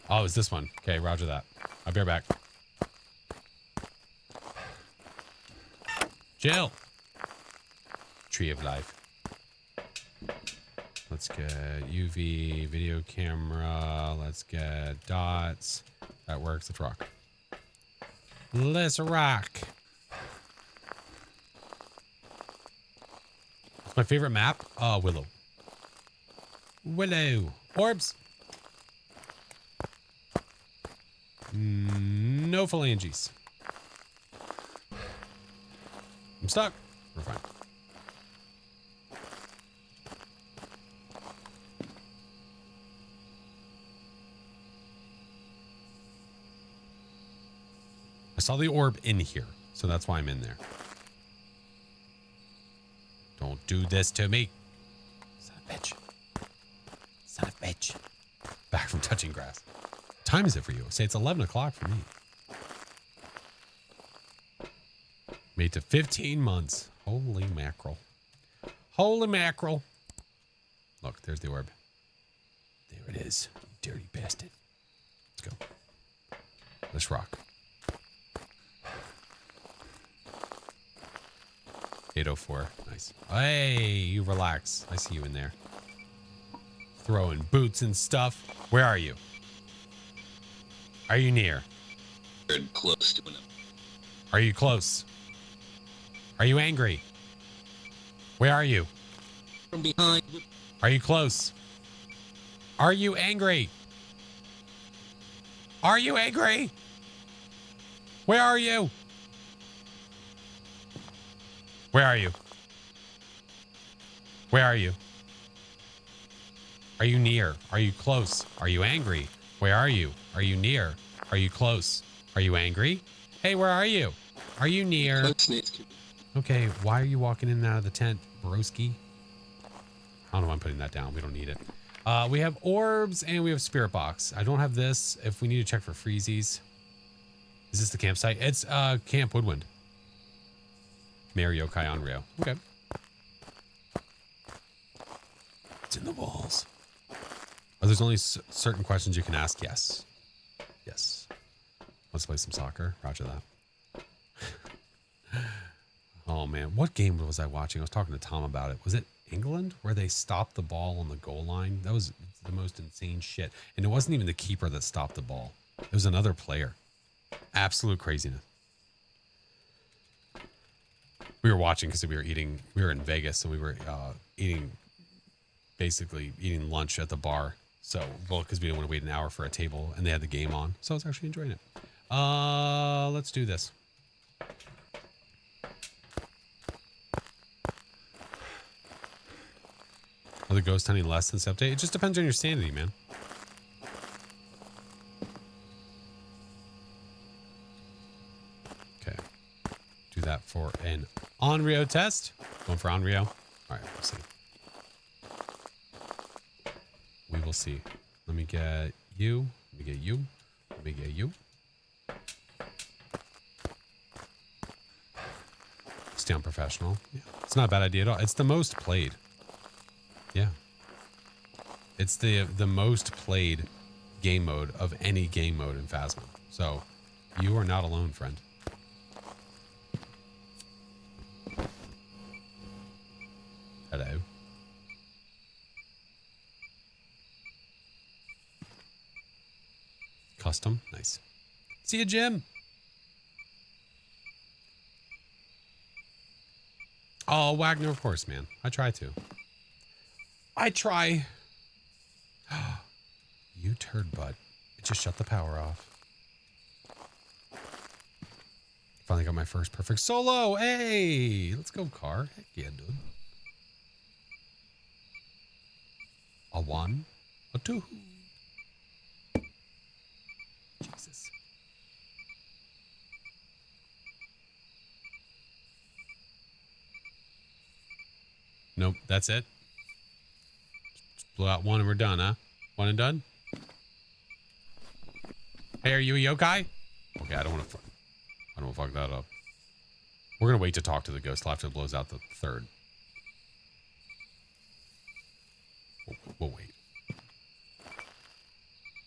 Speaker 1: Oh, it's this one. Okay, roger that. I'll be right back. Jill. Tree of life. Let's get UV, video camera. Let's get dots. That works. Let's rock. Let's rock. What's my favorite map? Willow. Willow. Orbs. No phalanges. I'm stuck. We're fine. I saw the orb in here, so that's why I'm in there. Don't do this to me. Son of a bitch. Son of a bitch. Back from touching grass. What time is it for you? Say it's 11 o'clock for me. Made to 15 months. Holy mackerel. Holy mackerel. Look, there's the orb. There it is. You dirty bastard. Let's go. Let's rock. 804. Nice. Hey, you relax. I see you in there. Throwing boots and stuff. Where are you? Are you near?
Speaker 4: Close to him.
Speaker 1: Are you close? Are you angry? Where are you?
Speaker 4: From behind.
Speaker 1: Are you close? Are you angry? Are you angry? Where are you? Where are you? Where are you? Are you near? Are you close? Are you angry? Where are you? Are you near? Are you close? Are you angry? Hey, where are you? Are you near? Okay, why are you walking in and out of the tent, broski? I don't know why I'm putting that down. We don't need it. We have orbs and we have spirit box. I don't have this. If we need to check for freezies. Is this the campsite? It's Camp Woodwind. Mario Kai on Rio. Okay. It's in the walls. Oh, there's only certain questions you can ask. Yes. Yes. Let's play some soccer. Roger that. Oh, man. What game was I watching? I was talking to Tom about it. Was it England where they stopped the ball on the goal line? That was the most insane shit. And it wasn't even the keeper that stopped the ball. It was another player. Absolute craziness. We were watching because we were in Vegas and we were basically eating lunch at the bar. So, well, because we didn't want to wait an hour for a table and they had the game on. So I was actually enjoying it. Let's do this. Are the ghosts hunting less since the update? It just depends on your sanity, man. Okay. Do that for an Onryo test. Going for Onryo. All right, we'll see. We will see. Let me get you. Let me get you. Let me get you. Stay on professional. Yeah, it's not a bad idea at all. It's the most played. Yeah. It's the most played game mode of any game mode in Phasmo. So you are not alone, friend. Hello. custom. Nice. See you, Jim. Oh, Wagner, of course, man. I try to. I try. You turd butt. It just shut the power off. Finally got my first perfect solo. Hey, let's go, car. Heck yeah, dude. A one, a two. Jesus. Nope, that's it. Just blew out one and we're done, huh? One and done? Hey, are you a yokai? Okay, I don't want to fuck that up. We're gonna wait to talk to the ghost till after it blows out the third. We'll wait.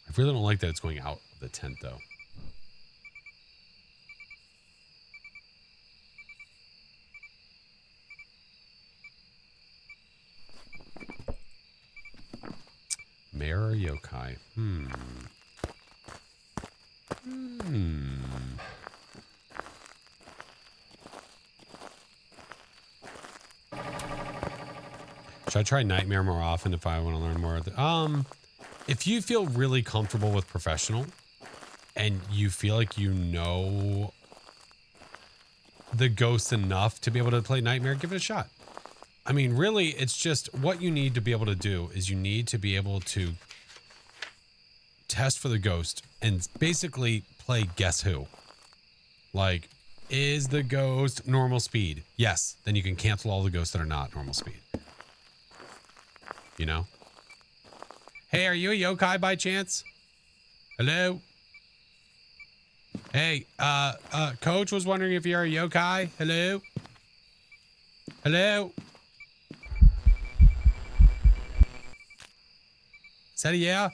Speaker 1: I really don't like that it's going out of the tent, though. Mayor or yokai? Should I try Nightmare more often if I want to learn more of the, if you feel really comfortable with Professional and you feel like you know the ghost enough to be able to play Nightmare, give it a shot. I mean, really, it's just what you need to be able to do is you need to be able to test for the ghost and basically play Guess Who. Like, is the ghost normal speed? Yes. Then you can cancel all the ghosts that are not normal speed. You know? Hey, are you a yokai by chance? Hello? Hey, Coach was wondering if you're a yokai. Hello? Hello? Is that a yeah?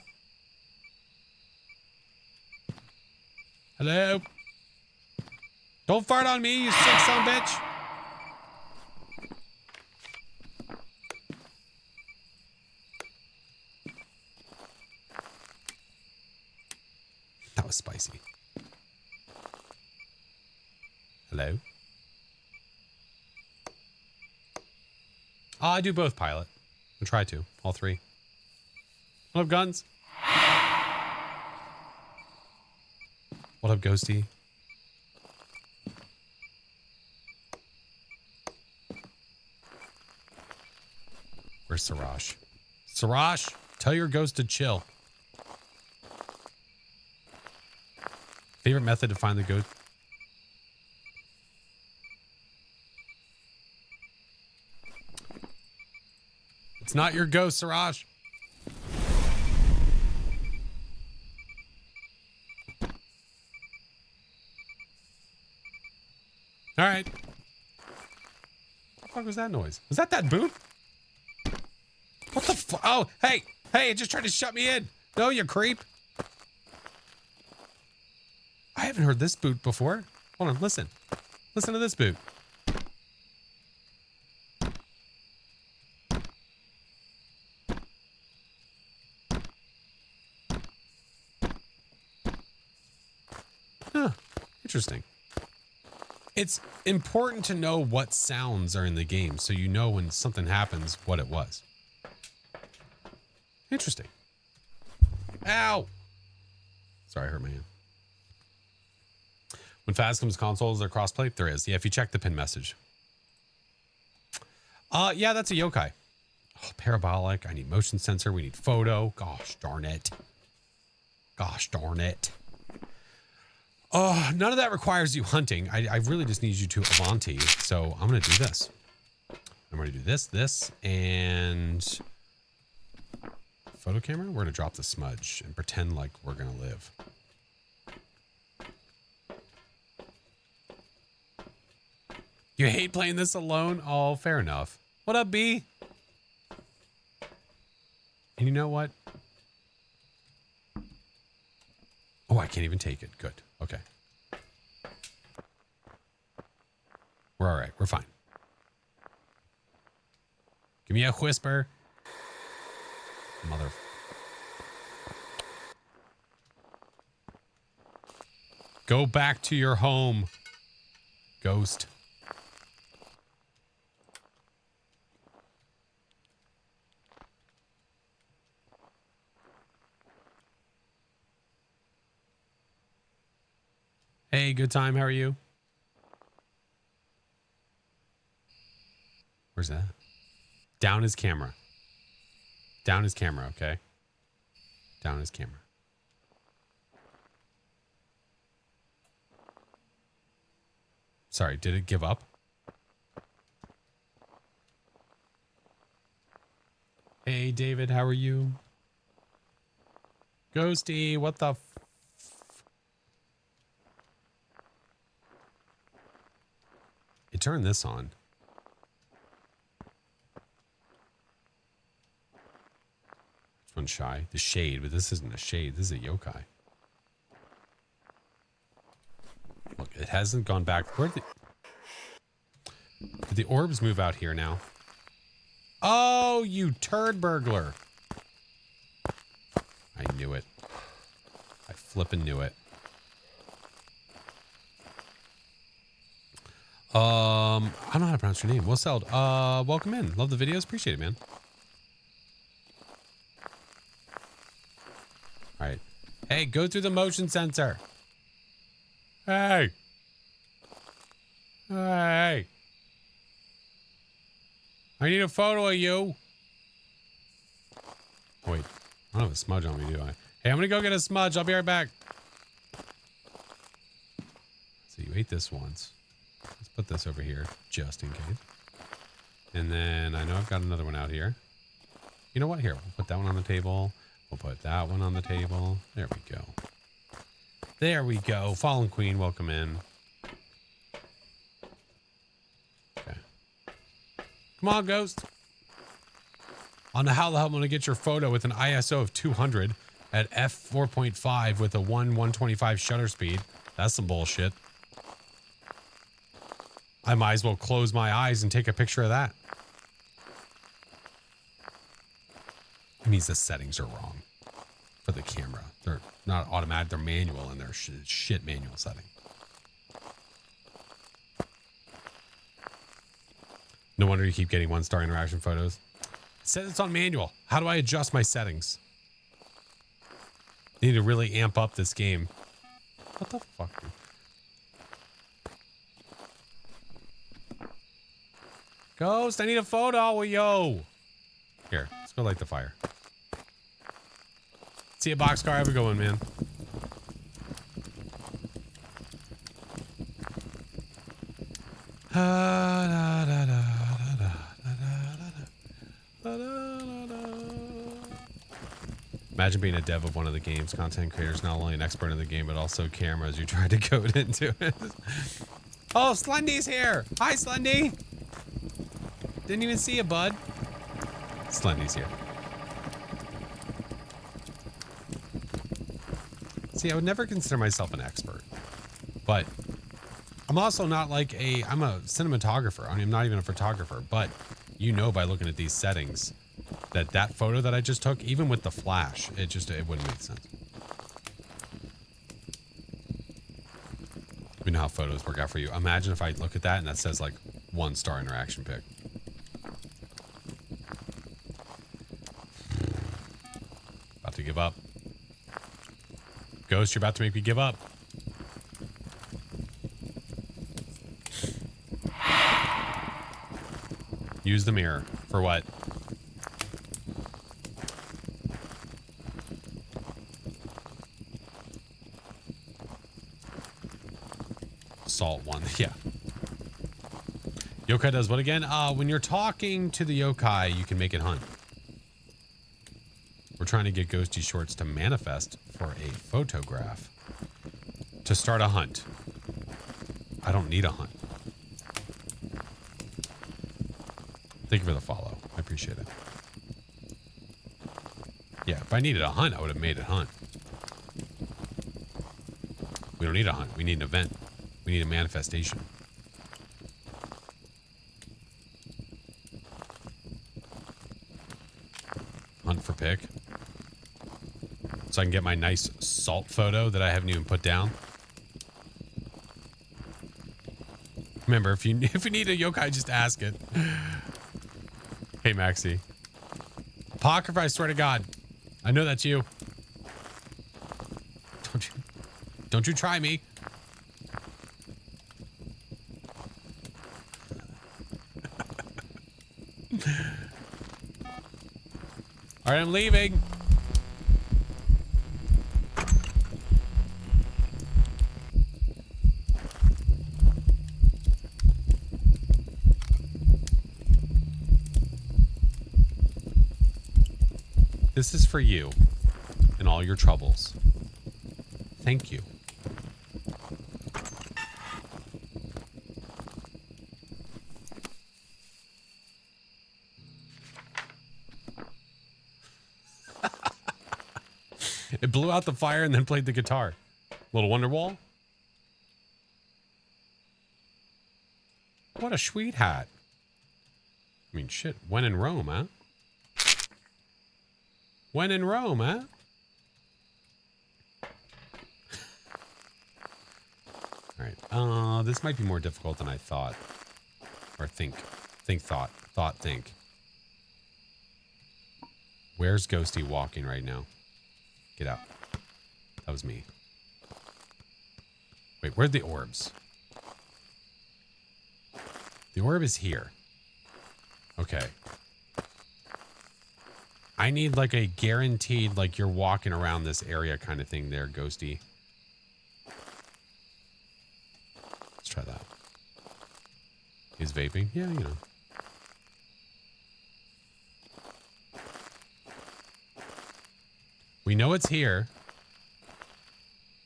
Speaker 1: Hello? Don't fart on me, you sick son of a bitch. That was spicy. Hello? Oh, I do both pilot. I'll try to. All three. What up, guns? What up, Ghosty? Where's Sarash? Sarash, tell your ghost to chill. Favorite method to find the ghost? It's not your ghost, Sarash. All right. What the fuck was that noise? Was that boot? What the fuck? Oh, hey, it just tried to shut me in. No, you creep. I haven't heard this boot before. Hold on, listen. Listen to this boot. Huh, interesting. It's important to know what sounds are in the game so you know when something happens what it was. Interesting. Ow! Sorry, I hurt my hand. When Phasmophobia consoles are crossplay, there is. Yeah, if you check the pin message. Yeah, that's a yokai. Oh, parabolic. I need motion sensor. We need photo. Gosh darn it. Gosh darn it. Oh, none of that requires you hunting. I really just need you to Avanti. So I'm going to do this. I'm going to do this, and photo camera. We're going to drop the smudge and pretend like we're going to live. You hate playing this alone? Oh, fair enough. What up, B? And you know what? Oh, I can't even take it. Good. Okay. We're all right. We're fine. Give me a whisper. Mother. Go back to your home, ghost. Hey, good time. How are you? Where's that? Down his camera. Down his camera, okay? Down his camera. Sorry, did it give up? Hey, David, how are you? Ghosty, what the It turned this on. Which one's shy? The shade, but this isn't a shade. This is a yokai. Look, it hasn't gone back. Did the orbs move out here now? Oh, you turd burglar. I knew it. I flippin' knew it. I don't know how to pronounce your name. Well, Seld, welcome in. Love the videos. Appreciate it, man. All right. Hey, go through the motion sensor. Hey. Hey. I need a photo of you. Oh, wait. I don't have a smudge on me, do I? Hey, I'm going to go get a smudge. I'll be right back. So you ate this once. Let's put this over here just in case. And then I know I've got another one out here. You know what? Here, we'll put that one on the table. We'll put that one on the table. There we go. There we go. Fallen Queen, welcome in. Okay. Come on, Ghost. I don't know how the hell I'm going to get your photo with an ISO of 200 at f4.5 with a 1/125 shutter speed. That's some bullshit. I might as well close my eyes and take a picture of that. It means the settings are wrong for the camera. They're not automatic, they're manual, and they're shit manual setting. No wonder you keep getting 1-star interaction photos. It says it's on manual. How do I adjust my settings? I need to really amp up this game. What the fuck, dude? Ghost, I need a photo. Yo. Here, let's go light the fire. See you, Boxcar. Have a good one, man. Imagine being a dev of one of the game's content creators, not only an expert in the game, but also cameras you tried to code into it. Oh, Slendy's here. Hi, Slendy. Didn't even see you, bud. Slendy's here. See, I would never consider myself an expert, but I'm also not like I'm a cinematographer. I mean, I'm not even a photographer, but you know, by looking at these settings that photo that I just took, even with the flash, it wouldn't make sense. We know how photos work out for you. Imagine if I look at that and that says like 1-star interaction pic. About to give up. Ghost, you're about to make me give up. Use the mirror. For what? Salt one. Yeah. Yokai does what again? When you're talking to the yokai, you can make it hunt. We're trying to get Ghosty Shorts to manifest for a photograph to start a hunt. I don't need a hunt. Thank you for the follow. I appreciate it. Yeah, if I needed a hunt, I would have made it hunt. We don't need a hunt. We need an event. We need a manifestation. Hunt for pick. So I can get my nice salt photo that I haven't even put down. Remember, if you need a yokai, just ask it. Hey, Maxie. Apocrypha, I swear to God. I know that's you. Don't you try me. All right, I'm leaving. This is for you and all your troubles. Thank you. It blew out the fire and then played the guitar. Little Wonderwall. What a sweet hat. I mean, shit. When in Rome, huh? When in Rome, huh? All right. This might be more difficult than I thought. Or think. Thought. Think. Where's Ghosty walking right now? Get out. That was me. Wait, where'd the orbs? The orb is here. Okay. I need like a guaranteed, like you're walking around this area kind of thing there, Ghosty. Let's try that. He's vaping? Yeah, you know. We know it's here.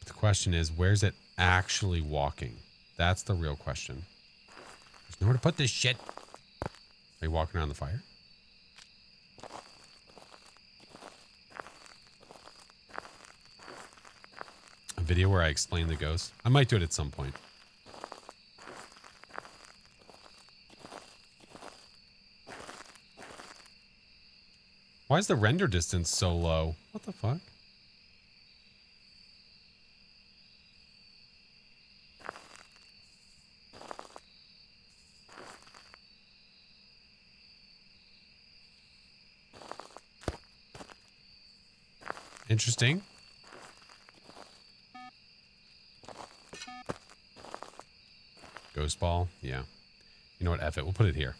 Speaker 1: But the question is, where's it actually walking? That's the real question. There's nowhere to put this shit. Are you walking around the fire? A video where I explain the ghost? I might do it at some point. Why is the render distance so low? What the fuck? Interesting. Ghost ball? Yeah. You know what? F it. We'll put it here.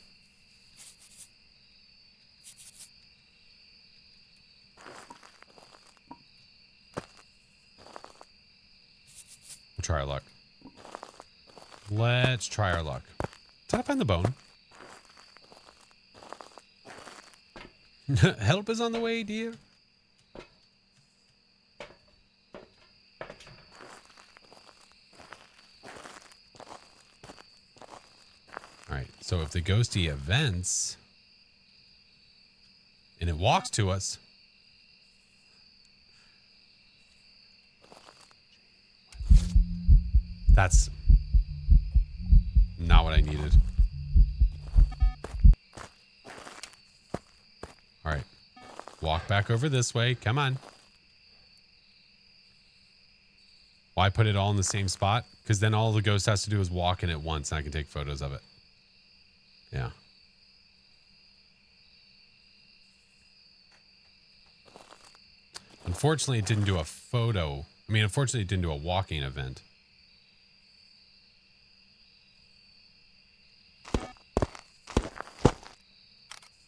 Speaker 1: We'll try our luck. Let's try our luck. Did I find the bone? Help is on the way, dear. Alright, so if the ghosty events and it walks to us. That's not what I needed. Alright. Walk back over this way. Come on. Why put it all in the same spot? Because then all the ghost has to do is walk in it once and I can take photos of it. Yeah. Unfortunately, it didn't do a photo. I mean, unfortunately, it didn't do a walking event.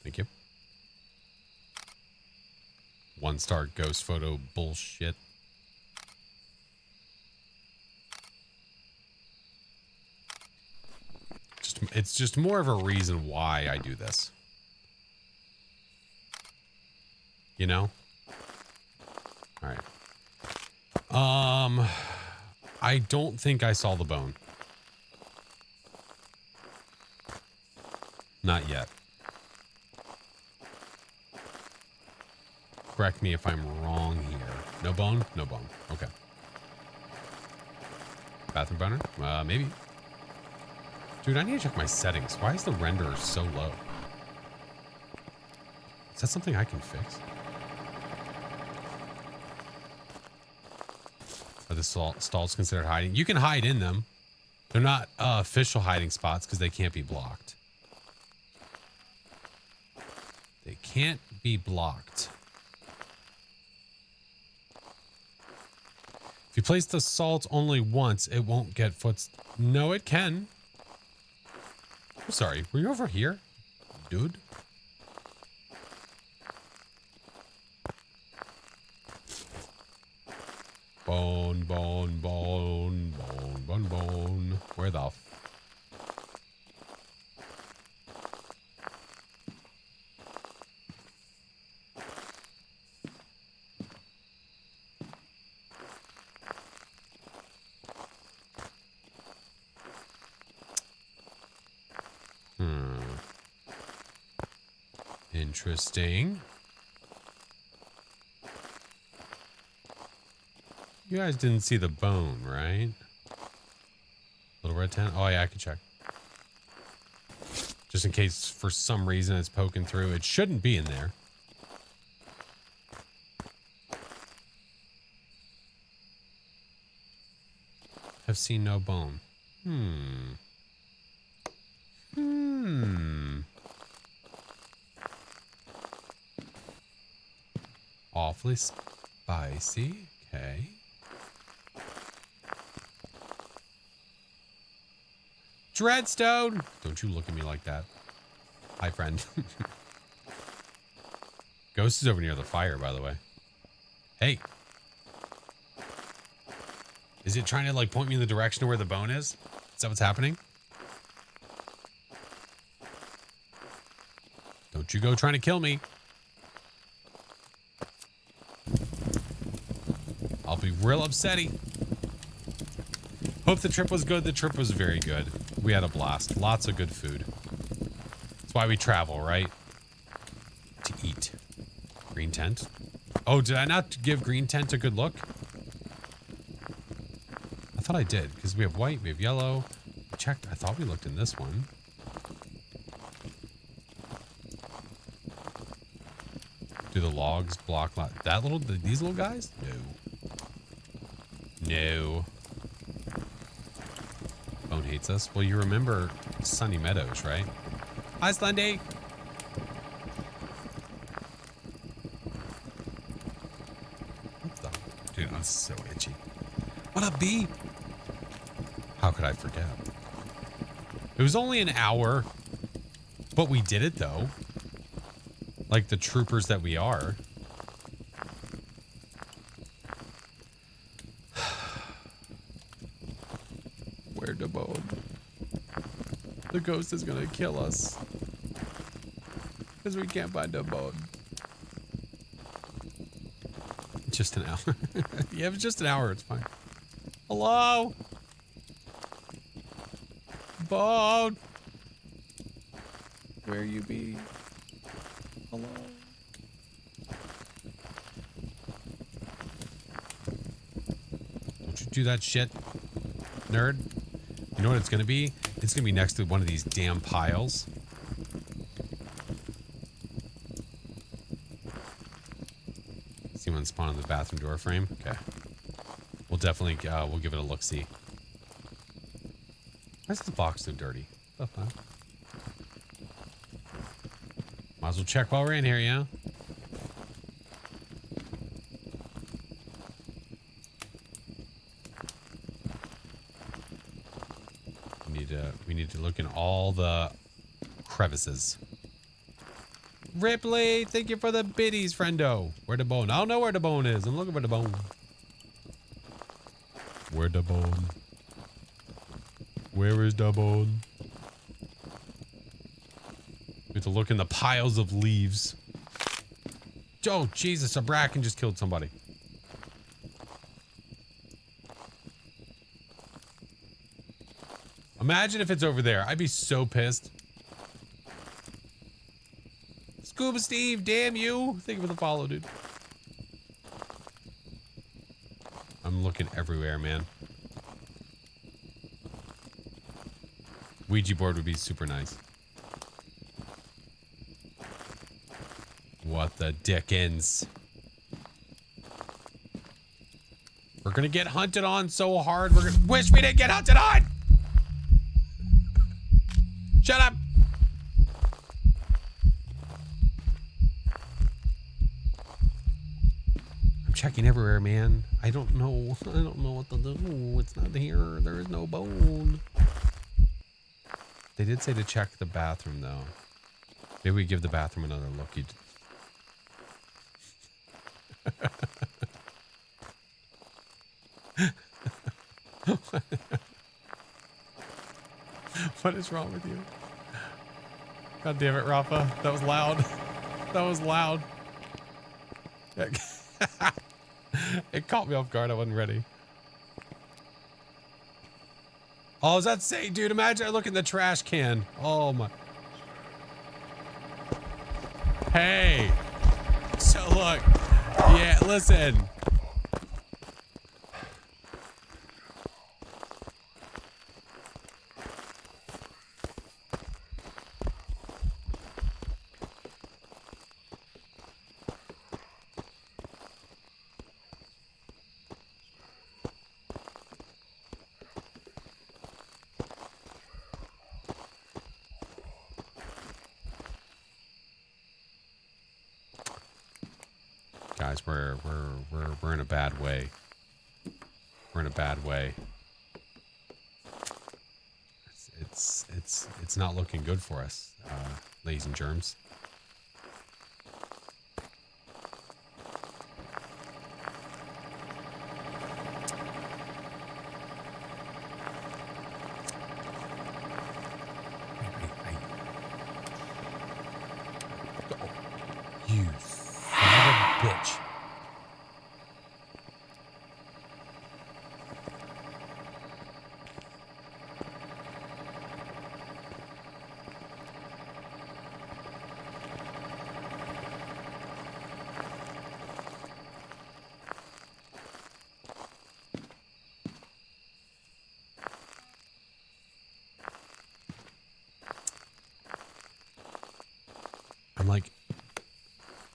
Speaker 1: Thank you. 1-star ghost photo bullshit. It's just more of a reason why I do this. You know? All right. I don't think I saw the bone. Not yet. Correct me if I'm wrong here. No bone? No bone. Okay. Bathroom boner? Maybe. Dude, I need to check my settings. Why is the render so low? Is that something I can fix? Are the stalls considered hiding? You can hide in them, They're not official hiding spots because they can't be blocked. They can't be blocked. If you place the salt only once, it won't get No, it can. I'm sorry. Were you over here, dude? Bone, bone, bone, bone, bone, bone. Where the Interesting. You guys didn't see the bone, right? Little red tent. Oh, yeah, I can check. Just in case for some reason it's poking through. It shouldn't be in there. Have seen no bone. Awfully spicy. Okay. Dreadstone! Don't you look at me like that. Hi, friend. Ghost is over near the fire, by the way. Hey. Is it trying to, like, point me in the direction of where the bone is? Is that what's happening? Don't you go trying to kill me. I'll be real upsetty. Hope the trip was good. The trip was very good. We had a blast. Lots of good food. That's why we travel, right? To eat. Green tent. Oh, did I not give green tent a good look? I thought I did, because we have white, we have yellow. I checked. I thought we looked in this one. Do the logs block these little guys? No. No. Bone hates us. Well, you remember Sunny Meadows, right? Hi, Slendy. What the? Dude, I'm so itchy. What up, B? How could I forget? It was only an hour, but we did it, though. Like the troopers that we are. Where the bone? The ghost is gonna kill us. Because we can't find a bone. Just an hour. Yeah, it's just an hour. It's fine. Hello? Bone? Where you be? Hello? Don't you do that shit, nerd. You know what it's gonna be? It's gonna be next to one of these damn piles. See one spawn in the bathroom door frame? Okay. We'll definitely, we'll give it a look-see. Why is the box so dirty? Oh, fine. Might as well check while we're in here, yeah? We need to look in all the crevices. Ripley, thank you for the biddies, friendo. Where the bone? I don't know where the bone is. I'm looking for the bone. Where the bone? Where is the bone? We have to look in the piles of leaves. Oh, Jesus, a bracken just killed somebody. Imagine if it's over there. I'd be so pissed. Scuba Steve, damn you. Thank you for the follow, dude. I'm looking everywhere, man. Ouija board would be super nice. What the dickens? We're gonna get hunted on so hard. We're gonna wish we didn't get hunted on. Shut up. I'm checking everywhere, man. I don't know. I don't know what to do. It's not here. There is no bone. They did say to check the bathroom, though. Maybe we give the bathroom another look. What is wrong with you? God damn it, Rafa. That was loud. That was loud. It caught me off guard. I wasn't ready. Oh, I was about to say, dude, imagine I look in the trash can. Oh, my. Hey. So, look. Yeah, listen. Guys, we're in a bad way. We're in a bad way. It's not looking good for us, ladies and germs. You son of a bitch.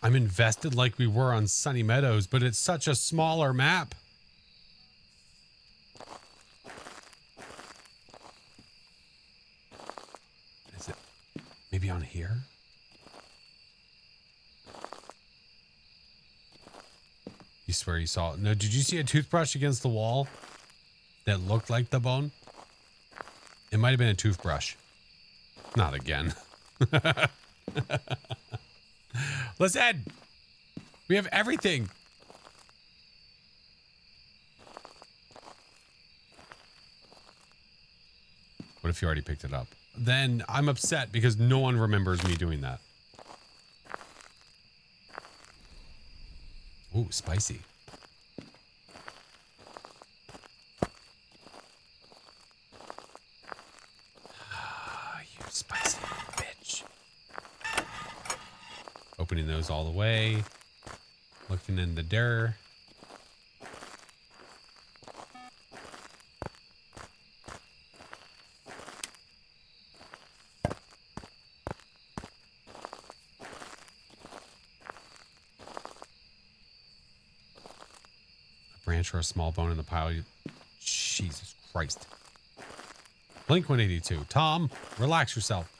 Speaker 1: I'm invested like we were on Sunny Meadows, but it's such a smaller map. Is it maybe on here? You swear you saw it. No, did you see a toothbrush against the wall that looked like the bone? It might have been a toothbrush. Not again. Listen, we have everything. What if you already picked it up? Then I'm upset because no one remembers me doing that. Ooh, spicy. You spicy bitch. Opening those all the way. Looking in the dirt. A branch or a small bone in the pile. Jesus Christ. Blink 182. Tom, relax yourself.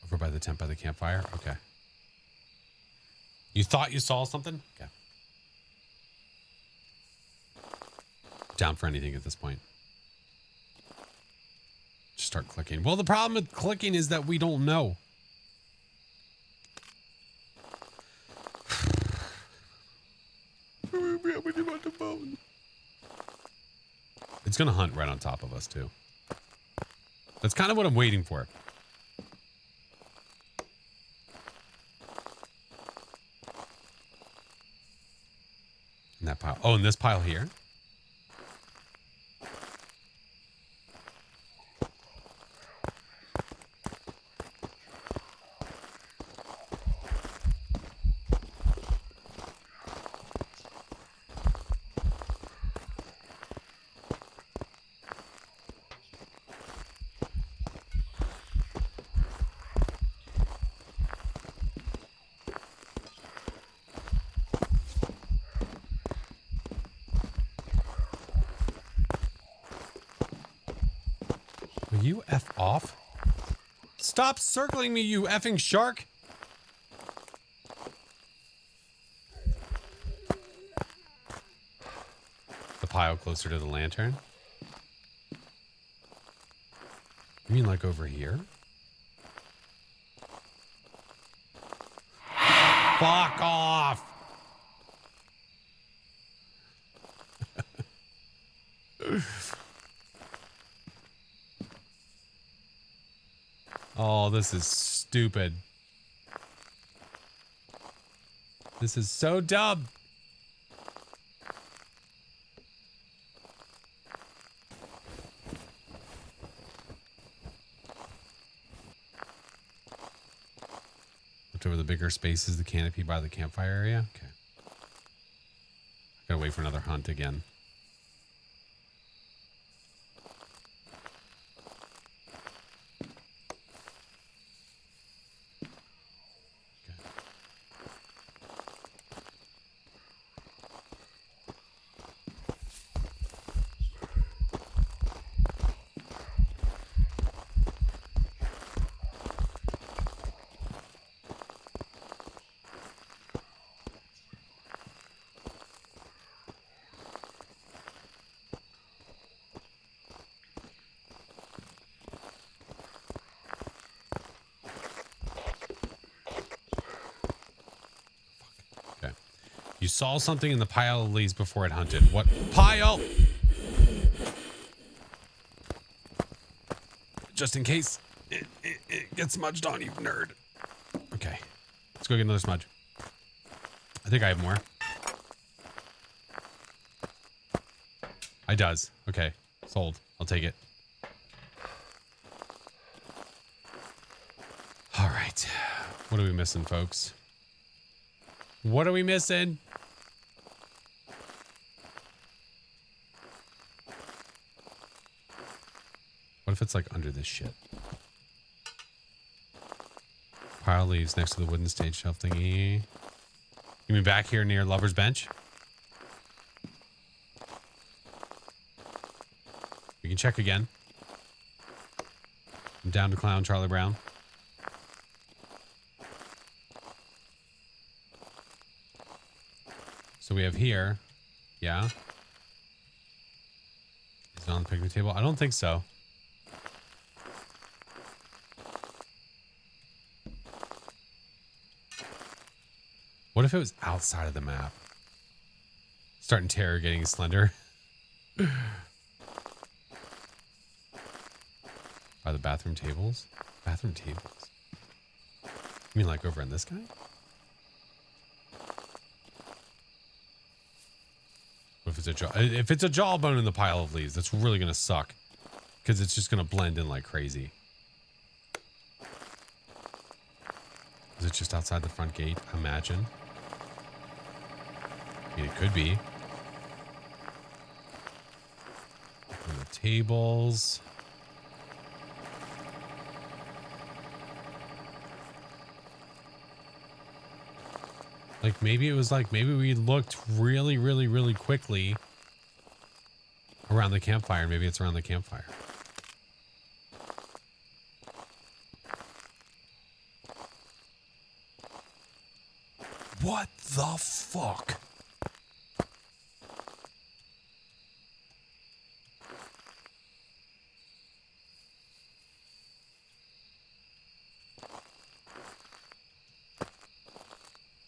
Speaker 1: Over by the tent by the campfire? Okay. You thought you saw something? Okay. Down for anything at this point. Just start clicking. Well, the problem with clicking is that we don't know. It's going to hunt right on top of us, too. That's kind of what I'm waiting for. In that pile. Oh, in this pile here? Will you F off? Stop circling me, you effing shark! The pile closer to the lantern? You mean like over here? Fuck off! Oh, this is stupid. This is so dumb. Looked over the bigger spaces, the canopy by the campfire area. Okay. Gotta wait for another hunt again. You saw something in the pile of leaves before it hunted. What pile? Just in case it gets smudged on you, nerd. Okay. Let's go get another smudge. I think I have more. I does. Okay. Sold. I'll take it. All right. What are we missing, folks? What are we missing? What if it's like under this shit? Pile of leaves next to the wooden stage shelf thingy. You mean back here near Lover's Bench? We can check again. I'm down to clown Charlie Brown. So we have here. Yeah. Is it on the picnic table? I don't think so. What if it was outside of the map? Start interrogating Slender. By the bathroom tables? Bathroom tables? You mean like over in this guy? What if it's a jaw? If it's a jawbone in the pile of leaves, that's really gonna suck. Because it's just gonna blend in like crazy. Is it just outside the front gate? Imagine. I mean, it could be. On the tables. Like maybe it was like, maybe we looked really, really, really quickly around the campfire. Maybe it's around the campfire. What the fuck?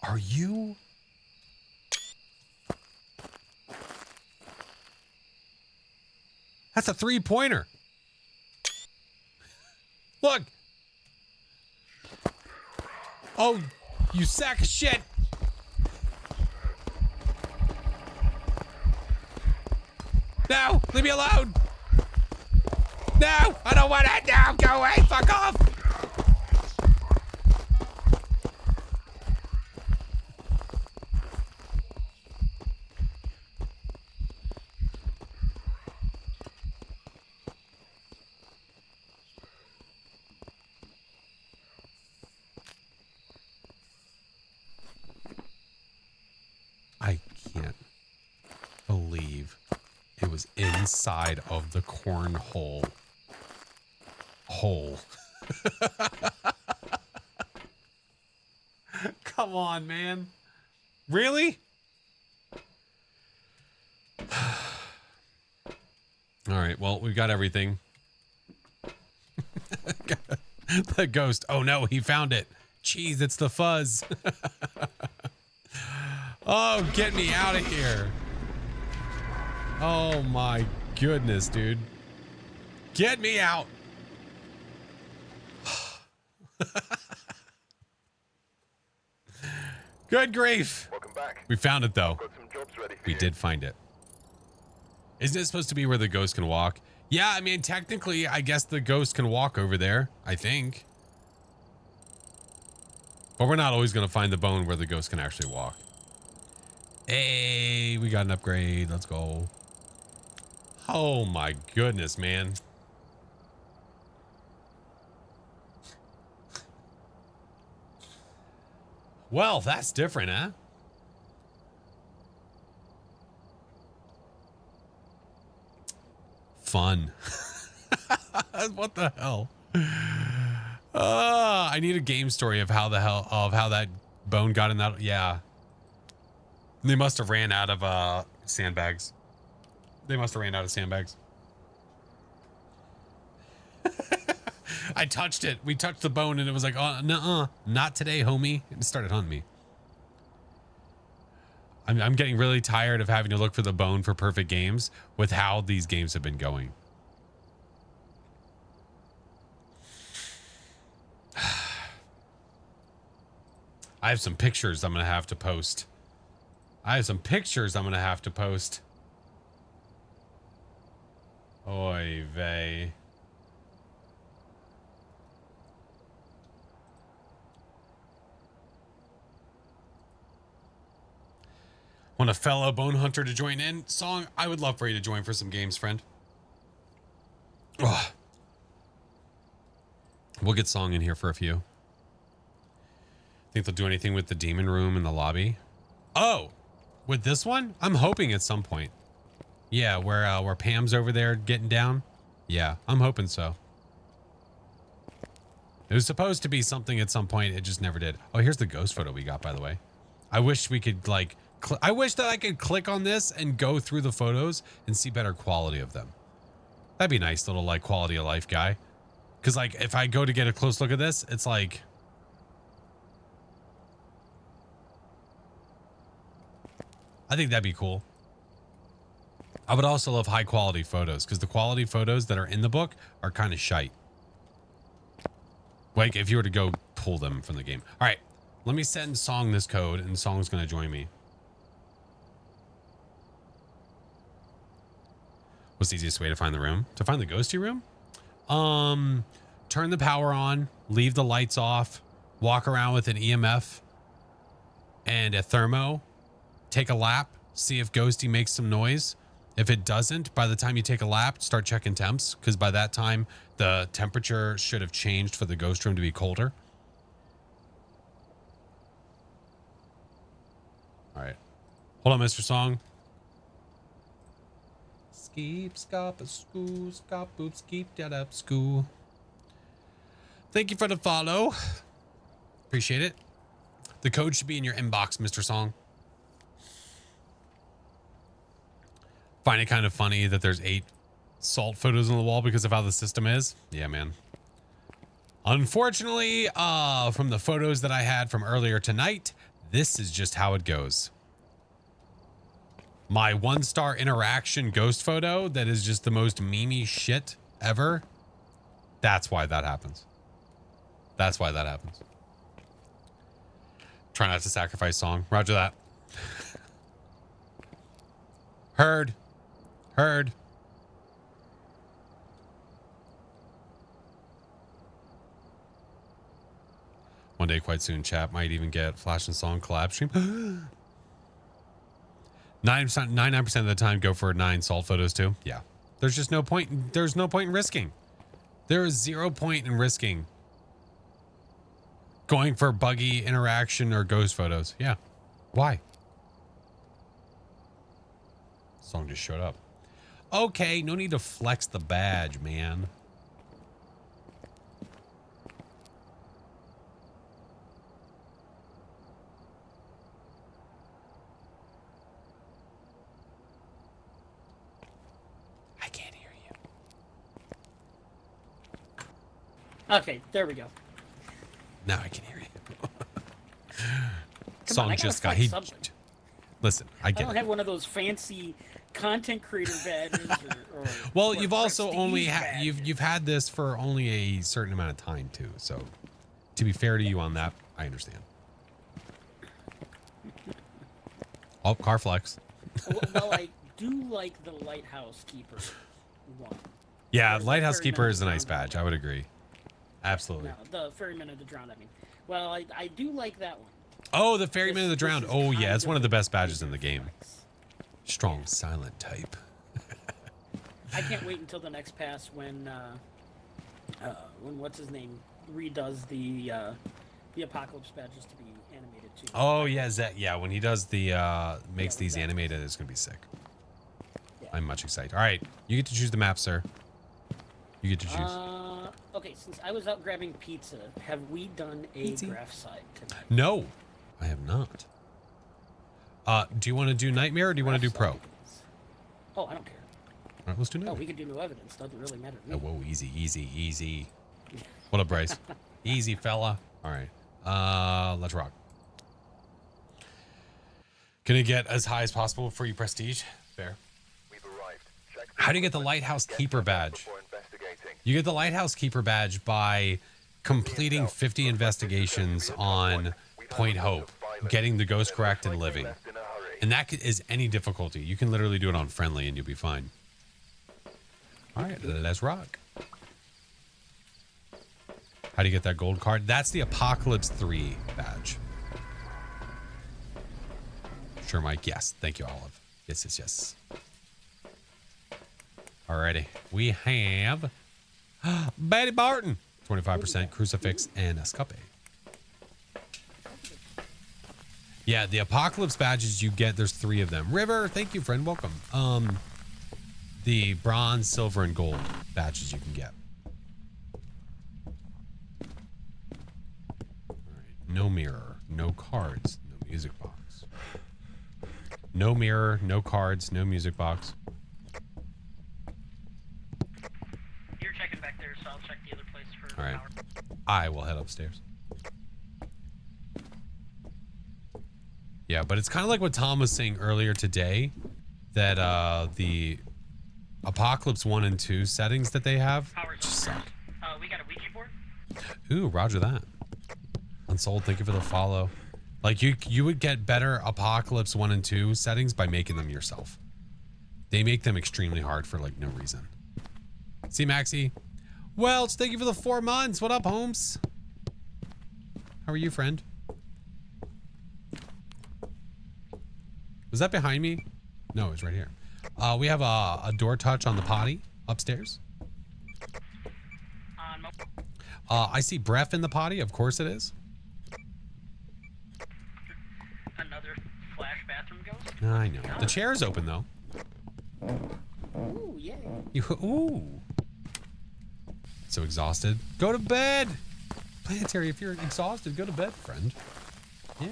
Speaker 1: Are you? That's a 3-pointer. Look. Oh, you sack of shit. No, leave me alone. No, I don't want it. No, go away. Fuck off. I can't believe it was inside of the cornhole. hole. Come on, man. Really? All right, well, we've got everything. The ghost. Oh no, he found it. Jeez, it's the fuzz. Oh, get me out of here. Oh my goodness, dude. Get me out. Good grief.
Speaker 2: Welcome back.
Speaker 1: We found it though.
Speaker 2: Got some jobs ready for
Speaker 1: We
Speaker 2: you.
Speaker 1: did find it. Isn't it supposed to be where the ghost can walk? Yeah, I mean, technically, I guess the ghost can walk over there, I think. But we're not always going to find the bone where the ghost can actually walk. Hey, we got an upgrade. Let's go. Oh my goodness, man. Well, that's different, huh? Fun. What the hell? I need a game story of how that bone got in that. Yeah. They must have ran out of sandbags. They must have ran out of sandbags. I touched it. We touched the bone and it was like, oh, nuh-uh, not today, homie. It started hunting me. I'm getting really tired of having to look for the bone for perfect games with how these games have been going. I have some pictures I'm going to have to post. Oy vey. Want a fellow bone hunter to join in? Song, I would love for you to join for some games, friend. Ugh. We'll get Song in here for a few. Think they'll do anything with the demon room in the lobby? Oh, with this one? I'm hoping at some point. Yeah, where Pam's over there getting down. Yeah, I'm hoping so. It was supposed to be something at some point. It just never did. Oh, here's the ghost photo we got, by the way. I wish we could like, I wish that I could click on this and go through the photos and see better quality of them. That'd be a nice little like quality of life guy. Cause like if I go to get a close look at this, it's like, I think that'd be cool. I would also love high quality photos because the quality photos that are in the book are kind of shite. Like if you were to go pull them from the game. All right, let me send Song this code and Song's going to join me. What's the easiest way to find the room? To find the ghosty room? Turn the power on, leave the lights off, walk around with an EMF and a thermo, take a lap, see if ghosty makes some noise. If it doesn't, by the time you take a lap, start checking temps, because by that time the temperature should have changed for the ghost room to be colder. All right, hold on, Mr. Song. Skeep, scop, a skoo, scop, boop, skeep, dat up, skoo. Thank you for the follow. Appreciate it. The code should be in your inbox, Mr. Song. Find it kind of funny that there's 8 salt photos on the wall because of how the system is. Yeah, man. Unfortunately, from the photos that I had from earlier tonight, this is just how it goes. My 1-star interaction ghost photo that is just the most memey shit ever. That's why that happens. That's why that happens. Try not to sacrifice Song. Roger that. Heard. Heard. One day quite soon, chat might even get Flash and Song collab stream. 99% of the time go for 9 salt photos too. Yeah. There's just no point. There's no point in risking. There is 0 point in risking going for buggy interaction or ghost photos. Yeah. Why? Song just showed up. Okay, no need to flex the badge, man.
Speaker 5: Okay, there we go.
Speaker 1: Now I can hear you.
Speaker 5: Come
Speaker 1: Song
Speaker 5: on, I gotta
Speaker 1: just got
Speaker 5: fight something.
Speaker 1: Listen, I
Speaker 5: I
Speaker 1: get
Speaker 5: don't
Speaker 1: it.
Speaker 5: have one of those fancy content creator badges.
Speaker 1: Well,
Speaker 5: or
Speaker 1: you've also only
Speaker 5: prestige badges.
Speaker 1: you've had this for only a certain amount of time too. So, to be fair to you on that, I understand. Oh, car flex.
Speaker 5: Well, I do like the lighthouse keeper one.
Speaker 1: Yeah,
Speaker 5: Or the
Speaker 1: lighthouse
Speaker 5: ferryman
Speaker 1: keeper
Speaker 5: of
Speaker 1: is
Speaker 5: the
Speaker 1: a nice
Speaker 5: drowned
Speaker 1: badge. I would agree. Absolutely.
Speaker 5: No, the ferryman of the drowned. I mean, well, I do like that one.
Speaker 1: Oh, the ferryman of the drowned.
Speaker 5: This
Speaker 1: Oh
Speaker 5: is
Speaker 1: yeah,
Speaker 5: kind
Speaker 1: it's one of the
Speaker 5: a
Speaker 1: best badges in
Speaker 5: bigger
Speaker 1: the game.
Speaker 5: flex.
Speaker 1: Strong silent type.
Speaker 5: I can't wait until the next pass when what's his name redoes the apocalypse badges to be animated too.
Speaker 1: Oh yeah, Zet. Yeah, when he does the makes
Speaker 5: Yeah,
Speaker 1: these
Speaker 5: exactly.
Speaker 1: animated, it's gonna be sick.
Speaker 5: Yeah.
Speaker 1: I'm much excited. All right, you get to choose the map, sir. You get to choose.
Speaker 5: Okay, since I was out grabbing pizza, have we done a
Speaker 1: Pizza.
Speaker 5: graph side today?
Speaker 1: No, I have not. Do you want to do nightmare or do you want to do pro? All
Speaker 5: Oh, I don't care.
Speaker 1: right, let's do
Speaker 5: No,
Speaker 1: nightmare.
Speaker 5: we could do new evidence. Doesn't really matter to me.
Speaker 1: Oh, whoa, easy, easy, easy. What up, Bryce? Easy, fella. All right, let's rock. Gonna get as high as possible for you, prestige. Fair.
Speaker 2: We've arrived. Check
Speaker 1: How do you get the
Speaker 2: equipment.
Speaker 1: lighthouse
Speaker 2: Get
Speaker 1: keeper
Speaker 2: to the
Speaker 1: badge?
Speaker 2: before investigating.
Speaker 1: You get the lighthouse keeper badge by completing 50 investigations on Point Hope, getting the ghost correct and living.
Speaker 2: Left in a hurry.
Speaker 1: And that is any difficulty. You can literally do it on friendly and you'll be fine. All right, let's rock. How do you get that gold card? That's the Apocalypse 3 badge. Sure, Mike. Yes. Thank you, Olive. Yes, yes, yes. Alrighty. We have Betty Barton, 25%, Crucifix, and Escape. Yeah, the Apocalypse badges you get, there's 3 of them. River, thank you, friend. Welcome. The bronze, silver, and gold badges you can get. All right. No mirror, no cards, no music box. No mirror, no cards, no music box.
Speaker 5: You're checking back there, so I'll check the other place for
Speaker 1: All right.
Speaker 5: power.
Speaker 1: I will head upstairs. Yeah, but it's kind of like what Tom was saying earlier today, that the Apocalypse 1 and 2 settings that they have
Speaker 5: Power's
Speaker 1: just
Speaker 5: on.
Speaker 1: suck.
Speaker 5: We got a Ouija board?
Speaker 1: Ooh, roger that. Unsold, thank you for the follow. Like you would get better Apocalypse 1 and 2 settings by making them yourself. They make them extremely hard for like no reason. See, Maxie? Welch, thank you for the 4 months. What up, Holmes? How are you, friend? Was that behind me? No, it's right here. We have a door touch on the potty upstairs. I see breath in the potty. Of course it is.
Speaker 5: Another flash bathroom ghost?
Speaker 1: I know. The chair is open though.
Speaker 5: Ooh, yay.
Speaker 1: Ooh. So exhausted. Go to bed. Planetary, if you're exhausted, go to bed, friend. Yeah.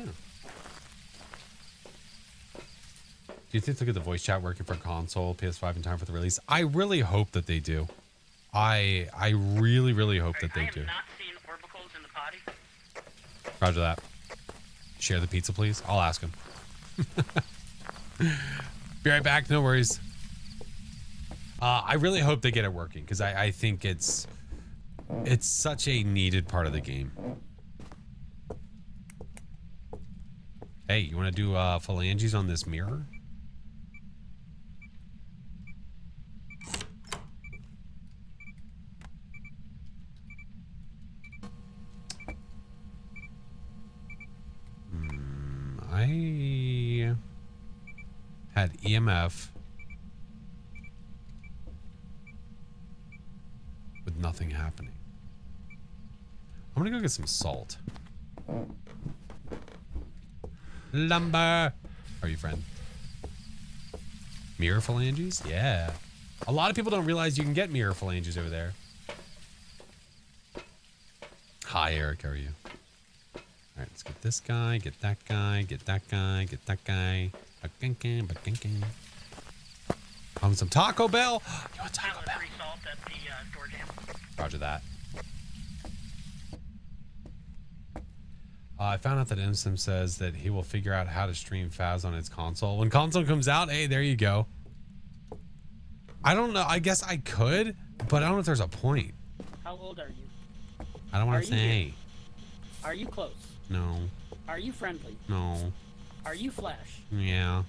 Speaker 1: Do you think they'll get the voice chat working for console, PS5 in time for the release? I really hope that they do. I really, really hope that they do.
Speaker 5: I am not seeing orbicals in the potty.
Speaker 1: Roger that. Share the pizza, please. I'll ask him. Be right back. No worries. I really hope they get it working because I think it's such a needed part of the game. Hey, you want to do phalanges on this mirror? I had EMF with nothing happening. I'm gonna go get some salt. Lumber. How are you, friend? Mirror phalanges? Yeah. A lot of people don't realize you can get mirror phalanges over there. Hi, Eric. How are you? All right, let's get this guy, get that guy, get that guy, get that guy. Want some Taco Bell? You want Taco Bell?
Speaker 5: Free salt at the door jam.
Speaker 1: Roger that. I found out that MSIM says that he will figure out how to stream Phas on its console. When console comes out, hey, there you go. I don't know. I guess I could, but I don't know if there's a point.
Speaker 5: How old are you?
Speaker 1: I don't want to say.
Speaker 5: Here? Are you close?
Speaker 1: No.
Speaker 5: Are you friendly?
Speaker 1: No.
Speaker 5: Are you Flash?
Speaker 1: Yeah.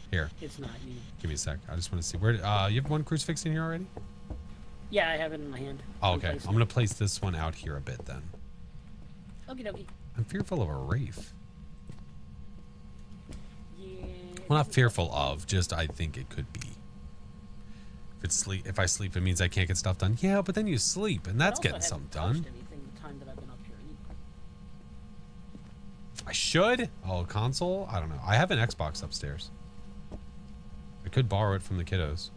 Speaker 1: Here.
Speaker 5: It's not you.
Speaker 1: Give me a sec. I just want to see where. You have one crucifix in here already?
Speaker 5: Yeah, I have it in my hand.
Speaker 1: Oh, okay. I'm gonna place this one out here a bit then.
Speaker 5: Okie dokie.
Speaker 1: I'm fearful of a wraith.
Speaker 5: Yeah.
Speaker 1: Well, not fearful of, just I think it could be. If I sleep, it means I can't get stuff done. Yeah, but then you sleep, and that's getting something done.
Speaker 5: Anything the time that I've been up here either.
Speaker 1: I should. Oh, console? I don't know. I have an Xbox upstairs. I could borrow it from the kiddos.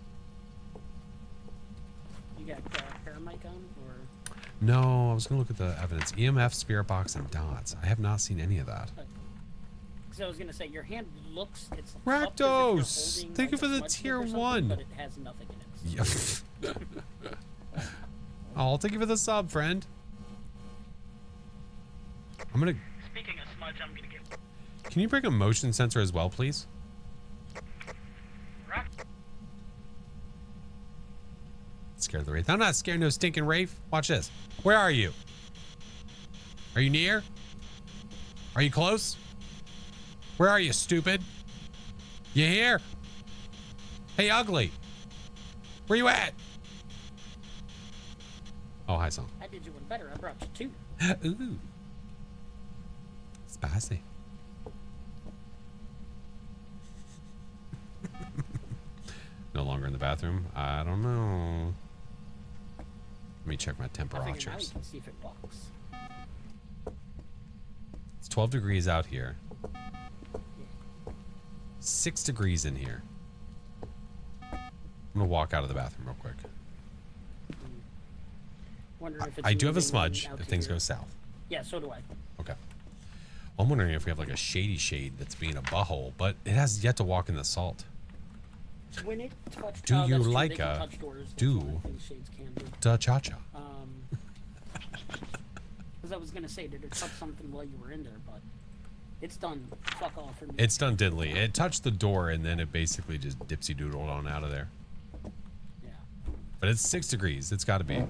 Speaker 5: You got paramite on, or?
Speaker 1: No, I was gonna look at the evidence. EMF, spirit box, and dots. I have not seen any of that.
Speaker 5: Because I was gonna say your hand looks. It's
Speaker 1: Rakdos! Thank you for the tier 1.
Speaker 5: But it has nothing in it.
Speaker 1: Yep. Oh, thank you for the sub, friend. I'm gonna.
Speaker 5: Speaking of smudge, I'm gonna get.
Speaker 1: Can you bring a motion sensor as well, please? Scared the wraith. I'm not scared no stinking wraith. Watch this. Where are you? Are you near? Are you close? Where are you, stupid? You here? Hey, ugly. Where you at? Oh, hi, son.
Speaker 5: I did you one better. I brought you 2.
Speaker 1: Ooh. Spicy. No longer in the bathroom. I don't know. Let me check my
Speaker 5: I figured now you
Speaker 1: temperatures.
Speaker 5: can see if it walks.
Speaker 1: It's 12 degrees out here. 6 degrees in here. I'm gonna walk out of the bathroom real quick.
Speaker 5: Wondering if it's
Speaker 1: I do have a
Speaker 5: moving
Speaker 1: smudge
Speaker 5: out
Speaker 1: if
Speaker 5: to
Speaker 1: things
Speaker 5: your-
Speaker 1: go south.
Speaker 5: Yeah, so do I.
Speaker 1: Okay. Well, I'm wondering if we have like a shady shade that's being a butthole, but it has yet to walk in the salt.
Speaker 5: When it touched,
Speaker 1: Do you
Speaker 5: that's true,
Speaker 1: like
Speaker 5: they can
Speaker 1: a
Speaker 5: touch doors. That's
Speaker 1: do
Speaker 5: one of the things shades can do.
Speaker 1: da cha cha?
Speaker 5: Because I was gonna say, did it touch something while you were in there? But it's done. Fuck off for me.
Speaker 1: It's done diddly. It touched the door and then it basically just dipsy doodled on out of there.
Speaker 5: Yeah.
Speaker 1: But it's 6 degrees. It's got to be.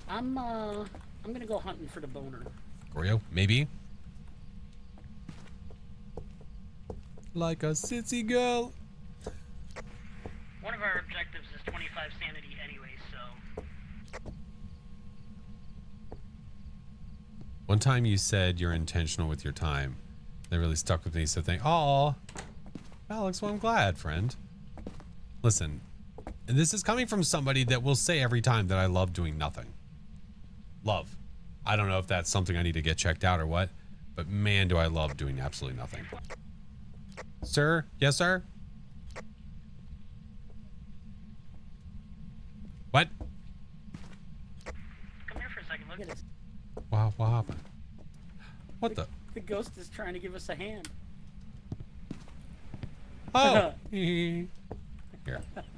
Speaker 5: I'm gonna go hunting for the boner.
Speaker 1: Oreo, maybe. Like a sissy girl.
Speaker 5: One of our objectives is 25 sanity anyway, so.
Speaker 1: One time you said you're intentional with your time. That really stuck with me. So think, oh, Alex, well, I'm glad, friend. Listen, and this is coming from somebody that will say every time that I love doing nothing. Love. I don't know if that's something I need to get checked out or what, but man, do I love doing absolutely nothing. Sir? Yes, sir? What?
Speaker 5: Come here for a second. Look at this.
Speaker 1: Wow, what happened? What the?
Speaker 5: The ghost is trying to give us a hand.
Speaker 1: Oh! Here,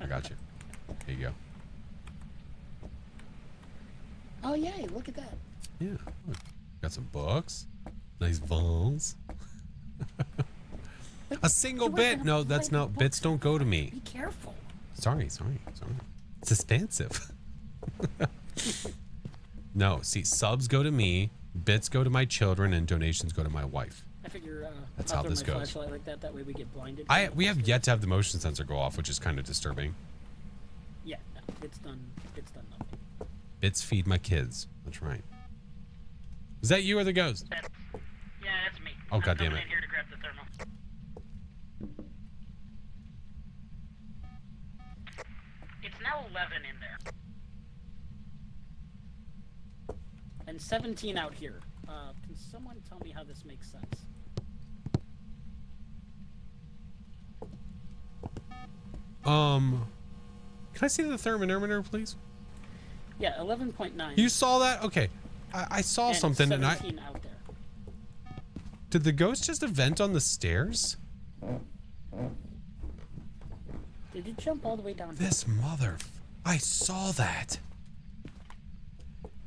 Speaker 1: I got you. Here you go.
Speaker 5: Oh yay! Look at that.
Speaker 1: Yeah. Look. Got some books. Nice vase. A single
Speaker 5: You were
Speaker 1: bit.
Speaker 5: gonna
Speaker 1: No,
Speaker 5: play
Speaker 1: that's
Speaker 5: the
Speaker 1: not. Bits
Speaker 5: books.
Speaker 1: don't go to me.
Speaker 5: Be careful.
Speaker 1: Sorry. It's expensive. No, see, subs go to me, bits go to my children, and donations go to my wife.
Speaker 5: I figure.
Speaker 1: That's
Speaker 5: I'll
Speaker 1: how
Speaker 5: throw
Speaker 1: this
Speaker 5: my
Speaker 1: goes.
Speaker 5: Flashlight like that. That way we get blinded.
Speaker 1: We have yet to have the motion sensor go off, which is kind of disturbing.
Speaker 5: Yeah, no, it's done. It's done nothing.
Speaker 1: Bits feed my kids. That's right. Is that you or the ghost?
Speaker 5: Yeah, that's me.
Speaker 1: Oh,
Speaker 5: I'm
Speaker 1: God damn
Speaker 5: coming
Speaker 1: it.
Speaker 5: in here to grab the thermal. It's now 11 in there. And 17 out here. Can someone tell me how this makes sense?
Speaker 1: Can I see the thermometer, please?
Speaker 5: Yeah, 11.9.
Speaker 1: You saw that? Okay. I saw
Speaker 5: and
Speaker 1: something and
Speaker 5: 17 out there.
Speaker 1: Did the ghost just event on the stairs?
Speaker 5: Did you jump all the way down?
Speaker 1: This mother... I saw that.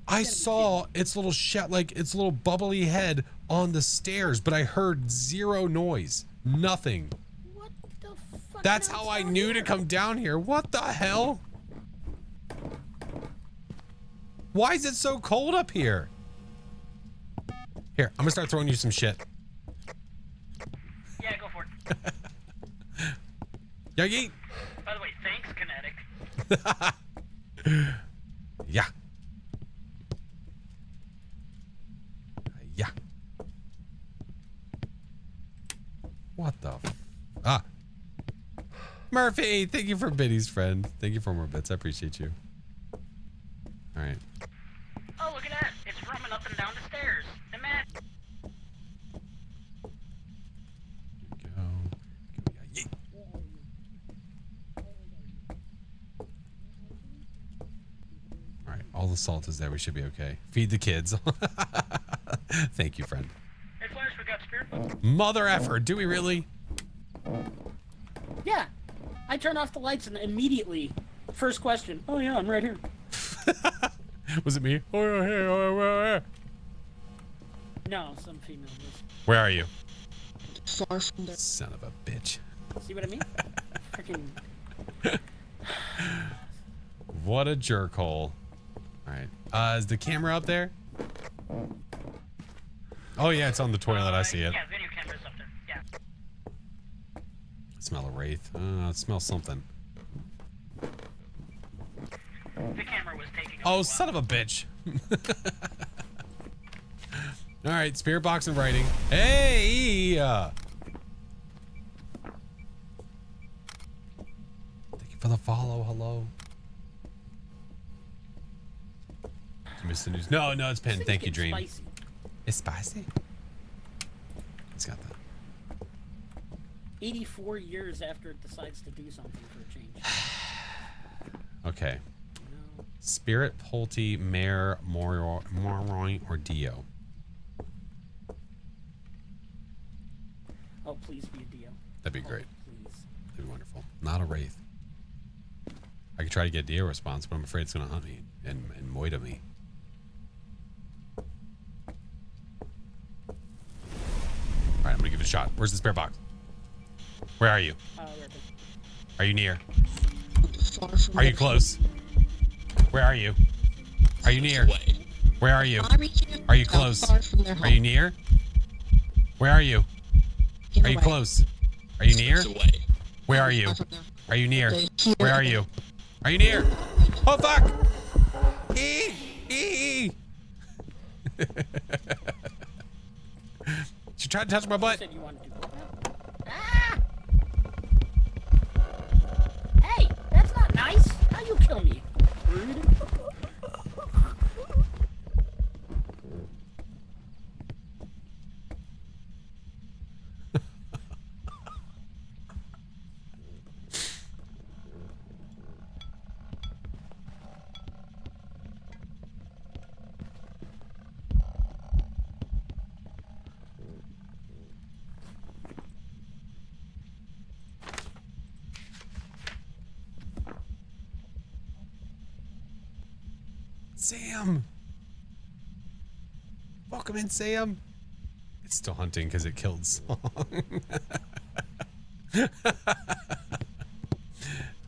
Speaker 1: I saw its little its little bubbly head on the stairs, but I heard zero noise. Nothing.
Speaker 5: What the fuck?
Speaker 1: That's how I knew to come down here. What the hell? Why is it so cold up here? Here, I'm gonna start throwing you some shit.
Speaker 5: Yeah, go for it.
Speaker 1: Yogi.
Speaker 5: By the way, thanks, Kinetic.
Speaker 1: Yeah. Yeah. What the? Murphy, thank you for Biddy's friend. Thank you for more bits. I appreciate you. All right.
Speaker 5: Oh, look at that. It's running up and down the stairs. Imagine.
Speaker 1: Here we go. All right. All the salt is there. We should be okay. Feed the kids. Thank you, friend.
Speaker 5: Hey, Flash, we got spirit box.
Speaker 1: Mother effer. Do we really?
Speaker 5: Yeah. I turn off the lights and immediately, first question. Oh, yeah, I'm right here.
Speaker 1: Was it me? Oh, hey, oh,
Speaker 5: No, some female was.
Speaker 1: where are you?
Speaker 3: Far from there.
Speaker 1: Son of a bitch.
Speaker 5: See what I mean? Freaking.
Speaker 1: What a jerk hole. All right. Is the camera up there? Oh, yeah, it's on the toilet. I see it.
Speaker 5: Yeah, video camera's up there. Yeah.
Speaker 1: I smell a wraith. I smell something.
Speaker 5: The camera was taking.
Speaker 1: Oh, son of a bitch. All right, spirit box and writing. Hey! Thank you for the follow. Hello. You missed the news. No, it's pinned. Thank you, Dream.
Speaker 5: Spicy.
Speaker 1: It's spicy. It's got that.
Speaker 5: 84 years after it decides to do something for a change.
Speaker 1: Okay.
Speaker 5: No.
Speaker 1: Spirit, Pulte, Mare, Morroy, or Dio?
Speaker 5: Oh, please be a Dio.
Speaker 1: That'd be great.
Speaker 5: Please.
Speaker 1: That'd be wonderful. Not a wraith. I could try to get a Dio response, but I'm afraid it's going to hunt me and moida me. All right, I'm going to give it a shot. Where's the spirit box? Where are you?
Speaker 5: Right there.
Speaker 1: Are you near?
Speaker 3: Far from
Speaker 1: Are you
Speaker 3: there.
Speaker 1: close? Where are you? Are you near?
Speaker 4: Away.
Speaker 1: Where are you?
Speaker 3: I reach in,
Speaker 1: Are you
Speaker 3: out
Speaker 1: close?
Speaker 3: far from their
Speaker 1: Are you
Speaker 3: home.
Speaker 1: near? Where are you?
Speaker 3: In
Speaker 1: Are
Speaker 3: a
Speaker 1: you
Speaker 3: way.
Speaker 1: close? Are you near?
Speaker 4: It's away.
Speaker 1: Where are you?
Speaker 3: Far from there.
Speaker 1: Are you near?
Speaker 3: They hear
Speaker 1: Where are
Speaker 3: it.
Speaker 1: you? Are you near? Oh fuck! She tried to touch my
Speaker 5: You
Speaker 1: butt.
Speaker 5: said you wanted to go down. Ah! Hey, that's not nice. How you kill me? Rude.
Speaker 1: Sam! Welcome in, Sam. It's still hunting because it killed Song.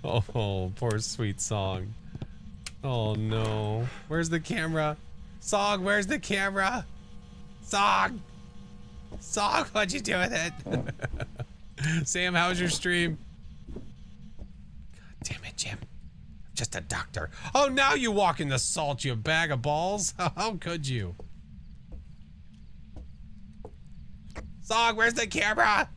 Speaker 1: Oh, poor sweet Song. Oh no. Where's the camera? Song, where's the camera? Song! Song, what'd you do with it? Sam, how's your stream? God damn it, Jim. I'm just a doctor. Oh, now you walk in the salt, you bag of balls. How could you? Song, where's the camera?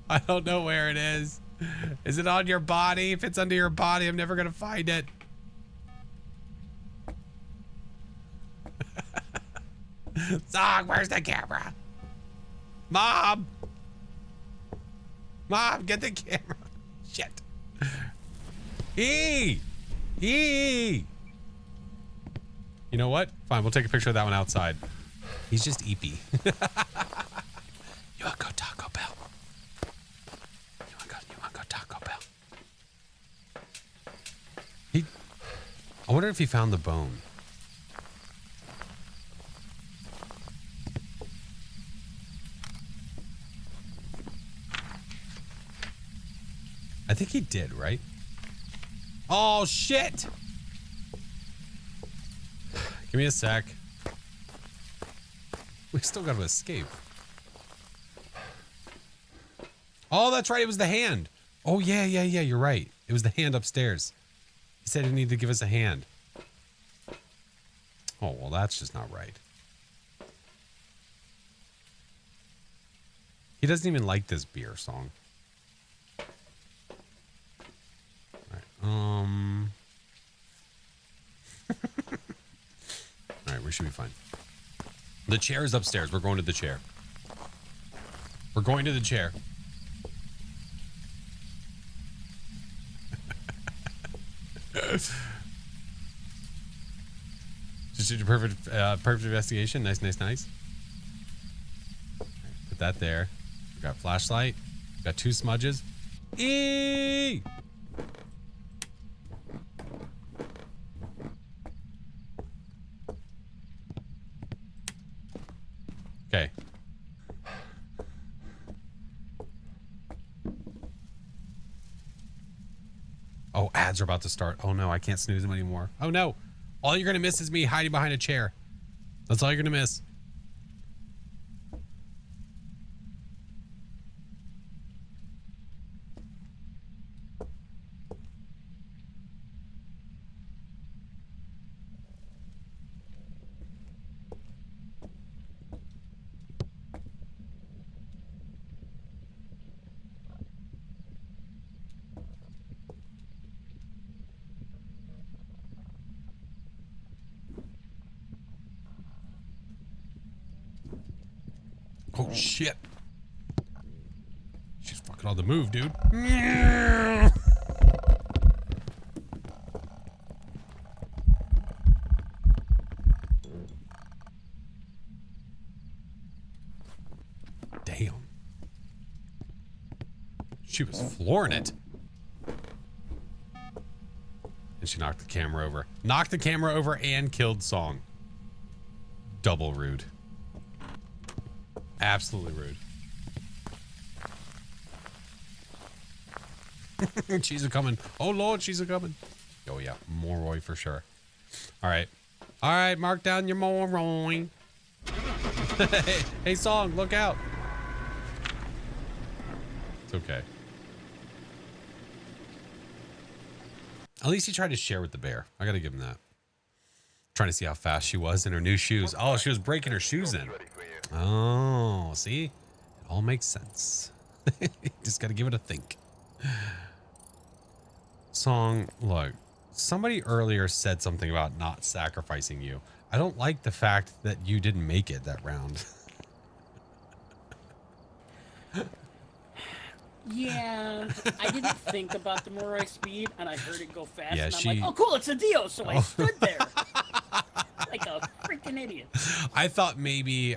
Speaker 1: I don't know where it is. Is it on your body? If it's under your body, I'm never gonna find it. Song, where's the camera? Mom! Mom, get the camera. Shit. E! You know what? Fine, we'll take a picture of that one outside. He's just eepy. You wanna go Taco Bell? I wonder if he found the bone. I think he did, right? Oh, shit. Give me a sec. We still got to escape. Oh, that's right. It was the hand. Oh, yeah. You're right. It was the hand upstairs. He said he needed to give us a hand. Oh, well, that's just not right. He doesn't even like this beer song. All right, we should be fine. The chair is upstairs. We're going to the chair. We're going to the chair. Just did a perfect investigation. Nice. Right, put that there. We got a flashlight. We got 2 smudges. Eee! Okay. Oh, ads are about to start. Oh no, I can't snooze them anymore. Oh no. All you're going to miss is me hiding behind a chair. That's all you're going to miss. Oh shit. She's fucking on the move, dude. Damn. She was flooring it. And she knocked the camera over. Knocked the camera over and killed Song. Double rude. Absolutely rude. She's a coming. Oh Lord, she's a coming. Oh yeah, Moroi for sure. All right, mark down your Moroi. Hey, Song, look out. It's okay. At least he tried to share with the bear. I gotta give him that. Trying to see how fast she was in her new shoes. Oh, she was breaking her shoes in. Oh, see? It all makes sense. Just gotta give it a think. Song, look. Somebody earlier said something about not sacrificing you. I don't like the fact that you didn't make it that round.
Speaker 5: Yeah, I didn't think about the Moroi speed, and I heard it go fast,
Speaker 1: Yeah,
Speaker 5: and I'm
Speaker 1: she-
Speaker 5: like, oh cool, it's a Dio, so I stood there. Like a freaking idiot.
Speaker 1: I thought maybe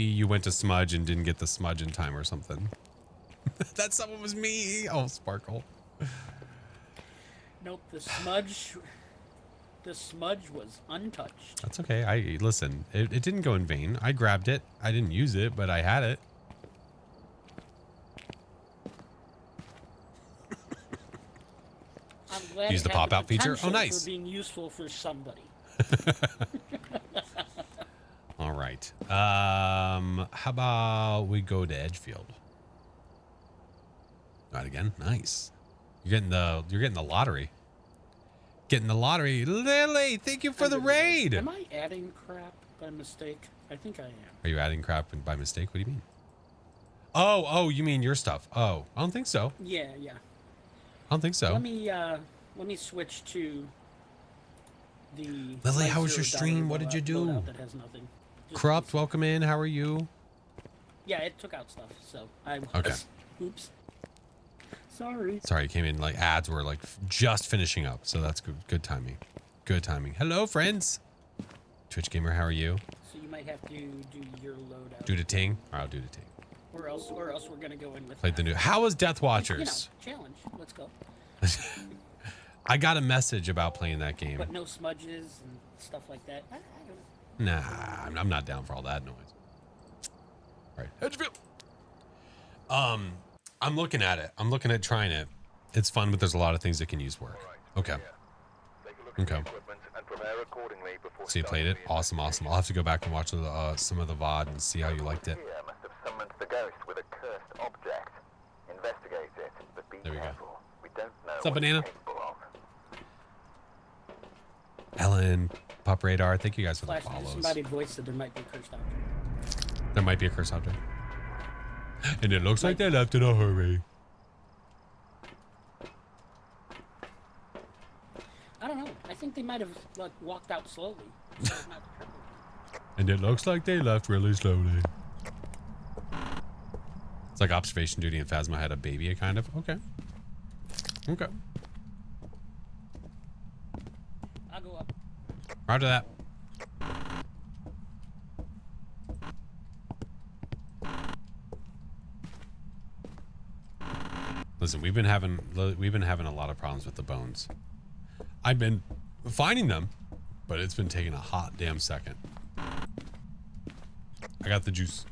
Speaker 1: you went to smudge and didn't get the smudge in time or something. That someone was me. Oh, Sparkle.
Speaker 5: Nope, the smudge was untouched.
Speaker 1: That's okay. Listen, it didn't go in vain. I grabbed it. I didn't use it, but I had it.
Speaker 5: I'm glad
Speaker 1: Use
Speaker 5: it
Speaker 1: the
Speaker 5: had
Speaker 1: pop-out feature? Oh,
Speaker 5: potential
Speaker 1: nice.
Speaker 5: For being useful for somebody.
Speaker 1: All right. How about we go to Edgefield? Not again. Nice. You're getting the lottery. Getting the lottery. Lily, thank you for the raid.
Speaker 5: Am I adding crap by mistake? I think I am.
Speaker 1: Are you adding crap by mistake? What do you mean? Oh, you mean your stuff. Oh, I don't think so.
Speaker 5: Yeah.
Speaker 1: I don't think so.
Speaker 5: Let me switch to the
Speaker 1: Lily, how was
Speaker 5: $0
Speaker 1: your stream? What did you do?
Speaker 5: loadout that has nothing. Just-
Speaker 1: Corrupt, welcome in. How are you?
Speaker 5: Yeah, it took out stuff, so I was.
Speaker 1: Okay.
Speaker 5: Oops. Sorry.
Speaker 1: Sorry, it came in like ads were like just finishing up, so that's good timing. Good timing. Hello, friends. Twitch gamer, how are you?
Speaker 5: So you might have to do your loadout.
Speaker 1: Do the ting. Or I'll do the ting.
Speaker 5: Or else we're gonna go in with.
Speaker 1: Played the new. How was Death Watchers?
Speaker 5: Challenge. Let's go.
Speaker 1: I got a message about playing that game.
Speaker 5: But no smudges and stuff like that. I don't know.
Speaker 1: Nah, I'm not down for all that noise. All right, how'd you feel? I'm looking at it. I'm looking at trying it. It's fun, but there's a lot of things that can use work. Okay.
Speaker 2: Take a look at the
Speaker 1: Okay.
Speaker 2: equipment and prepare accordingly before
Speaker 1: So you played it? Awesome, awesome. I'll have to go back and watch some of the VOD and see how you liked it.
Speaker 2: Here must have summoned the ghost with a cursed object. Investigate it, but be
Speaker 1: There we go.
Speaker 2: careful. We don't know
Speaker 1: What's up,
Speaker 2: what it's
Speaker 1: Banana?
Speaker 2: capable of.
Speaker 1: Ellen, Pup Radar, thank you guys for the
Speaker 5: Flash,
Speaker 1: follows.
Speaker 5: somebody voiced that there might be a cursed object.
Speaker 1: There might be a curse object. And it looks like they left in a hurry.
Speaker 5: I don't know. I think they might have like walked out slowly.
Speaker 1: And it looks like they left really slowly. It's like observation duty and Phasma had a baby, kind of. Okay. Okay.
Speaker 5: I'll go up.
Speaker 1: Roger that. Listen, we've been having a lot of problems with the bones. I've been finding them, but it's been taking a hot damn second. I got the juice.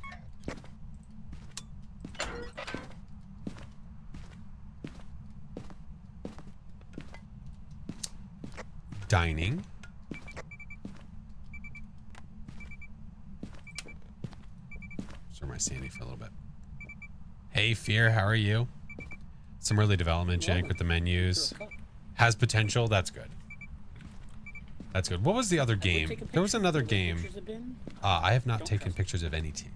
Speaker 1: Dining. Restore my sanity for a little bit. Hey, Fear, how are you? Some early development, Jank, with the menus. Has potential. That's good. That's good. What was the other game? There was another game. I have not taken pictures of any team.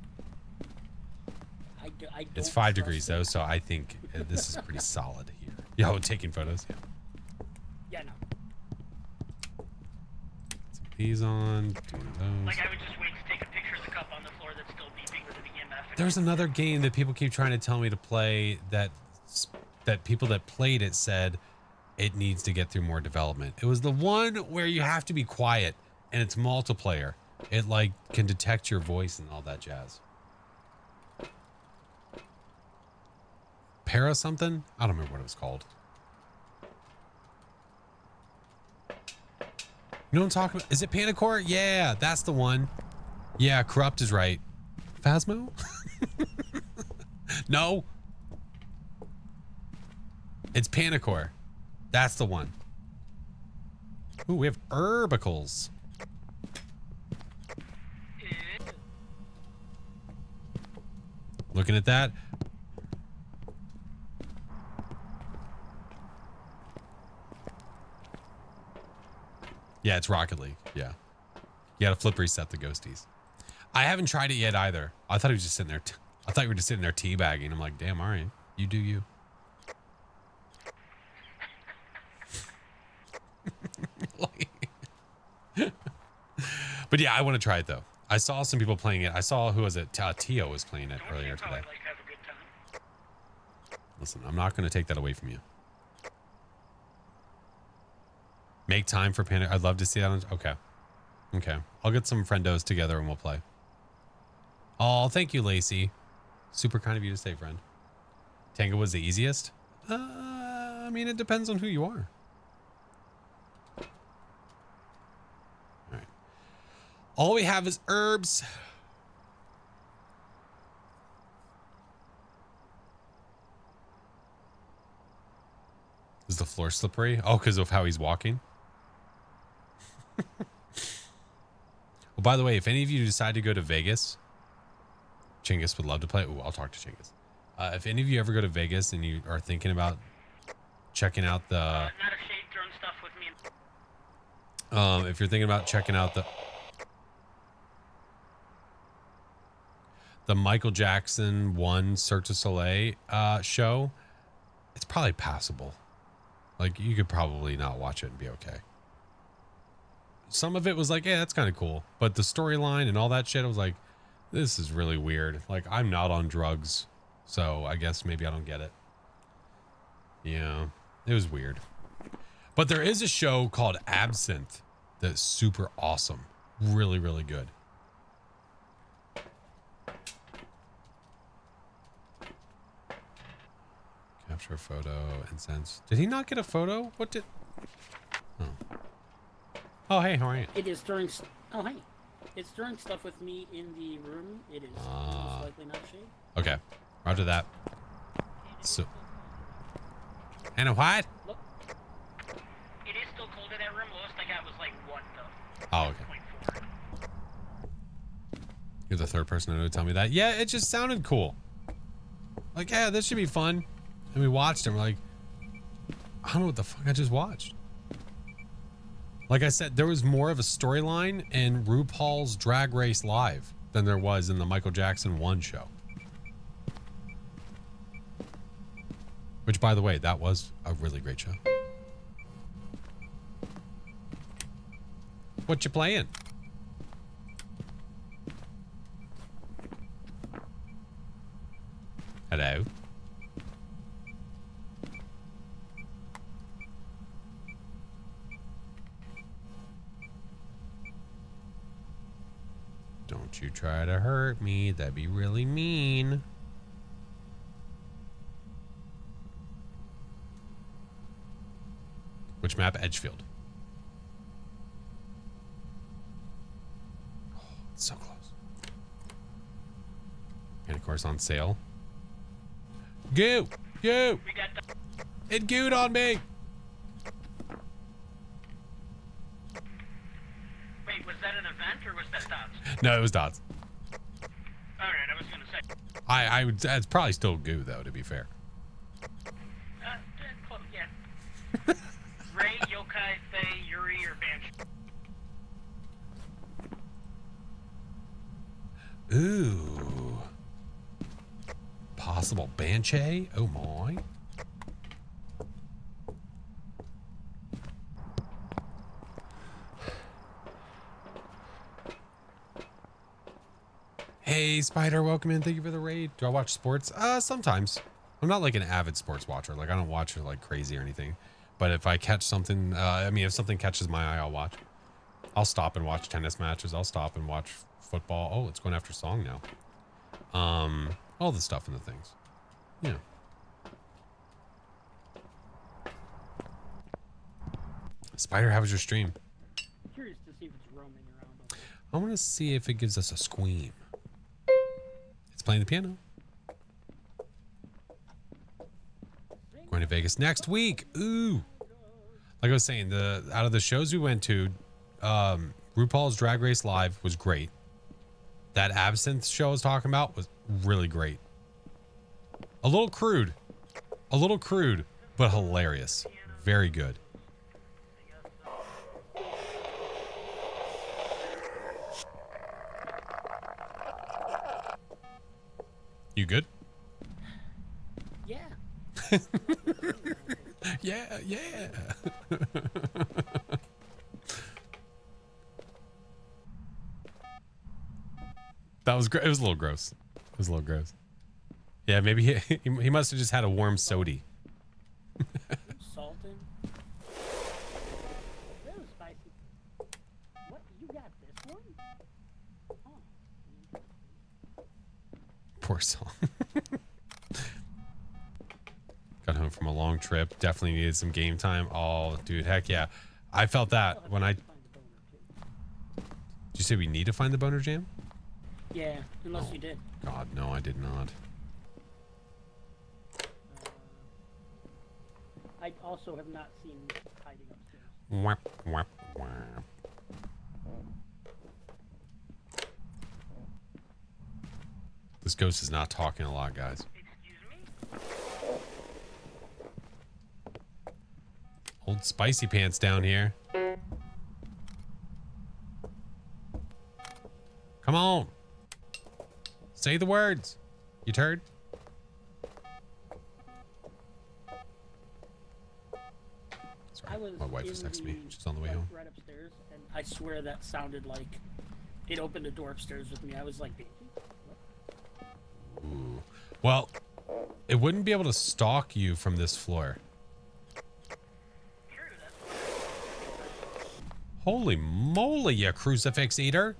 Speaker 1: It's 5 degrees though, so I think this is pretty solid here. Yo, taking photos. Yeah.
Speaker 5: Yeah, no.
Speaker 1: Some these on. Doing those.
Speaker 5: Like I would just wait to take a picture of the cup on the floor that's still beeping with an EMF.
Speaker 1: There's another game that people keep trying to tell me to play that people that played it said it needs to get through more development. It was the one where you have to be quiet and it's multiplayer. It like can detect your voice and all that jazz. Para something? I don't remember what it was called. You know what I'm talking about? Is it Panacore? Yeah, that's the one. Yeah, Corrupt is right. Phasmo? No. It's Panacore. That's the one. Ooh, we have herbicals. Looking at that. Yeah, it's Rocket League. Yeah. You gotta flip reset the ghosties. I haven't tried it yet either. I thought he was just sitting there. I thought you were just sitting there teabagging. I'm like, damn, all right. You do you. But yeah, I want to try it though. I saw some people playing it. I saw, who was it? Tio was playing it earlier today.
Speaker 5: Like have a good time.
Speaker 1: Listen, I'm not going to take that away from you. Make time for Panic. I'd love to see that. Okay. Okay. I'll get some friendos together and we'll play. Oh, thank you, Lacey. Super kind of you to say, friend. Tango was the easiest? I mean, it depends on who you are. All right. All we have is herbs. Is the floor slippery? Oh, because of how he's walking? Well, by the way, if any of you decide to go to Vegas, Chinggis would love to play. Ooh, I'll talk to Chinggis. If any of you ever go to Vegas and you are thinking about checking out the...
Speaker 5: Not a shade throwing stuff with me.
Speaker 1: if you're thinking about checking out the Michael Jackson Cirque du Soleil show, it's probably passable. Like, you could probably not watch it and be okay. Some of it was like, yeah, that's kind of cool. But the storyline and all that shit, I was like, this is really weird. Like, I'm not on drugs, so I guess maybe I don't get it. Yeah, it was weird. But there is a show called Absinthe that's super awesome. Really, really good. Capture a photo, incense. Did he not get a photo? What did... Oh, hey, how are you?
Speaker 5: It is storing. Oh, hey. It's storing stuff with me in the room. It is most likely not shade.
Speaker 1: Okay. Roger that. So. And a what?
Speaker 5: Look. It is still cold in that room. Lowest I got was like 1 though.
Speaker 1: Oh, okay.
Speaker 5: 0.4.
Speaker 1: You're the third person to tell me that. Yeah, it just sounded cool. Like, yeah, this should be fun. And we watched it. We're like, I don't know what the fuck I just watched. Like I said, there was more of a storyline in RuPaul's Drag Race Live than there was in the Michael Jackson 1 show. Which, by the way, that was a really great show. What you playing? Hello? Don't you try to hurt me. That'd be really mean. Which map? Edgefield. Oh, it's so close. And of course on sale. Goo! Goo!
Speaker 5: We got the.
Speaker 1: It gooed on me!
Speaker 5: Wait, was that an event or was that dots?
Speaker 1: No, it was dots.
Speaker 5: Alright, I was gonna say.
Speaker 1: I would. It's probably still goo though, to be fair.
Speaker 5: Close, yeah. Ray, Yokai, Faye, Yuri, or Banshee?
Speaker 1: Ooh. Possible Banshee? Oh my. Hey, Spider, welcome in. Thank you for the raid. Do I watch sports? Sometimes. I'm not like an avid sports watcher. Like, I don't watch it like crazy or anything. But if I catch something, if something catches my eye, I'll watch. I'll stop and watch tennis matches. I'll stop and watch football. Oh, it's going after song now. All the stuff and the things. Yeah. Spider, how was your stream?
Speaker 5: Curious to see if it's roaming around.
Speaker 1: I want to see if it gives us a scream. It's playing the piano. Going to Vegas next week. Ooh. Like I was saying, out of the shows we went to, RuPaul's Drag Race Live was great. That Absinthe show I was talking about was really great. A little crude, but hilarious. Very good. You good?
Speaker 5: Yeah.
Speaker 1: Yeah. That was great. It was a little gross. Yeah, maybe he must have just had a warm sody.
Speaker 5: Salting. That was spicy. What? You got this one? Oh.
Speaker 1: Poor song. Got home from a long trip. Definitely needed some game time. Oh, dude, heck yeah. I felt that when I... Did you say we need to find the boner jam?
Speaker 5: Yeah, unless you did.
Speaker 1: God, no, I did not.
Speaker 5: I also have not seen hiding upstairs.
Speaker 1: Whap, whap, whap. This ghost is not talking a lot, guys.
Speaker 5: Excuse me?
Speaker 1: Old spicy pants down here. Come on. Say the words, you turd. Sorry, my wife is texting me. She's on the way home.
Speaker 5: Right upstairs, and I swear that sounded like it opened a door upstairs with me. I was like,
Speaker 1: Ooh. Well, it wouldn't be able to stalk you from this floor.
Speaker 5: true, that's
Speaker 1: Holy moly, you crucifix eater.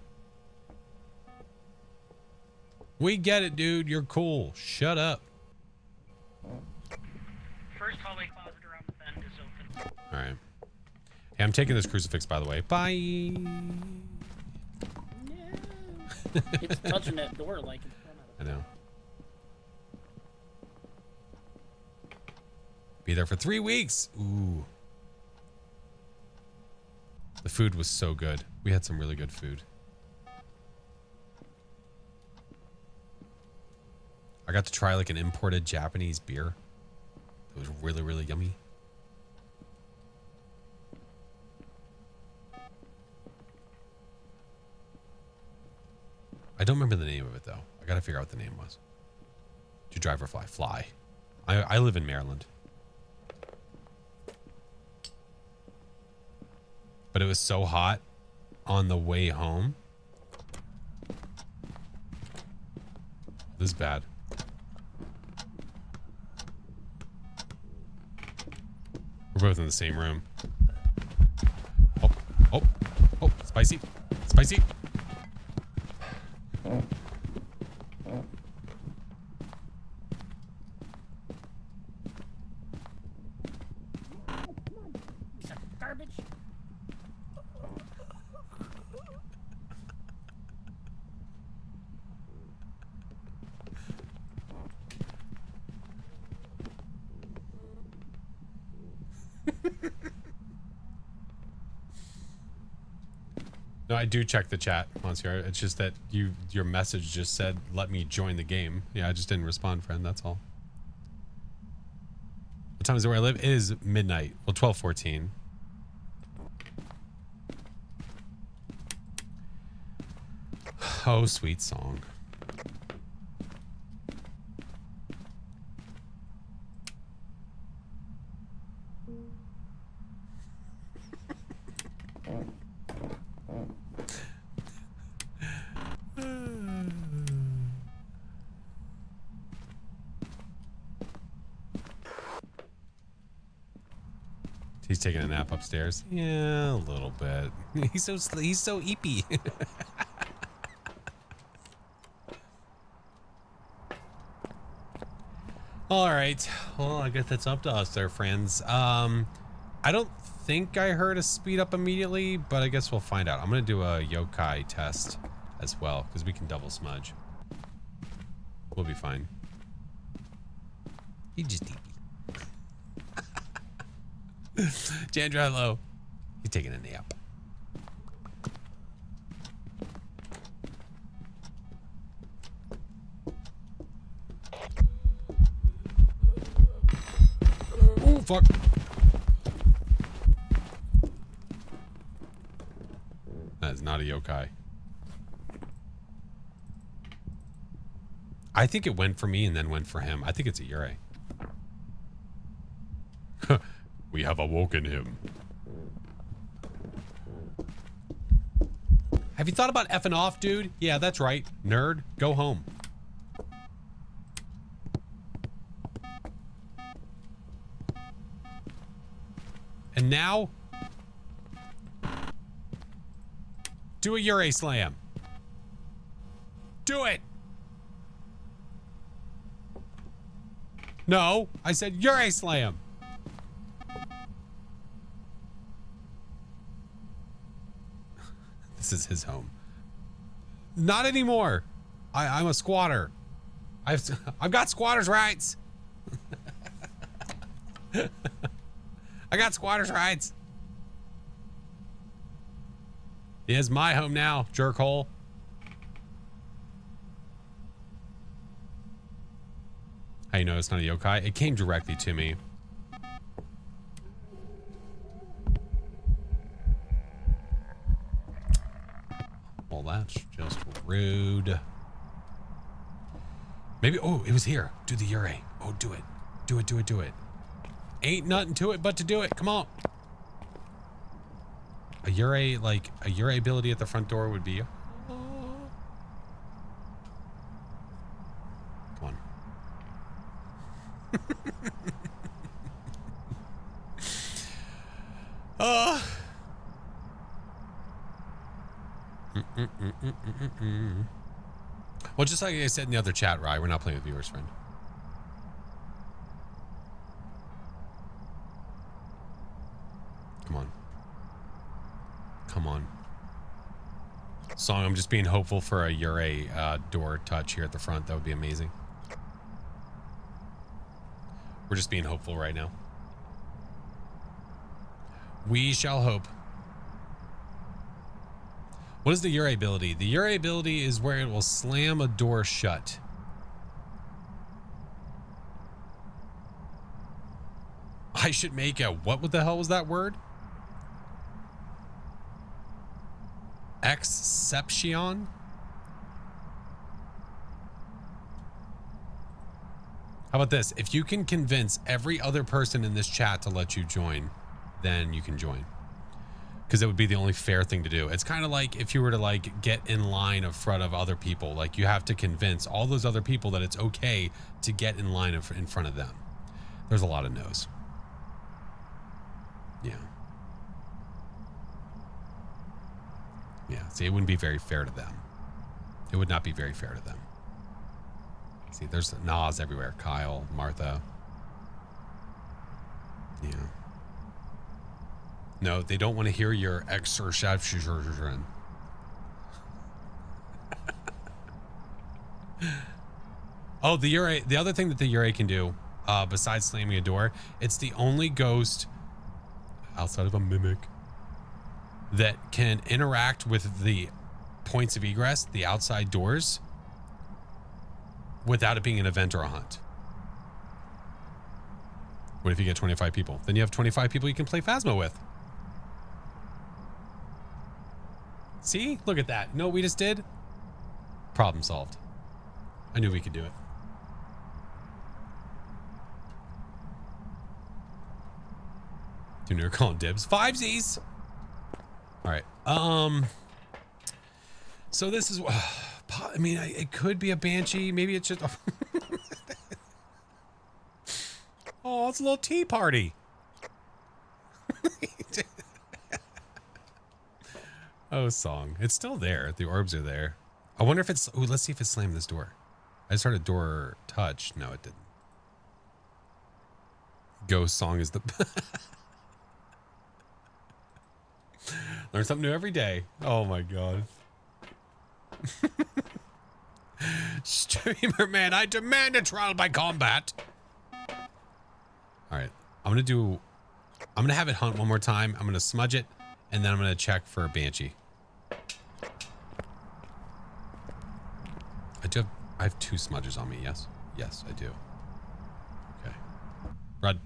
Speaker 1: We get it, dude. You're cool. Shut up.
Speaker 5: first hallway closet around the bend is open.
Speaker 1: All right. Okay, I'm taking this crucifix, by the way. Bye.
Speaker 5: It's touching that door like it's
Speaker 1: I know. Be there for 3 weeks. Ooh. The food was so good. We had some really good food. I got to try like an imported Japanese beer. It was really, really yummy. I don't remember the name of it though. I gotta figure out what the name was. Do you drive or fly? Fly. I live in Maryland. But it was so hot on the way home. This is bad. We're both in the same room. Oh, oh, oh, spicy, spicy.
Speaker 5: piece of garbage.
Speaker 1: No, I do check the chat, Monsieur. It's just that your message just said, let me join the game. Yeah, I just didn't respond, friend. That's all. What time is it where I live? It is midnight. Well, 12:14. Oh, sweet song. He's taking a nap upstairs. Yeah, a little bit. He's so eepy. All right. Well, I guess that's up to us there, friends. I don't think I heard a speed up immediately, but I guess we'll find out. I'm going to do a yokai test as well, because we can double smudge. We'll be fine. He just eepy. Jandra, hello. He's taking a nap. Oh, fuck. That is not a yokai. I think it went for me and then went for him. I think it's a Yurei. We have awoken him. Have you thought about effing off, dude? Yeah, that's right. Nerd, go home. And now, do a Yurei slam. Do it. No, I said Yurei slam. This is his home. Not anymore. I'm a squatter. I've got squatters' rights. I got squatters' rights. It is my home now, jerkhole. How you know it's not a yokai? It came directly to me. Well, that's just rude. Maybe, oh, it was here. Do the Yurei. Oh, do it. Do it, do it, do it. Ain't nothing to it but to do it. Come on. A Yurei, like, a Yurei ability at the front door would be... Come on. Well, just like I said in the other chat, Rye, we're not playing with viewers, friend. Come on. come on. Song, I'm just being hopeful for a Ure door touch here at the front. That would be amazing. We're just being hopeful right now. We shall hope. What is the Ure ability? The Ure ability is where it will slam a door shut. I should make a, what the hell was that word? Exception? How about this? If you can convince every other person in this chat to let you join, then you can join. Because it would be the only fair thing to do. It's kind of like if you were to like get in line in front of other people, like you have to convince all those other people that it's okay to get in line in front of them. There's a lot of no's. Yeah. Yeah, see, it wouldn't be very fair to them. It would not be very fair to them. See, there's Nas everywhere. Kyle, Martha. Yeah. No, they don't want to hear your exertion. Oh, the Ure. The other thing that the Ure can do, besides slamming a door, it's the only ghost outside of a mimic that can interact with the points of egress, the outside doors, without it being an event or a hunt. What if you get 25 people? Then you have 25 people you can play Phasmo with. See? Look at that. You know what we just did? Problem solved. I knew we could do it. Do you calling dibs? 5Zs. All right. So this is, I mean, it could be a Banshee. Maybe it should. Oh, it's a little tea party. Oh, song. It's still there. The orbs are there. I wonder if it's, oh, let's see if it slammed this door. I just heard a door touch. No, it didn't. Ghost song is the... Learn something new every day. Oh my God. Streamer man, I demand a trial by combat. All right. I'm going to have it hunt one more time. I'm going to smudge it and then I'm going to check for a Banshee. I have 2 smudges on me. Yes. Yes, I do. Okay. Run.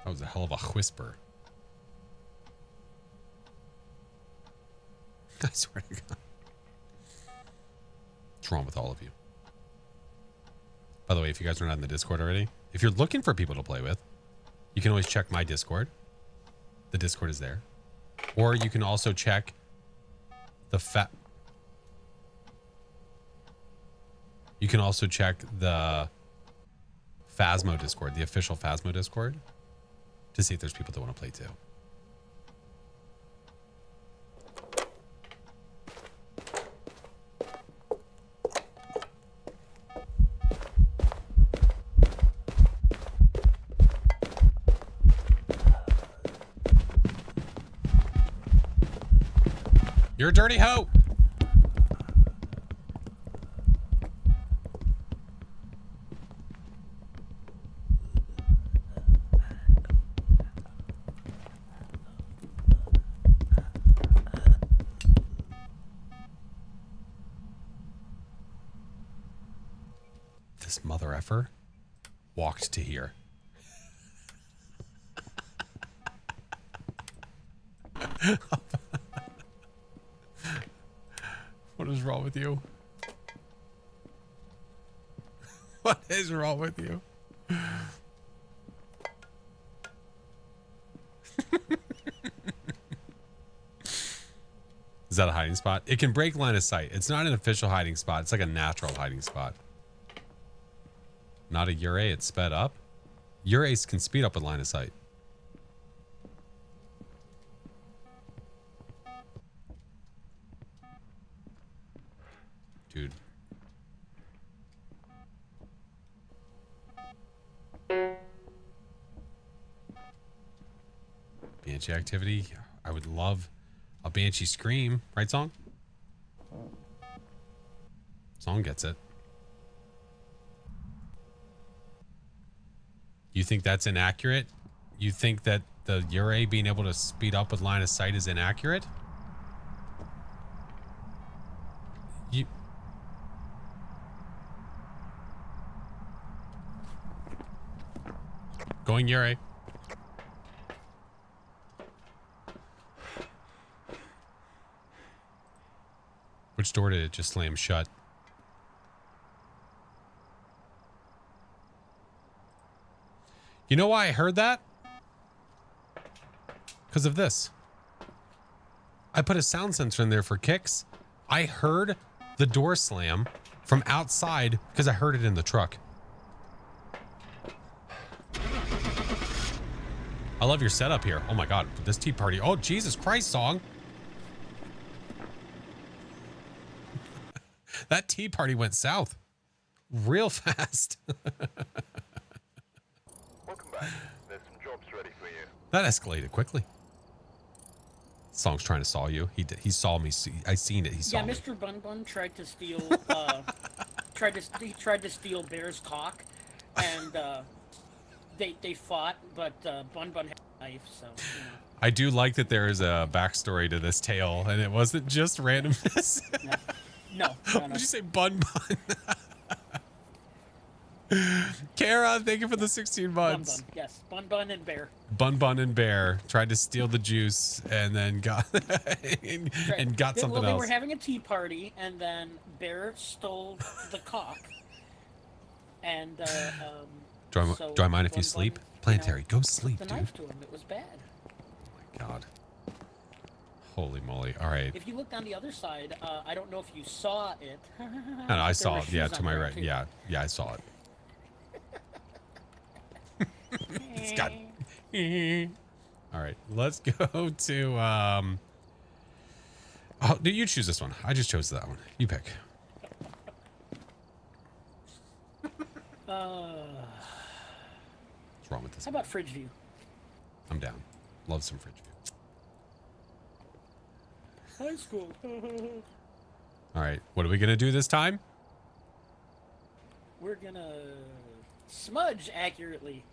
Speaker 1: That was a hell of a whisper. I swear to God. What's wrong with all of you? By the way, if you guys are not in the Discord already, if you're looking for people to play with, you can always check my Discord. The Discord is there. Or you can also check the You can also check the Phasmo Discord, the official Phasmo Discord, to see if there's people that want to play too. You're a dirty hoe. This mother effer walked to here. What is wrong with you? What is wrong with you? Is that a hiding spot? It can break line of sight. It's not an official hiding spot. It's like a natural hiding spot. Not a Ure, it's sped up. Ures can speed up with line of sight. Dude. Banshee activity. I would love a Banshee scream. Right, Song? Song gets it. You think that's inaccurate? You think that the Ure being able to speed up with line of sight is inaccurate? You... Going Ure. Which door did it just slam shut? You know why I heard that? Because of this. I put a sound sensor in there for kicks. I heard the door slam from outside because I heard it in the truck. I love your setup here. Oh my God, this tea party. Oh, Jesus Christ, Song. That tea party went south real fast.
Speaker 2: Welcome back. There's some jobs ready for you.
Speaker 1: That escalated quickly. Song's trying to saw you. He saw me. I seen it. He saw me.
Speaker 5: Yeah, Mr. Bun Bun tried to steal. He tried to steal Bear's cock, and they fought, but Bun Bun had a knife, so. You know.
Speaker 1: I do like that there is a backstory to this tale, and it wasn't just randomness.
Speaker 5: No.
Speaker 1: What did you say, Bun Bun? Kara, thank you for the 16 months.
Speaker 5: Bun Bun, yes. Bun Bun and Bear.
Speaker 1: Bun Bun and Bear tried to steal the juice and then got and got something
Speaker 5: They
Speaker 1: else.
Speaker 5: were having a tea party, and then Bear stole the cock. And
Speaker 1: do I mind if you
Speaker 5: Bun
Speaker 1: sleep?
Speaker 5: Bun,
Speaker 1: Planetary, go sleep,
Speaker 5: the
Speaker 1: dude.
Speaker 5: knife to him. It was bad.
Speaker 1: Oh my God. Holy moly. All right.
Speaker 5: If you looked on the other side, I don't know if you saw it.
Speaker 1: No, I saw it. Yeah, to my right. Yeah, I saw it. It's got. All right, let's go to. Oh, you choose this one. I just chose that one. You pick. What's wrong with this?
Speaker 5: How about Fridge View?
Speaker 1: I'm down. Love some Fridge View.
Speaker 5: High school.
Speaker 1: All right, what are we gonna do this time?
Speaker 5: We're gonna smudge accurately.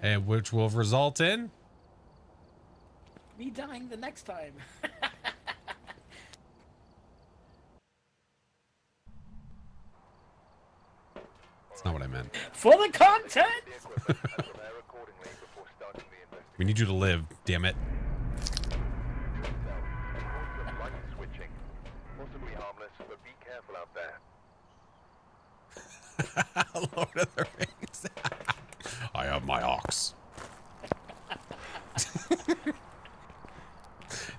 Speaker 1: And which will result in
Speaker 5: Me dying the next time.
Speaker 1: That's not what I meant.
Speaker 5: For the content!
Speaker 2: The equipment and prepare accordingly before starting the investigation.
Speaker 1: We need you to live, damn it.
Speaker 2: Reports of light switching. Possibly harmless, but be careful out there.
Speaker 1: Lord of the Rings. I have my ox.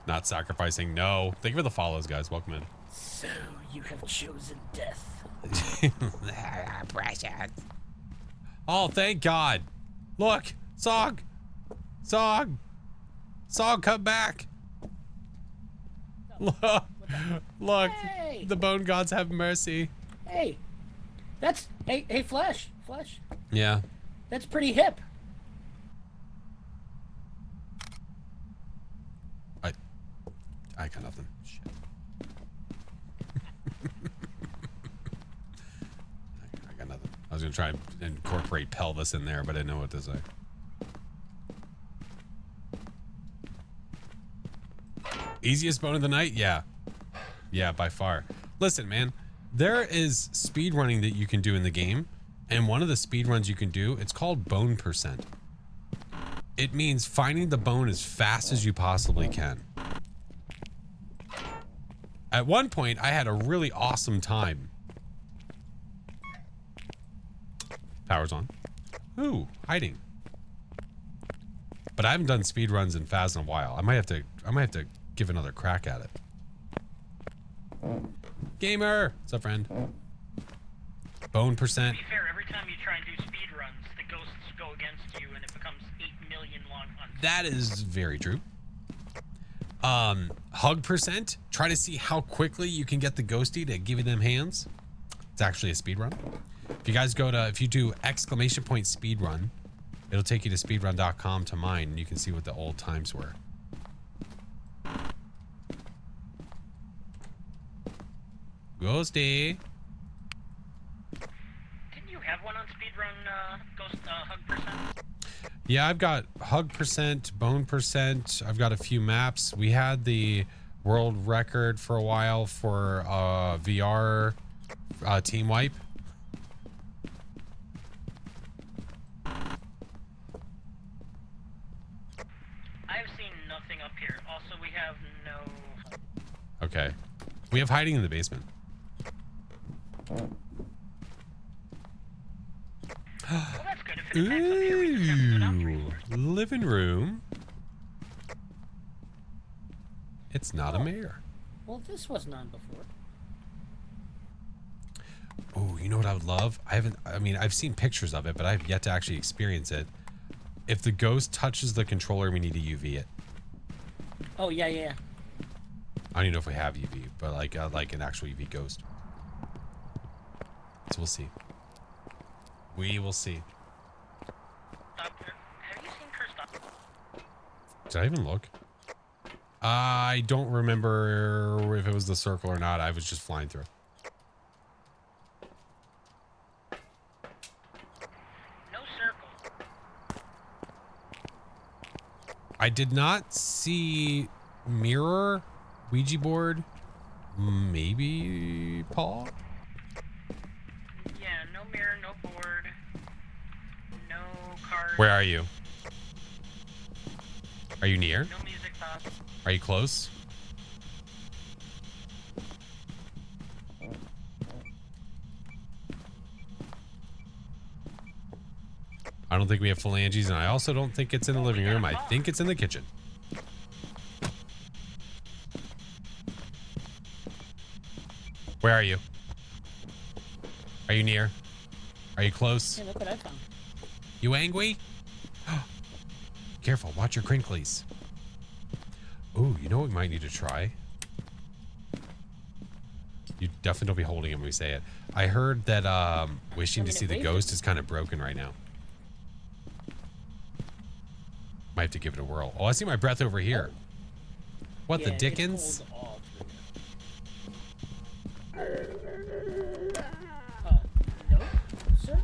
Speaker 1: Not sacrificing, no. Thank you for the follows, guys. Welcome in.
Speaker 5: So, you have chosen death.
Speaker 1: Precious. Oh, thank God. Look, Sog. Sog, come back. Look.
Speaker 5: Hey.
Speaker 1: The bone gods have mercy.
Speaker 5: Hey, hey, Flash.
Speaker 1: Yeah.
Speaker 5: That's pretty hip.
Speaker 1: I got nothing. Shit. I got nothing. I was gonna try and incorporate pelvis in there, but I didn't know what to say. Easiest bone of the night? Yeah, by far. Listen, man, there is speed running that you can do in the game, and one of the speed runs you can do, it's called bone percent. It means finding the bone as fast as you possibly can. At one point, I had a really awesome time. Power's on. Ooh, hiding. But I haven't done speed runs in Phas in a while. I might have to give another crack at it. Gamer, what's up, friend? Bone percent.
Speaker 5: To be fair, every time you try and do speed runs, the ghosts go against you, and it becomes 8 million long hunts.
Speaker 1: That is very true. Hug percent. Try to see how quickly you can get the ghosty to give you them hands. It's actually a speed run. If you guys if you do !speed run, it'll take you to speedrun.com to mine, and you can see what the old times were. Ghosty.
Speaker 5: Didn't you have one on speedrun, Ghost Hug Percent?
Speaker 1: Yeah, I've got hug percent, bone percent. I've got a few maps. We had the world record for a while for VR team wipe.
Speaker 5: I've seen nothing up here. Also, we have no...
Speaker 1: Okay. We have hiding in the basement.
Speaker 5: Well, that's good. If it attacks up here, we just have to go down three
Speaker 1: Ooh,
Speaker 5: floors.
Speaker 1: living room. It's not a mirror.
Speaker 5: Well, this wasn't on before.
Speaker 1: Oh, you know what I would love? I mean, I've seen pictures of it, but I've yet to actually experience it. If the ghost touches the controller, we need to UV it.
Speaker 5: Oh, yeah, yeah.
Speaker 1: I don't even know if we have UV, but like an actual UV ghost. So we'll see. We will see.
Speaker 5: Doctor, have you seen Cursed Doctor?
Speaker 1: Did I even look? I don't remember if it was the circle or not. I was just flying through.
Speaker 5: No circle.
Speaker 1: I did not see mirror, Ouija board, maybe Paul?
Speaker 5: Yeah, no mirror, no board, no card.
Speaker 1: Where are you? Are you near?
Speaker 5: No music box.
Speaker 1: Are you close? I don't think we have phalanges, and I also don't think it's in the living room. I think it's in the kitchen. Where are you? Are you near? Are you close?
Speaker 5: Hey, look what I found.
Speaker 1: You angry? Careful, watch your crinklies. Ooh, you know what we might need to try? You definitely don't be holding it when we say it. I heard that wishing to see the ghost is kind of broken right now. Might have to give it a whirl. Oh, I see my breath over here. What
Speaker 5: Yeah,
Speaker 1: the
Speaker 5: it's
Speaker 1: dickens?
Speaker 5: pulled all through. No, sir.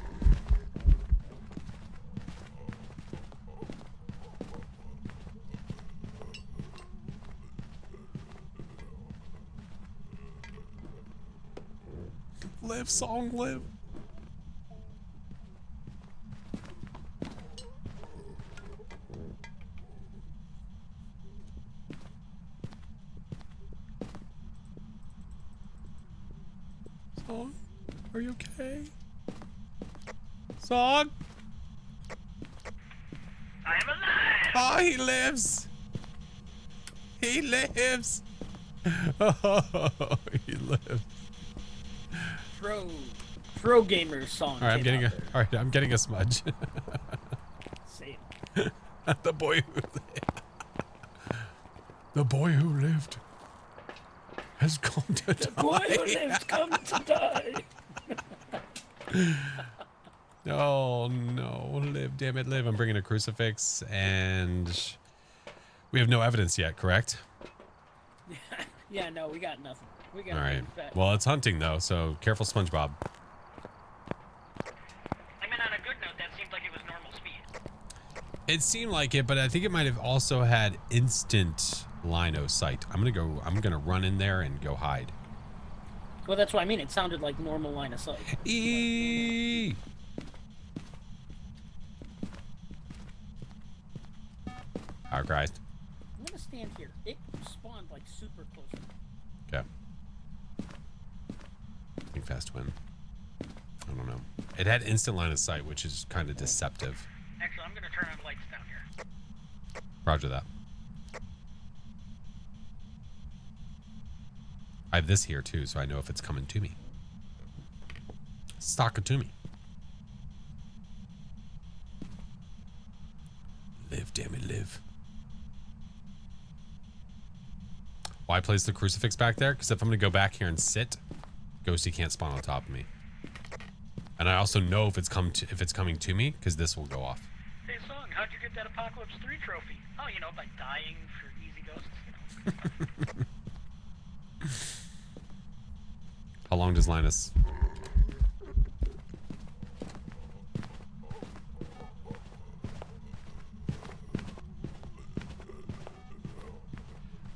Speaker 1: Live, song, live. Song, are you okay? Song?
Speaker 5: I am alive.
Speaker 1: Oh, he lives. He lives. Oh, he lives.
Speaker 5: Pro gamer song.
Speaker 1: All right, I'm
Speaker 5: came
Speaker 1: getting
Speaker 5: out
Speaker 1: a.
Speaker 5: there.
Speaker 1: All right, I'm getting a smudge.
Speaker 5: Same.
Speaker 1: The boy who lived. The boy who lived has come to die.
Speaker 5: Boy who lives come to die.
Speaker 1: Oh no, live, damn it, live. I'm bringing a crucifix, and we have no evidence yet, correct?
Speaker 5: Yeah, no, we got nothing. We got
Speaker 1: All right.
Speaker 5: that.
Speaker 1: Well, it's hunting though, so careful, SpongeBob.
Speaker 5: I mean, on a good note, that seemed like it was normal speed.
Speaker 1: It seemed like it, but I think it might have also had instant line of sight. I'm gonna run in there and go hide.
Speaker 5: Well, that's what I mean. It sounded like normal line of sight.
Speaker 1: Eee! Oh Christ.
Speaker 5: I'm gonna stand here. It spawned like super close.
Speaker 1: Okay. I think fast win. I don't know. It had instant line of sight, which is kind of deceptive.
Speaker 5: Actually, I'm gonna turn on lights down here.
Speaker 1: Roger that. I have this here too, so I know if it's coming to me. Stock it to me. Live, damn it, live. Why place the crucifix back there? Because if I'm going to go back here and sit, Ghosty can't spawn on top of me. And I also know if it's coming to me, because this will go off.
Speaker 5: Hey, Song, how'd you get that Apocalypse 3 trophy? Oh, you know, by dying for easy ghosts, you know.
Speaker 1: How long does Linus?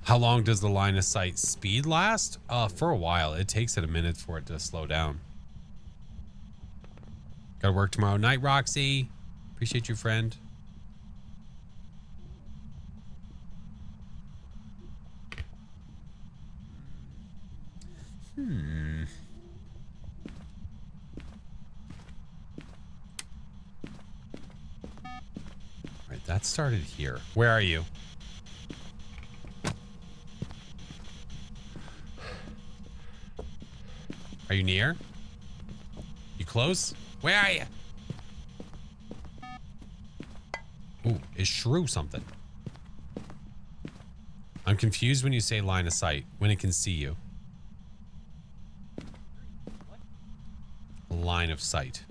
Speaker 1: How long does the line of sight speed last? For a while. It takes it a minute for it to slow down. Gotta work tomorrow night, Roxy. Appreciate you, friend. Right, that started here. Where are you? Are you near? You close? Where are you? Ooh, is Shrew something? I'm confused when you say line of sight, when it can see you. Line of sight.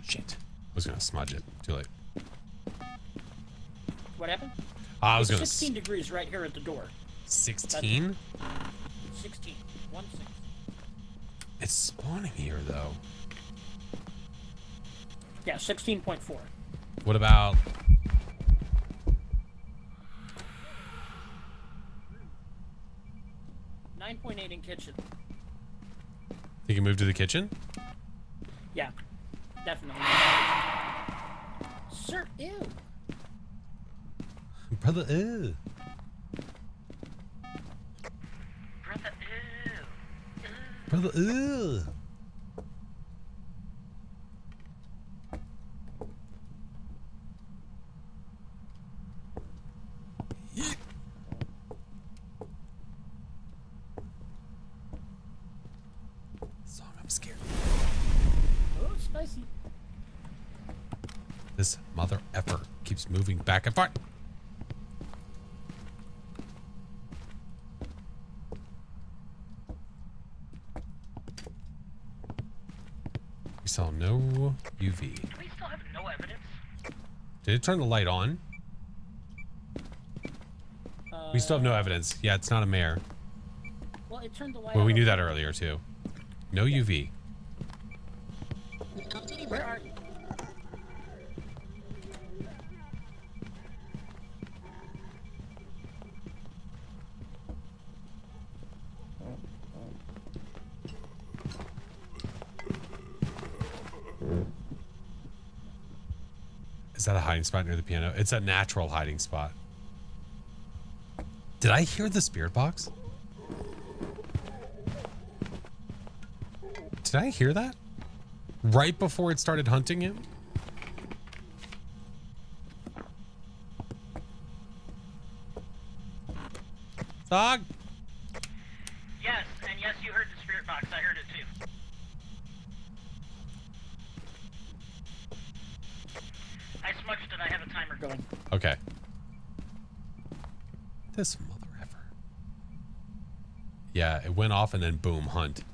Speaker 1: Shit. I was gonna smudge it. Too late.
Speaker 5: What happened?
Speaker 1: I was
Speaker 5: It's
Speaker 1: gonna
Speaker 5: 16 degrees right here at the door.
Speaker 1: 16?
Speaker 5: 16. 1 6.
Speaker 1: It's spawning here though.
Speaker 5: Yeah, 16.4.
Speaker 1: What about
Speaker 5: 9.8 in kitchen.
Speaker 1: you can move to the kitchen?
Speaker 5: Yeah, definitely. Sir, ew.
Speaker 1: Brother, ew.
Speaker 5: Brother, ew.
Speaker 1: Brother, ew. Song, I'm scared.
Speaker 5: Oh, spicy.
Speaker 1: This mother effer keeps moving back and forth. We saw no UV.
Speaker 5: Do we still have no evidence?
Speaker 1: Did it turn the light on? We still have no evidence. Yeah, it's not a mare.
Speaker 5: Well, it turned the light
Speaker 1: Well, we
Speaker 5: on.
Speaker 1: knew that earlier too. No UV.
Speaker 5: Where are you?
Speaker 1: Is that a hiding spot near the piano? It's a natural hiding spot. Did I hear the spirit box? Did I hear that? Right before it started hunting him? Dog?
Speaker 5: Yes, and yes, you heard the spirit box. I heard it too. I smudged it. I have a timer going.
Speaker 1: Okay. This mother effer. Yeah, it went off and then boom, hunt.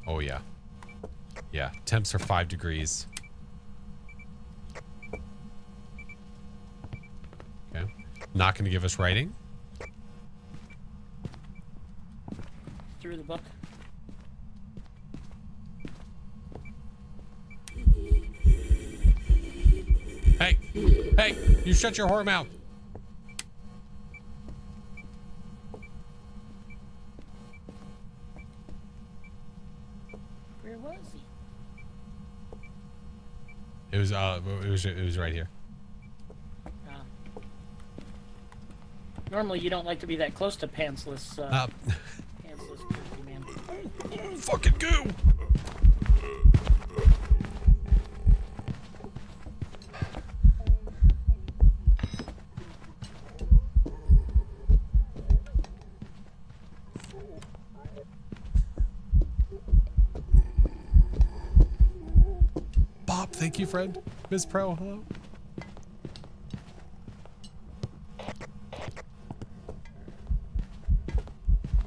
Speaker 1: Oh yeah. Yeah, temps are 5 degrees. Okay. Not going to give us writing.
Speaker 5: Through the book.
Speaker 1: Hey, hey, you shut your whore mouth.
Speaker 5: Where was he?
Speaker 1: It was right here.
Speaker 5: Ah. Normally, you don't like to be that close to pantsless. Pantsless turkey man.
Speaker 1: Fucking goo. Thank you, friend. Miss Pro, hello.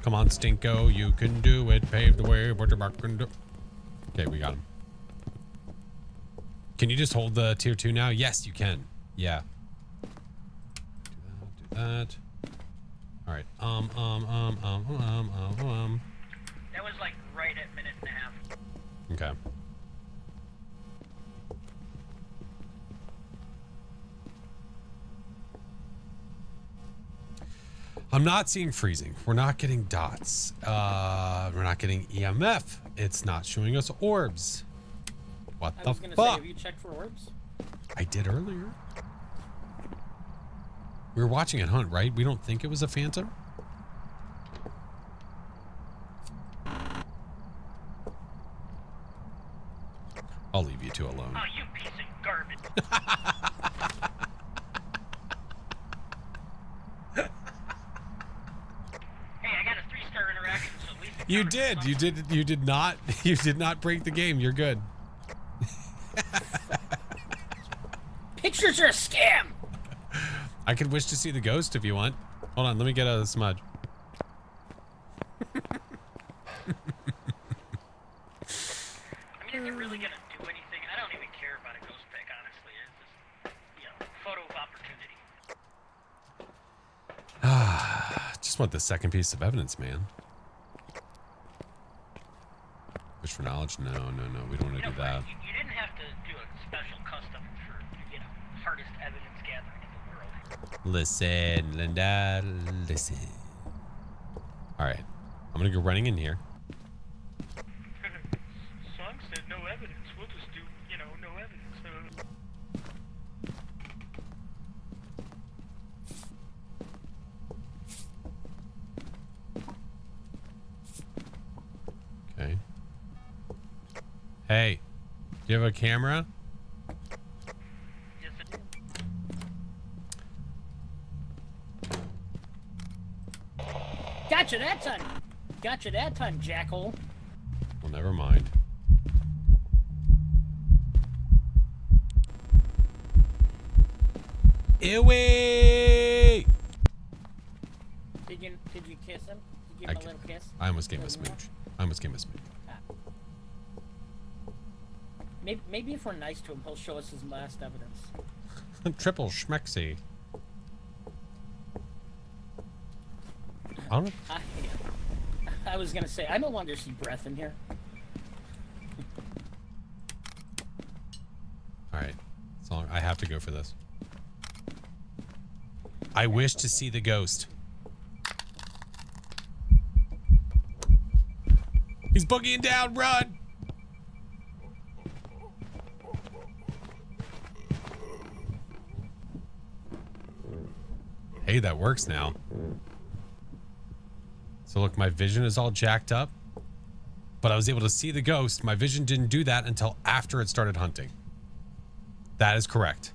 Speaker 1: Come on, Stinko, you can do it. Pave the way. What your can do. Okay, we got him. Can you just hold the tier 2 now? Yes, you can. Yeah. Do that. All right.
Speaker 5: That was like right at minute and a half.
Speaker 1: Okay. I'm not seeing freezing. We're not getting dots. We're not getting EMF. It's not showing us orbs. What
Speaker 5: I
Speaker 1: the
Speaker 5: was gonna
Speaker 1: fuck?
Speaker 5: say, have you checked for orbs?
Speaker 1: I did earlier. We were watching it hunt, right? We don't think it was a phantom? I'll leave you two alone.
Speaker 5: Oh, you piece of garbage. Hey, I got a 3-star interaction, so at least it
Speaker 1: You
Speaker 5: covered
Speaker 1: did.
Speaker 5: something.
Speaker 1: You did not break the game. You're good.
Speaker 5: Pictures are a scam.
Speaker 1: I could wish to see the ghost if you want. Hold on, let me get a smudge.
Speaker 5: I mean, is it really gonna do anything? I don't even care about a ghost pick, honestly. It's just, you know, photo of opportunity.
Speaker 1: Just want the second piece of evidence, man. Wish for knowledge? No, we don't want to do that.
Speaker 5: You didn't have to do a special custom for, you know, hardest evidence gathering in the world.
Speaker 1: Listen, Linda, listen. All right, I'm gonna go running in here.
Speaker 5: Song said no evidence. We'll just do, you know, no evidence.
Speaker 1: Okay. Hey, do you have a camera?
Speaker 5: Yes, it is. Gotcha that time. Gotcha that time, jackhole.
Speaker 1: Well, never mind. Ewy!
Speaker 5: Did you kiss him? Did you give
Speaker 1: I
Speaker 5: him a
Speaker 1: ca-
Speaker 5: little kiss?
Speaker 1: I almost gave him a smooch.
Speaker 5: Maybe if we're nice to him, he'll show us his last evidence.
Speaker 1: Triple schmexy. I don't know.
Speaker 5: I was gonna say, I no longer see breath in here.
Speaker 1: All right. So I have to go for this. I wish to see the ghost. He's boogieing down. Run. Hey, that works now. So look, my vision is all jacked up, but I was able to see the ghost. My vision didn't do that until after it started hunting. That is correct.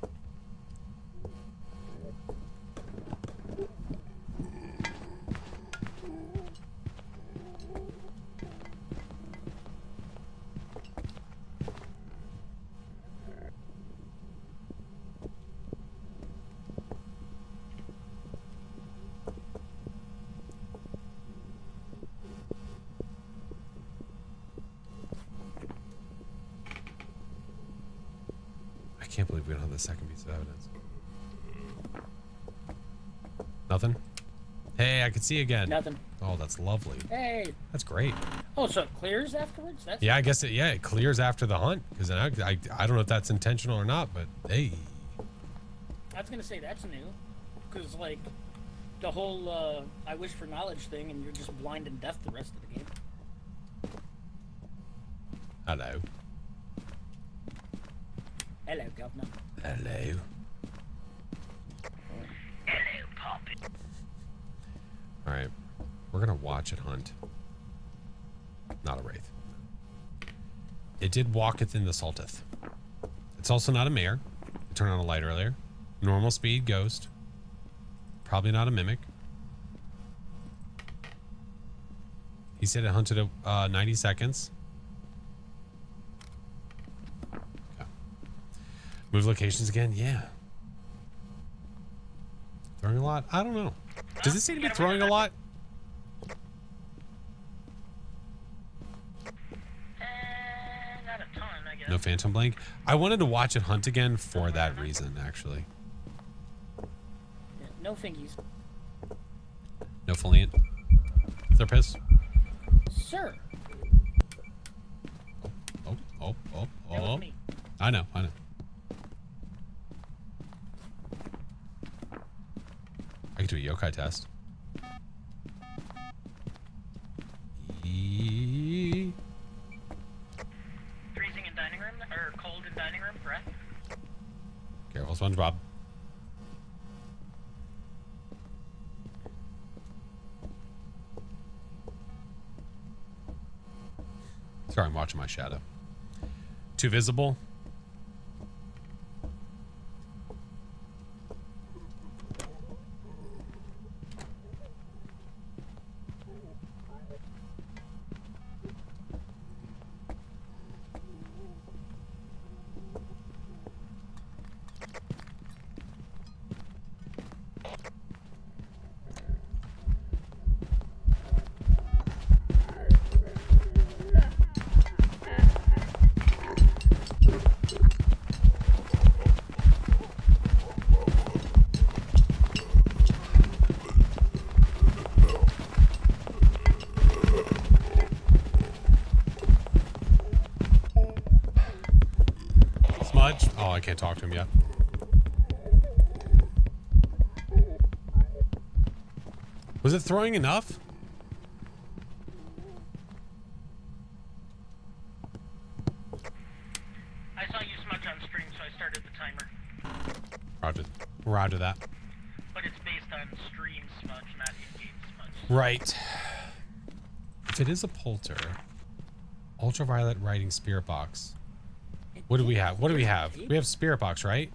Speaker 1: I can't believe we don't have the second piece of evidence. Nothing? Hey, I can see again.
Speaker 5: Nothing.
Speaker 1: Oh, that's lovely.
Speaker 5: Hey.
Speaker 1: That's great.
Speaker 5: Oh, so it clears afterwards? That's
Speaker 1: Yeah, I guess it clears after the hunt. Because I don't know if that's intentional or not, but hey.
Speaker 5: I was gonna say that's new, because like the whole I wish for knowledge thing, and you're just blind and deaf the rest of the game.
Speaker 1: Hello.
Speaker 5: Hello, governor.
Speaker 1: Hello.
Speaker 5: Hello, Poppy.
Speaker 1: All right. We're going to watch it hunt. Not a wraith. It did walk within the Saltith. It's also not a mare. I turned on a light earlier. Normal speed ghost. Probably not a mimic. He said it hunted at 90 seconds. Okay. Move locations again? Yeah. Throwing a lot? I don't know. Does it seem to be throwing a lot?
Speaker 5: Not a ton, I guess.
Speaker 1: No phantom blank. I wanted to watch it hunt again for that reason, actually.
Speaker 5: Yeah, no fingies.
Speaker 1: No foliant. Therapist.
Speaker 5: Sir. That was me.
Speaker 1: I know. I can do a yokai test.
Speaker 5: Freezing in dining room, or cold in dining room, breath.
Speaker 1: Careful, SpongeBob. Sorry, I'm watching my shadow. Too visible. Smudge? Oh, I can't talk to him yet. Was it throwing enough?
Speaker 5: I saw you smudge on stream, so I started the timer.
Speaker 1: Roger that.
Speaker 5: But it's based on stream smudge, not in-game smudge.
Speaker 1: Right. If it is a polter, ultraviolet writing spirit box. What do we have? What do we have? We have spirit box, right?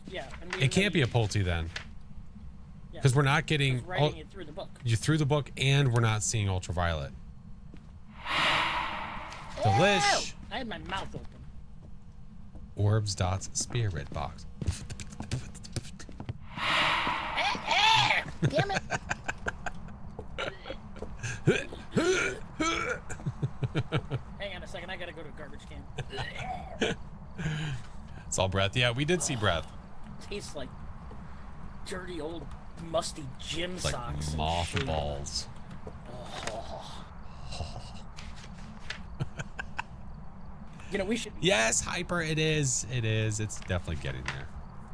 Speaker 5: Yeah. And
Speaker 1: It can't be a polty then, because we're not getting
Speaker 5: writing it through the book.
Speaker 1: you through the book, and we're not seeing ultraviolet. Delish.
Speaker 5: I had my mouth open.
Speaker 1: Orbs dots spirit box.
Speaker 5: Damn it. Hang on a second, I gotta go to a garbage can.
Speaker 1: It's all breath. Yeah, we did see breath.
Speaker 5: Tastes like dirty old musty gym
Speaker 1: It's like
Speaker 5: socks.
Speaker 1: mothballs.
Speaker 5: You know, we should.
Speaker 1: Yes, hyper. It is. It is. It's definitely getting there.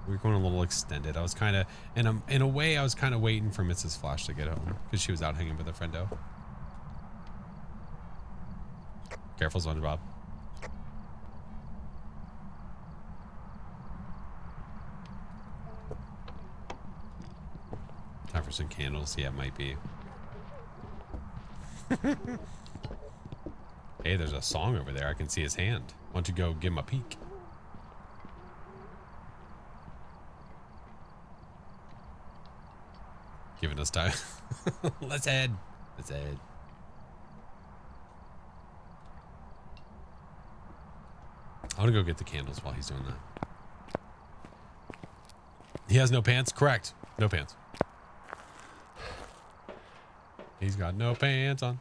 Speaker 1: We're going a little extended. I was kind of, in a way, I was kind of waiting for Mrs. Flash to get home because she was out hanging with a friendo. Careful, SpongeBob. Time for some candles. Yeah, it might be. Hey, there's a song over there. I can see his hand. Why don't you go give him a peek? Giving us time. Let's head. Let's head. I want to go get the candles while he's doing that. He has no pants? Correct. No pants. He's got no pants on.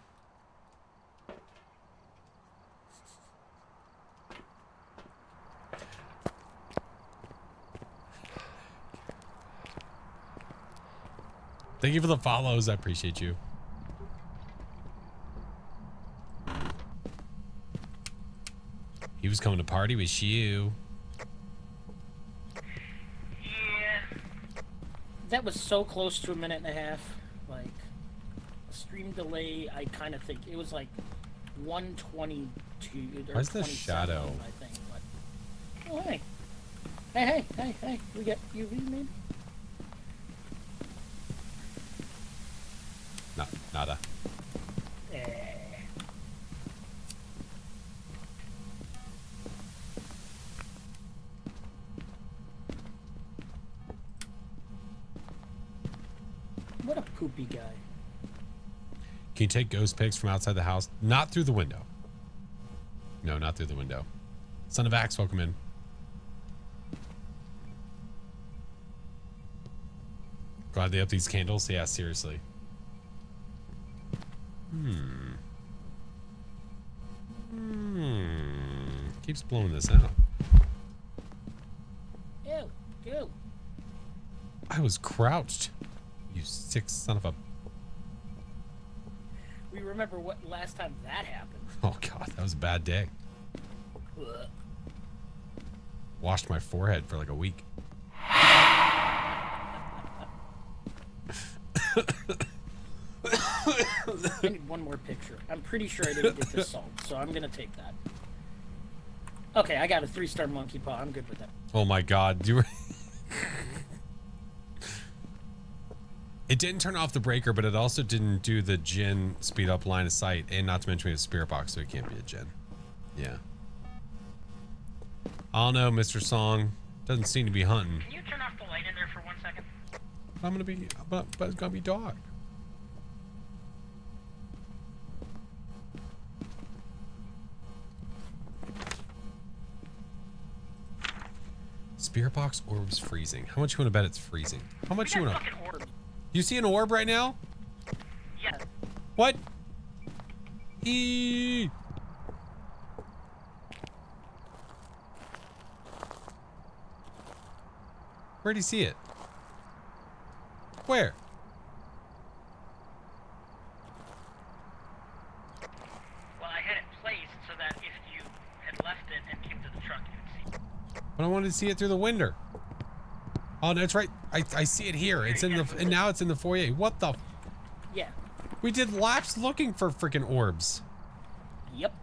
Speaker 1: Thank you for the follows. I appreciate you. He was coming to party with you.
Speaker 5: Yeah. That was so close to a minute and a half. Like, stream delay, I kind of think it was like 122 or
Speaker 1: Where's the
Speaker 5: 27,
Speaker 1: shadow?
Speaker 5: I think. But, oh, hey. Hey. We got UV, maybe?
Speaker 1: No, nada.
Speaker 5: What a poopy guy.
Speaker 1: Can you take ghost pics from outside the house? Not through the window. No, not through the window. Son of Axe, welcome in. Glad they up these candles. Yeah, seriously. Keeps blowing this out.
Speaker 5: Ew, ew.
Speaker 1: I was crouched. You sick son of a...
Speaker 5: We remember what last time that happened.
Speaker 1: Oh god, that was a bad day.
Speaker 5: Ugh.
Speaker 1: Washed my forehead for like a week.
Speaker 5: I need one more picture. I'm pretty sure I didn't get this salt, so I'm gonna take that. Okay, I got a 3-star monkey paw. I'm good with that.
Speaker 1: Oh my god, it didn't turn off the breaker, but it also didn't do the Jinn speed up line of sight, and not to mention we have a spirit box, so it can't be a Jinn. Yeah. I don't know, Mr. Song. Doesn't seem to be hunting.
Speaker 5: Can you turn off the light in there for 1 second?
Speaker 1: I'm gonna be, but it's gonna be dark. Spirit box orbs freezing. How much you want to bet it's freezing? How much you want to? You see an orb right now?
Speaker 5: Yes.
Speaker 1: What? E. Where'd you see it? Where?
Speaker 5: Well, I had it placed so that if you had left it and came to the truck, you would see it.
Speaker 1: But I wanted to see it through the window. Oh, that's right. I see it here. It's in the, and now it's in the foyer. What the?
Speaker 5: Yeah.
Speaker 1: We did laps looking for freaking orbs.
Speaker 5: Yep.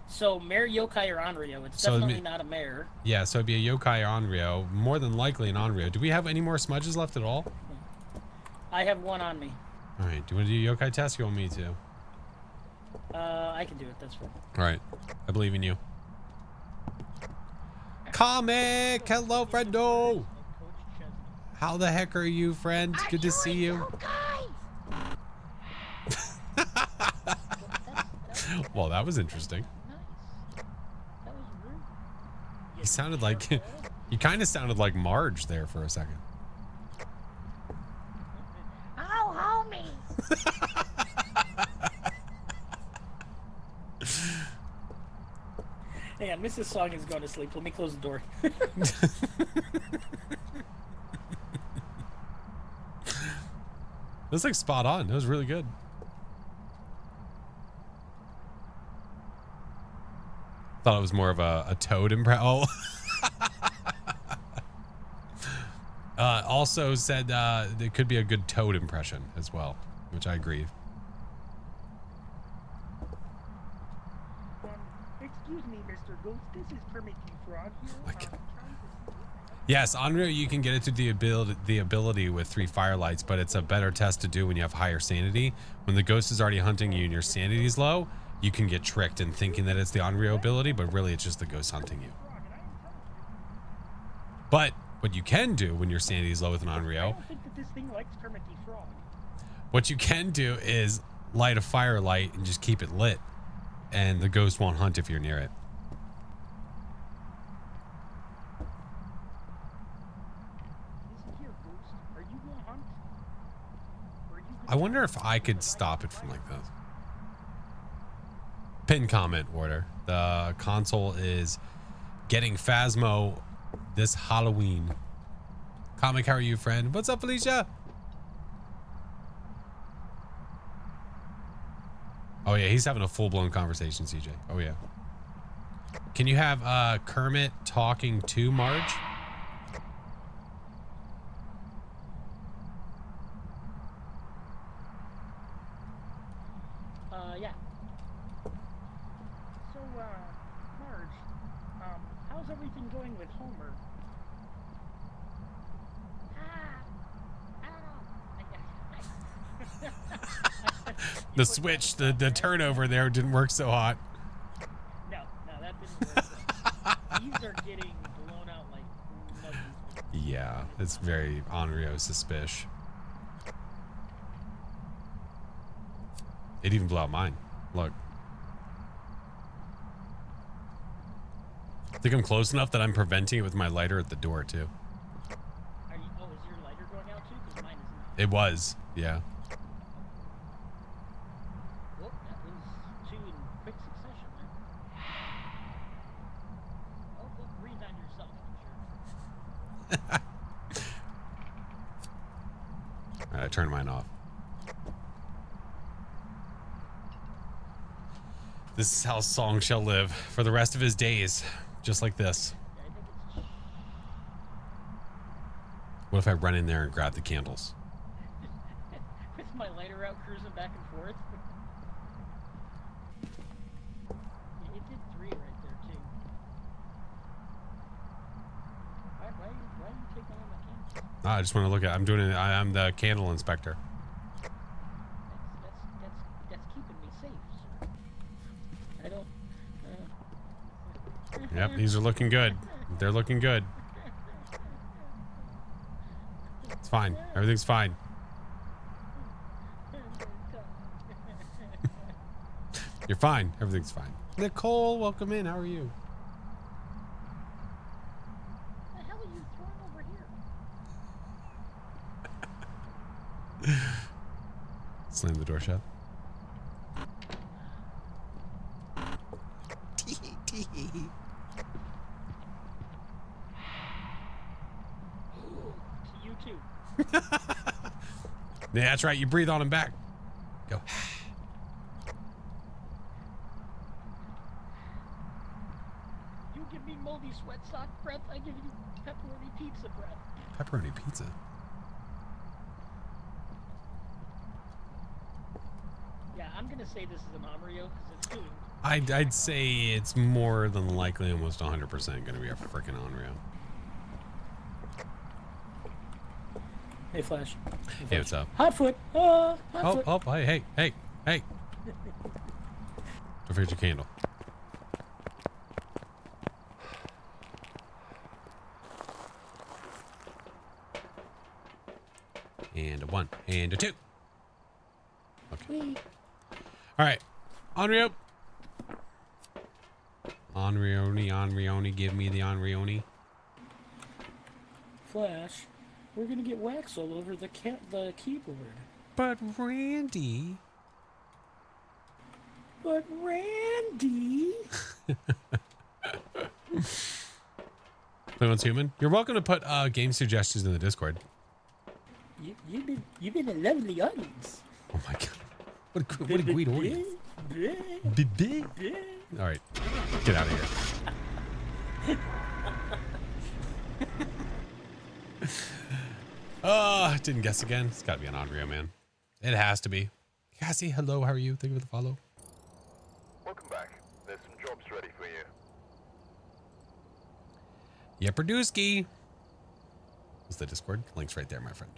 Speaker 5: So, Mare, Yokai, or Onryo. It's
Speaker 1: So
Speaker 5: definitely not a Mare.
Speaker 1: Yeah, so it'd be a Yokai Onryo. More than likely an Onryo. Do we have any more smudges left at all?
Speaker 5: I have one on me.
Speaker 1: All right. Do you want to do a Yokai test? You want me to?
Speaker 5: I can do it. That's fine.
Speaker 1: All right. I believe in you. Comic! Hello, friendo! How the heck are you, friend? Good to see you. Well, that was interesting. He sounded like... You kind of sounded like Marge there for a second.
Speaker 3: Oh, homie.
Speaker 5: Hang on, Mrs. Song is going to sleep. Let me close the door.
Speaker 1: That's like spot on. That was really good. Thought it was more of a toad impression. Oh. Also said it could be a good toad impression as well, which I agree.
Speaker 6: Excuse me, Mr. Ghost. This is Kermit the Frog here.
Speaker 1: Yes, Onryo, you can get it to the ability with 3 firelights, but it's a better test to do when you have higher sanity. When the ghost is already hunting you and your sanity is low, you can get tricked in thinking that it's the Onryo ability, but really it's just the ghost hunting you. But what you can do when your sanity is low with an
Speaker 6: I
Speaker 1: Onryo,
Speaker 6: don't think that this thing likes Kermit the Frog.
Speaker 1: what you can do is light a firelight and just keep it lit, and the ghost won't hunt if you're near it.
Speaker 6: Listen here, Ghost. Are you gonna hunt? Or are you
Speaker 1: I wonder if I could stop it from like this. Pin comment order. The console is getting Phasmo this Halloween. Comic, how are you, friend? What's up, Felicia? Oh yeah, he's having a full-blown conversation, CJ. Oh yeah. Can you have Kermit talking to Marge?
Speaker 6: Yeah. So, Marge, how's everything going with Homer?
Speaker 1: The switch, the turnover there didn't work so hot.
Speaker 5: No, that didn't work. These are getting blown out like muggies.
Speaker 1: Yeah, it's very Onryo suspicious. It even blew out mine. Look. I think I'm close enough that I'm preventing it with my lighter at the door, too.
Speaker 5: Is your lighter going out too? 'Cause
Speaker 1: It was. Yeah.
Speaker 6: Well, that was two in quick succession there. Oh, well, breathe on yourself, I'm sure.
Speaker 1: All right, I turned mine off. This is how Song shall live for the rest of his days, just like this.
Speaker 6: Yeah, I think it's
Speaker 1: What if I run in there and grab the candles?
Speaker 6: with my lighter out cruising back and forth. Yeah, it did 3 right there, too. Why are you taking all my candles?
Speaker 1: I just want to look at. I'm doing it. I'm the candle inspector.
Speaker 6: That's keeping me safe, sir. I don't.
Speaker 1: Yep, these are looking good. They're looking good. It's fine. Everything's fine. You're fine. Everything's fine. Nicole, welcome in. How are you?
Speaker 6: What the hell are you throwing over here?
Speaker 1: Slam the door shut.
Speaker 6: To you too.
Speaker 1: Yeah, that's right. You breathe on him back. Go.
Speaker 6: You give me moldy sweat sock breath, I give you pepperoni pizza breath.
Speaker 1: Pepperoni pizza.
Speaker 6: Yeah, I'm gonna say this is an Amrio because it's doing.
Speaker 1: I'd say it's more than likely almost 100% going to be a freaking Onryo.
Speaker 5: Hey, Flash.
Speaker 1: Hey, what's up?
Speaker 5: Hotfoot. Hotfoot.
Speaker 1: Oh, hey. Don't forget your candle. And a 1 and a 2. Okay. All right. Onryo. Onryoni, give me the Onryoni.
Speaker 5: Flash. We're gonna get wax all over the keyboard.
Speaker 1: But Randy.
Speaker 5: But Randy.
Speaker 1: Anyone's human? You're welcome to put game suggestions in the Discord.
Speaker 5: You've been a lovely audience.
Speaker 1: Oh my god. What a great audience. All right. Get out of here. Didn't guess again. It's got to be an Onryo, man. It has to be. Cassie, hello. How are you? Thank you for the follow.
Speaker 2: Welcome back. There's some jobs ready for you.
Speaker 1: Yeah, Produski. What's the Discord? Link's right there, my friend.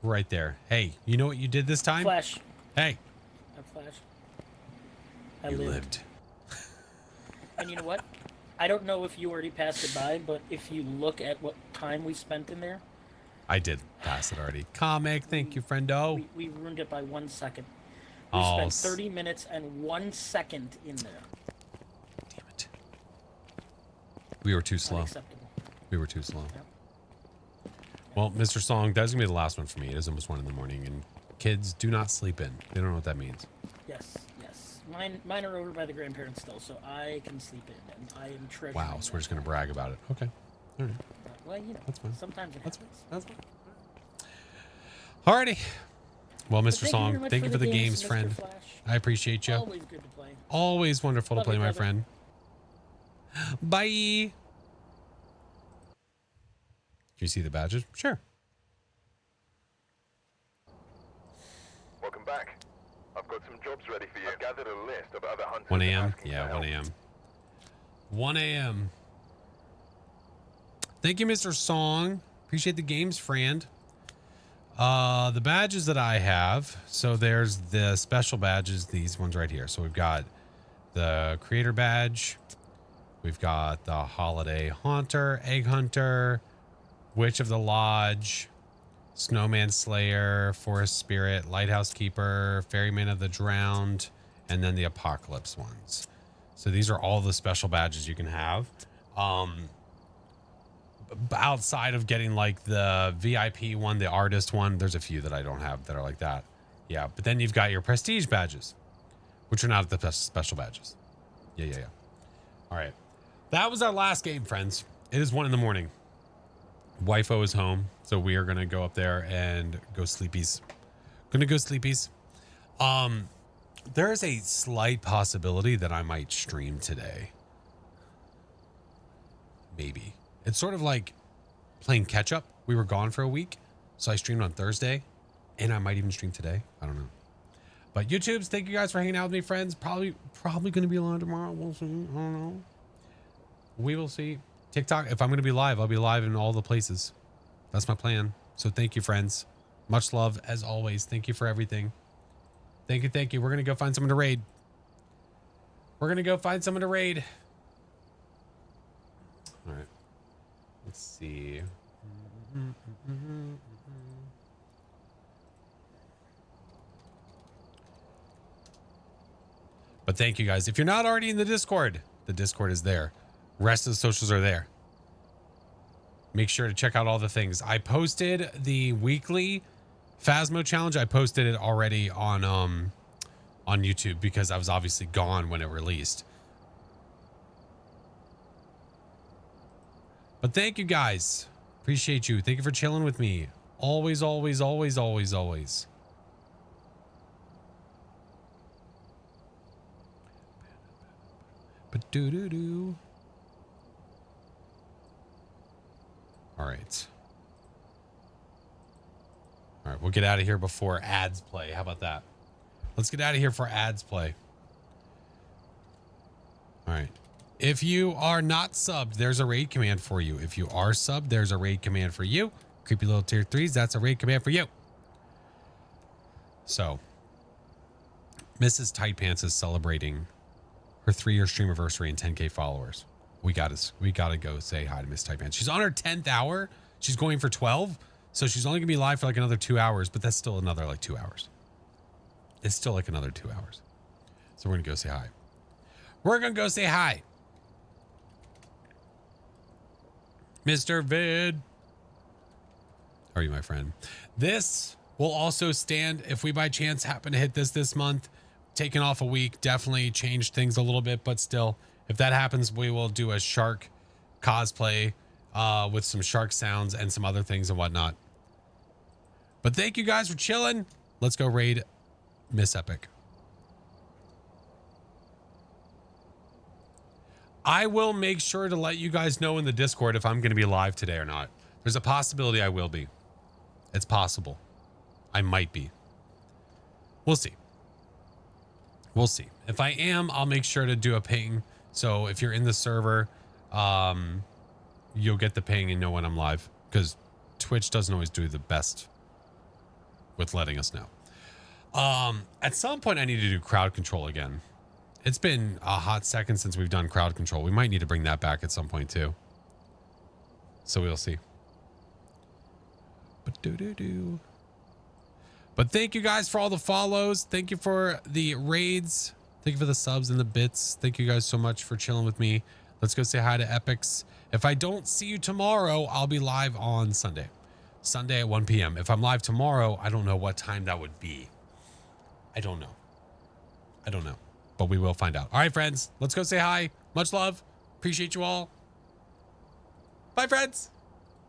Speaker 1: Right there. Hey, you know what you did this time?
Speaker 5: Flash.
Speaker 1: Hey.
Speaker 5: I'm Flash. I
Speaker 1: You
Speaker 5: lived.
Speaker 1: lived.
Speaker 5: And you know what? I don't know if you already passed it by, but if you look at what time we spent in there,
Speaker 1: I did pass it already. Comic, thank you, friendo.
Speaker 5: we ruined it by 1 second. We
Speaker 1: Oh,
Speaker 5: spent 30 minutes and 1 second in there.
Speaker 1: Damn it. We were too slow.
Speaker 5: Unacceptable.
Speaker 1: We were too slow.
Speaker 5: Yep.
Speaker 1: Well, Mr. Song, that's going to be the last one for me. It is almost 1 in the morning, and kids do not sleep in. They don't know what that means.
Speaker 5: Yes, yes. Mine are over by the grandparents still, so I can sleep in, and I am treasuring.
Speaker 1: Wow, so we're just going to brag about it. Okay. All right.
Speaker 5: Well, you know,
Speaker 1: That's fine.
Speaker 5: sometimes it
Speaker 1: That's
Speaker 5: happens.
Speaker 1: fine. That's fine. Alrighty. Well,
Speaker 5: But
Speaker 1: Mr.
Speaker 5: thank you
Speaker 1: Song,
Speaker 5: very much
Speaker 1: thank you for the games,
Speaker 5: Mr.
Speaker 1: friend.
Speaker 5: Flash.
Speaker 1: I appreciate you.
Speaker 5: Always good to play.
Speaker 1: Always wonderful to
Speaker 5: Love
Speaker 1: play,
Speaker 5: you,
Speaker 1: my
Speaker 5: brother.
Speaker 1: friend. Bye. Can you see the badges? Sure.
Speaker 2: Welcome back. I've got some jobs ready for you. I've gathered a list of other hunters.
Speaker 1: 1 a.m.
Speaker 2: asking
Speaker 1: Yeah,
Speaker 2: for
Speaker 1: 1
Speaker 2: help.
Speaker 1: a.m. 1 a.m. Thank you, Mr. Song. Appreciate the games, friend. The badges that I have. So there's the special badges, these ones right here. So we've got the creator badge. We've got the holiday haunter, egg hunter, witch of the lodge, snowman slayer, forest spirit, lighthouse keeper, ferryman of the drowned, and then the apocalypse ones. So these are all the special badges you can have. outside of getting like the VIP one, the artist one, there's a few that I don't have that are like that. Yeah, but then you've got your prestige badges, which are not the special badges. Yeah. All right. That was our last game, friends. It is 1 a.m. Wifo is home, so we are going to go up there and go sleepies. There is a slight possibility that I might stream today. Maybe. It's sort of like playing catch up. We were gone for a week, so I streamed on Thursday, and I might even stream today. I don't know. But YouTubes, thank you guys for hanging out with me, friends. Probably going to be live tomorrow. We'll see. I don't know. We will see. TikTok, if I'm going to be live, I'll be live in all the places. That's my plan. So thank you, friends. Much love, as always. Thank you for everything. Thank you. We're going to go find someone to raid. All right. Let's see. But thank you guys. If you're not already in the Discord is there. Rest of the socials are there. Make sure to check out all the things. I posted the weekly Phasmo challenge. I posted it already on YouTube because I was obviously gone when it released. But thank you guys. Appreciate you. Thank you for chilling with me. Always. But do. All right. We'll get out of here before ads play. How about that? Let's get out of here for ads play. All right. If you are not subbed, there's a raid command for you. If you are subbed, there's a raid command for you. Creepy little tier 3s, that's a raid command for you. So, Mrs. Tight Pants is celebrating her 3-year stream anniversary and 10K followers. We gotta go say hi to Miss Tight Pants. She's on her 10th hour. She's going for 12. So she's only gonna be live for like another 2 hours, but that's still another like 2 hours. It's still like another 2 hours. So we're gonna go say hi. Mr. Vid. How are you, my friend? This will also stand if we by chance happen to hit this month. Taking off a week definitely changed things a little bit, but still, if that happens, we will do a shark cosplay with some shark sounds and some other things and whatnot. But thank you guys for chilling. Let's go raid Miss Epic. I will make sure to let you guys know in the Discord if I'm going to be live today or not. There's a possibility I will be. It's possible. I might be. We'll see. If I am, I'll make sure to do a ping. So if you're in the server, you'll get the ping and know when I'm live, because Twitch doesn't always do the best with letting us know. At some point I need to do crowd control again. It's been a hot second since we've done crowd control. We might need to bring that back at some point too. So we'll see. But thank you guys for all the follows. Thank you for the raids. Thank you for the subs and the bits. Thank you guys so much for chilling with me. Let's go say hi to Epics. If I don't see you tomorrow, I'll be live on Sunday. Sunday at 1 p.m. If I'm live tomorrow, I don't know what time that would be. I don't know. But we will find out. All right, friends. Let's go say hi. Much love. Appreciate you all. Bye, friends.